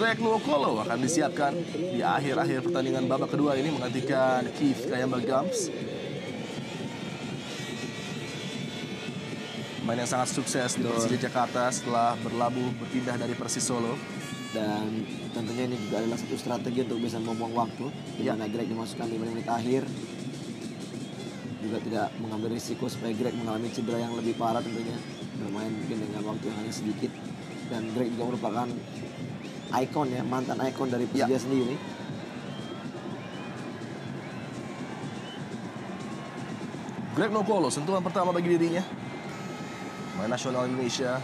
Greg Nwokolo akan disiapkan di akhir-akhir pertandingan babak kedua ini menggantikan Keith Kayamba Gams. Pemain yang sangat sukses di Persija Jakarta setelah berpindah dari Persis Solo. Dan tentunya ini juga adalah satu strategi untuk bisa membuang waktu. Di mana Greg dimasukkan 5 menit akhir. Juga tidak mengambil risiko supaya Greg mengalami cedera yang lebih parah tentunya. Bermain mungkin dengan waktu yang hanya sedikit. Dan Greg juga merupakan ikon ya, mantan ikon dari Persija sendiri. Greg Nwokolo, sentuhan pertama bagi dirinya. Pemain nasional Indonesia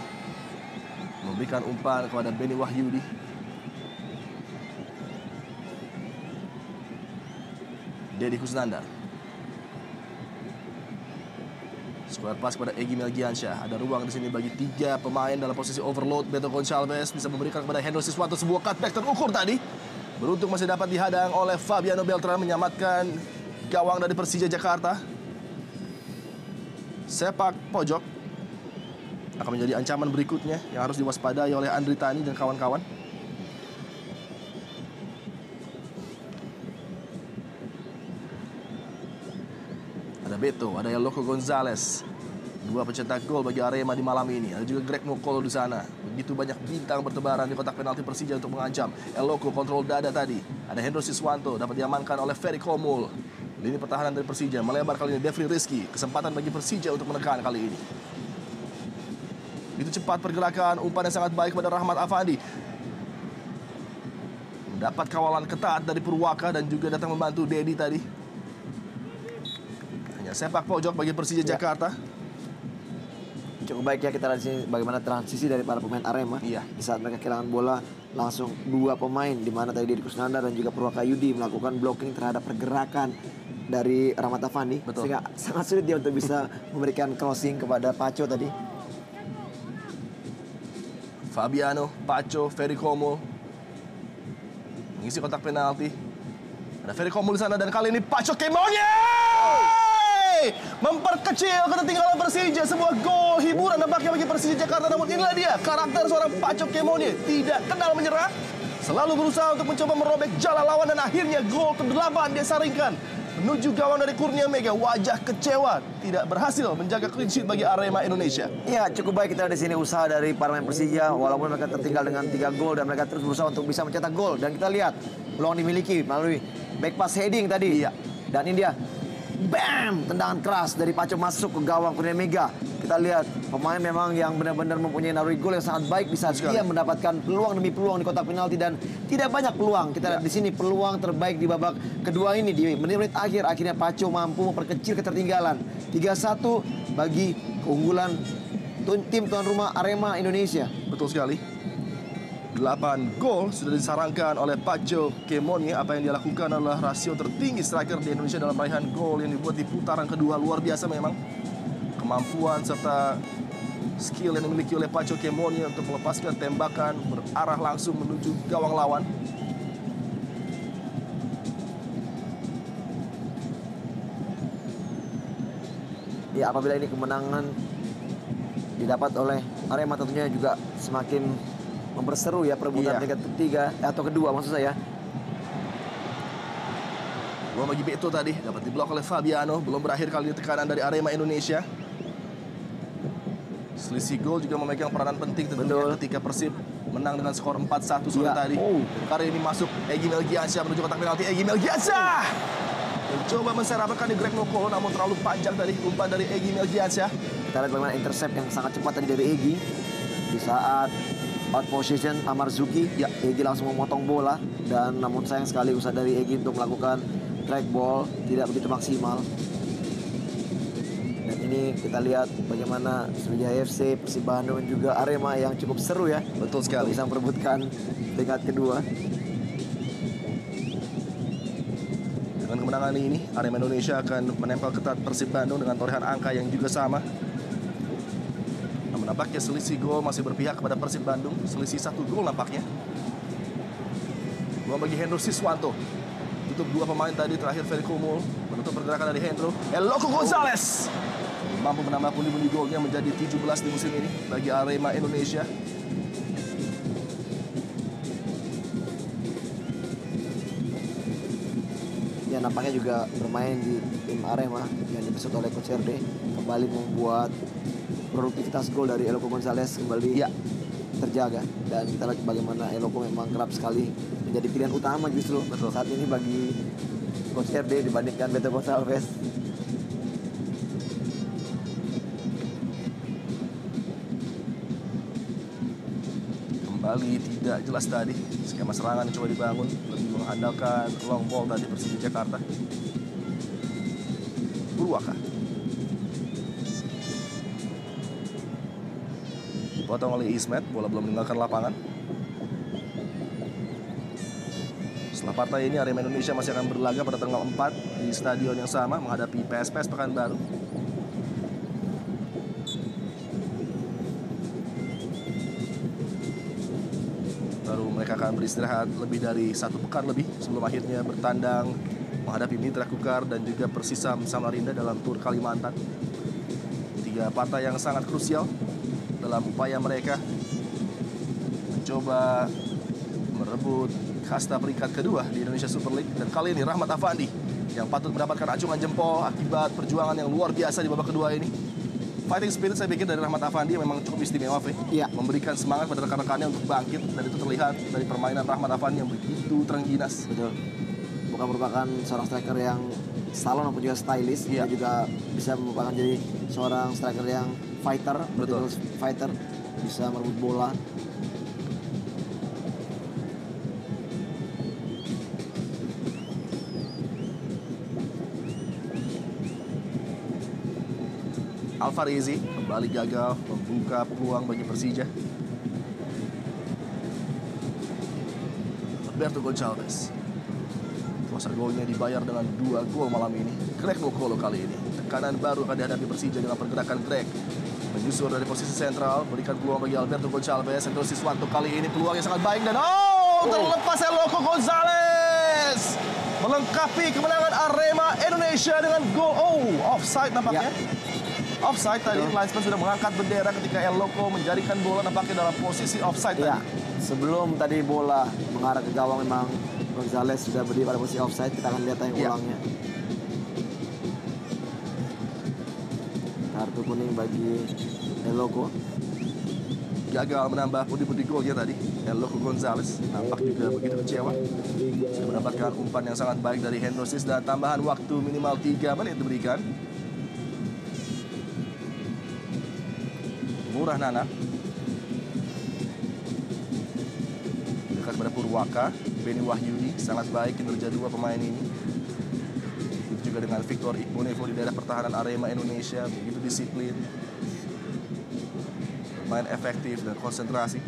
memberikan umpan kepada Benny Wahyudi. Dedi Kusnandar. Square pass kepada Egy Melgiansyah. Ada ruang di sini bagi 3 pemain dalam posisi overload. Beto Gonçalves bisa memberikan kepada Hendro Siswanto sebuah cutback terukur tadi. Beruntung masih dapat dihadang oleh Fabiano Beltran menyelamatkan gawang dari Persija Jakarta. Sepak pojok akan menjadi ancaman berikutnya yang harus diwaspadai oleh Andri Tani dan kawan-kawan. Ada Beto, ada Eloko Gonzalez. 2 pencetak gol bagi Arema di malam ini. Ada juga Greg Nwokolo di sana. Begitu banyak bintang bertebaran di kotak penalti Persija untuk mengancam. Eloko kontrol dada tadi. Ada Hendro Siswanto dapat diamankan oleh Ferry Komul. Lini pertahanan dari Persija melebar kali ini. Devri Rizky, kesempatan bagi Persija untuk menekan kali ini. Itu cepat pergerakan, umpan yang sangat baik kepada Rahmat Afandi. Mendapat kawalan ketat dari Purwaka dan juga datang membantu Dedi tadi. Hanya sepak pojok bagi Persija Jakarta. Cukup baik ya kita lihat di sini bagaimana transisi dari para pemain Arema. Iya. Di saat mereka kehilangan bola, langsung 2 pemain di mana tadi Dedi Kusnandar dan juga Purwaka Yudi melakukan blocking terhadap pergerakan dari Rahmat Afandi. Betul. Sehingga sangat sulit dia untuk bisa memberikan crossing kepada Paco tadi. Fabiano, Paco, Ferry Komul mengisi kotak penalti. Ada Ferry Komul di sana dan kali ini Paco Kemonye memperkecil ketertinggalan Persija. Sebuah gol hiburan nampaknya bagi Persija Jakarta. Namun inilah dia karakter seorang Paco Kemonye, tidak kenal menyerah, selalu berusaha untuk mencoba merobek jala lawan dan akhirnya gol ke-8 dia saringkan menuju gawang dari Kurnia Mega. Wajah kecewa, tidak berhasil menjaga clean sheet bagi Arema Indonesia. Ya, cukup baik kita di sini usaha dari para pemain Persija walaupun mereka tertinggal dengan 3 gol dan mereka terus berusaha untuk bisa mencetak gol. Dan kita lihat peluang dimiliki melalui back pass heading tadi. Iya. Dan ini dia. Bam! Tendangan keras dari Paco masuk ke gawang Kurnia Mega. Kita lihat pemain memang yang benar-benar mempunyai naluri gol yang sangat baik di saat dia mendapatkan peluang demi peluang di kotak penalti dan tidak banyak peluang. Kita lihat di sini peluang terbaik di babak kedua ini di menit-menit akhir akhirnya Paco mampu memperkecil ketertinggalan 3-1 bagi keunggulan tim tuan rumah Arema Indonesia. Betul sekali. 8 gol sudah disarankan oleh Paco Kemonye. Apa yang dia lakukan adalah rasio tertinggi striker di Indonesia dalam raihan gol yang dibuat di putaran kedua. Luar biasa memang. Kemampuan serta skill yang dimiliki oleh Paco Kemonye untuk melepaskan tembakan berarah langsung menuju gawang lawan. Ya, apabila ini kemenangan didapat oleh Arema tentunya juga semakin memperseru ya perebutan peringkat ketiga atau kedua maksud saya. Peluang bagi Beto tadi, dapat diblok oleh Fabiano. Belum berakhir kali ini tekanan dari Arema Indonesia. Selisih gol juga memegang peranan penting tentunya ketika Persib menang dengan skor 4-1 sore tadi. Kali ini masuk Egy Melgiansyah menuju kotak penalti. Egy Melgiansyah mencoba menserapkan di Greg Nokolo, namun terlalu panjang tadi umpan dari Egy Melgiansyah. Kita lihat bagaimana intercept yang sangat cepat tadi dari Egy. Di saat out position Amarzuki, Egy langsung memotong bola. Dan namun sayang sekali usaha dari Egy untuk melakukan track ball tidak begitu maksimal. Dan ini kita lihat bagaimana Sriwijaya FC, Persib Bandung dan juga Arema yang cukup seru ya. Betul sekali. Bisa memperebutkan peringkat kedua. Dengan kemenangan ini, Arema Indonesia akan menempel ketat Persib Bandung dengan torehan angka yang juga sama. Namun nampaknya selisih gol masih berpihak kepada Persib Bandung. Selisih 1 gol nampaknya. Gol bagi Hendro Siswanto. Tutup 2 pemain tadi, terakhir Ferry Komul. Menutup pergerakan dari Hendro. Eloko Gonzalez mampu menambah pundi-pundi golnya menjadi 17 di musim ini bagi Arema Indonesia. Ya nampaknya juga bermain di tim Arema yang dipersut oleh Coach RD kembali membuat produktivitas gol dari Eloko Gonzalez kembali terjaga. Dan kita lihat bagaimana Eloko memang kerap sekali menjadi pilihan utama justru saat ini bagi Coach RD dibandingkan Beto Gonçalves. Kembali tidak jelas tadi skema serangan yang coba dibangun, lebih mengandalkan long ball tadi Persija Jakarta. Purwaka dipotong oleh Ismet, bola belum meninggalkan lapangan. Setelah partai ini Arema Indonesia masih akan berlaga pada tanggal 4 di stadion yang sama menghadapi PSPS Pekanbaru. Mereka akan beristirahat lebih dari 1 pekan lebih sebelum akhirnya bertandang menghadapi Mitra Kukar dan juga Persisam Samarinda dalam Tur Kalimantan. 3 partai yang sangat krusial dalam upaya mereka mencoba merebut kasta peringkat kedua di Indonesia Super League. Dan kali ini Rahmat Afandi yang patut mendapatkan acungan jempol akibat perjuangan yang luar biasa di babak kedua ini. Fighting spirit saya pikir dari Rahmat Afandi memang cukup istimewa, memberikan semangat pada rekan-rekannya untuk bangkit, dan itu terlihat dari permainan Rahmat Afandi yang begitu terengginas. Betul. Bukan merupakan seorang striker yang salon maupun juga stylish, dia juga bisa merupakan jadi seorang striker yang fighter, betul fighter, bisa merebut bola. Alvarezi kembali gagal membuka peluang bagi Persija. Alberto Gonçalves. Kuasa golnya dibayar dengan 2 gol malam ini. Greg Nokolo kali ini. Tekanan baru akan dihadapi Persija dengan pergerakan Greg. Menyusur dari posisi sentral, berikan peluang bagi Alberto Gonçalves. Hendro Siswanto kali ini peluang yang sangat baik dan terlepas Eloko Gonzalez. Melengkapi kemenangan Arema Indonesia dengan gol. Offside nampaknya. Offside tadi, linesman sudah mengangkat bendera ketika Eloko menjadikan bola nampaknya dalam posisi offside tadi. Sebelum tadi bola mengarah ke gawang memang Gonzalez sudah berdiri pada posisi offside. Kita akan lihat tayang ulangnya. Kartu kuning bagi Eloko. Gagal menambah pundi-pundi golnya tadi. Eloko Gonzalez nampak juga begitu kecewa. Sudah mendapatkan umpan yang sangat baik dari Hendro Sis dan tambahan waktu minimal 3 menit diberikan. Murah Nana dekat pada Purwaka. Beni Wahyudi sangat baik kinerja 2 pemain ini. Itu juga dengan Victor Iqbonevo di daerah pertahanan Arema Indonesia, begitu disiplin, bermain efektif dan konsentrasi.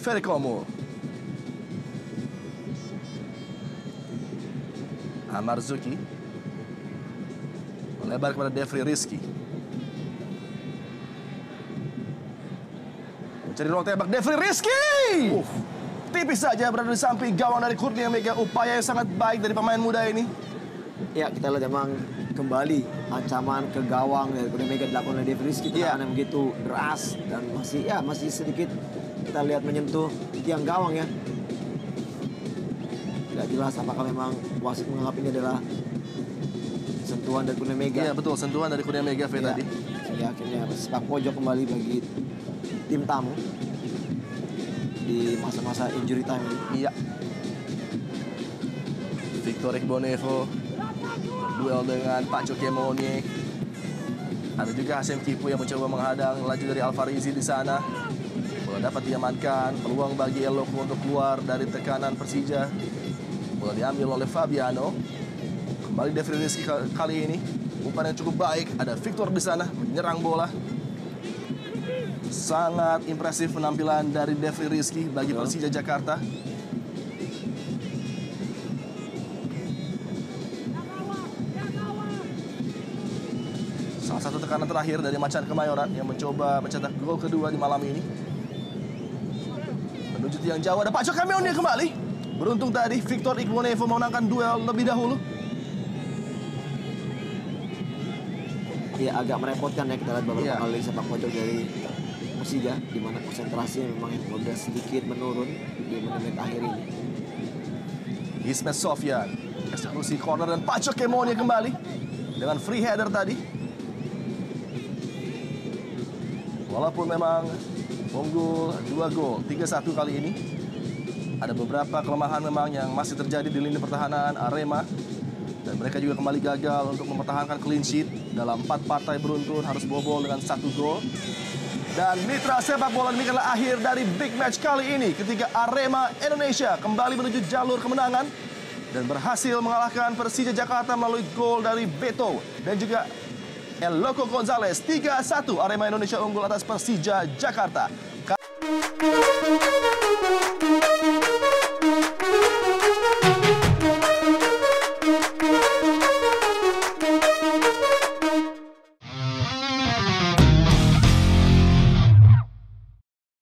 Ferry Komul. Amarzuki melebar kepada Devri Rizky. Mencari ruang tembak Devri Rizky. Tipis saja berada di samping gawang dari Kurnia Mega. Upaya yang sangat baik dari pemain muda ini. Ya, kita lihat memang kembali ancaman ke gawang dari Kurnia Mega dilakukan oleh Dev Rizky. Tendangan yang begitu deras dan masih sedikit kita lihat menyentuh tiang gawang ya. Tidak jelas apakah memang wasit menganggap ini adalah sentuhan dari Kurnia Mega. Iya betul, sentuhan dari Kurnia Mega Ya, tadi. sehingga akhirnya sepak pojok kembali bagi tim tamu di masa-masa injury time ini. Iya. Victor Igbonevo duel dengan Pacho Kemonie. Ada juga Hasem Kipu yang mencoba menghadang laju dari Alfarizi di sana. Bola dapat diamankan, peluang bagi Eloko untuk keluar dari tekanan Persija. Bola diambil oleh Fabiano. Kembali Devri Rizky kali ini. Umpan yang cukup baik, ada Victor di sana menyerang bola. Sangat impresif penampilan dari Devri Rizky bagi Persija Jakarta. Salah satu tekanan terakhir dari Macan Kemayoran yang mencoba mencetak gol kedua di malam ini. Menuju tiang jauh ada Pacho Kemonie kembali. Beruntung tadi Victor Igbonevo memenangkan duel lebih dahulu. Ya, agak merepotkan ya kita lihat beberapa Iya. kali sepak pojok dari Persija, di mana konsentrasinya memang yang udah sedikit menurun di menit akhir ini. Ismet Sofyan, eksekusi corner dan Pacho Kemonie kembali dengan free header tadi. Walaupun memang unggul 2 gol, 3-1 kali ini. Ada beberapa kelemahan memang yang masih terjadi di lini pertahanan Arema. Dan mereka juga kembali gagal untuk mempertahankan clean sheet. Dalam 4 partai beruntun harus bobol dengan 1 gol. Dan mitra sepak bola demikianlah akhir dari big match kali ini. Ketika Arema Indonesia kembali menuju jalur kemenangan. Dan berhasil mengalahkan Persija Jakarta melalui gol dari Beto. Dan juga Eloko Gonzalez 3-1. Arema Indonesia unggul atas Persija Jakarta.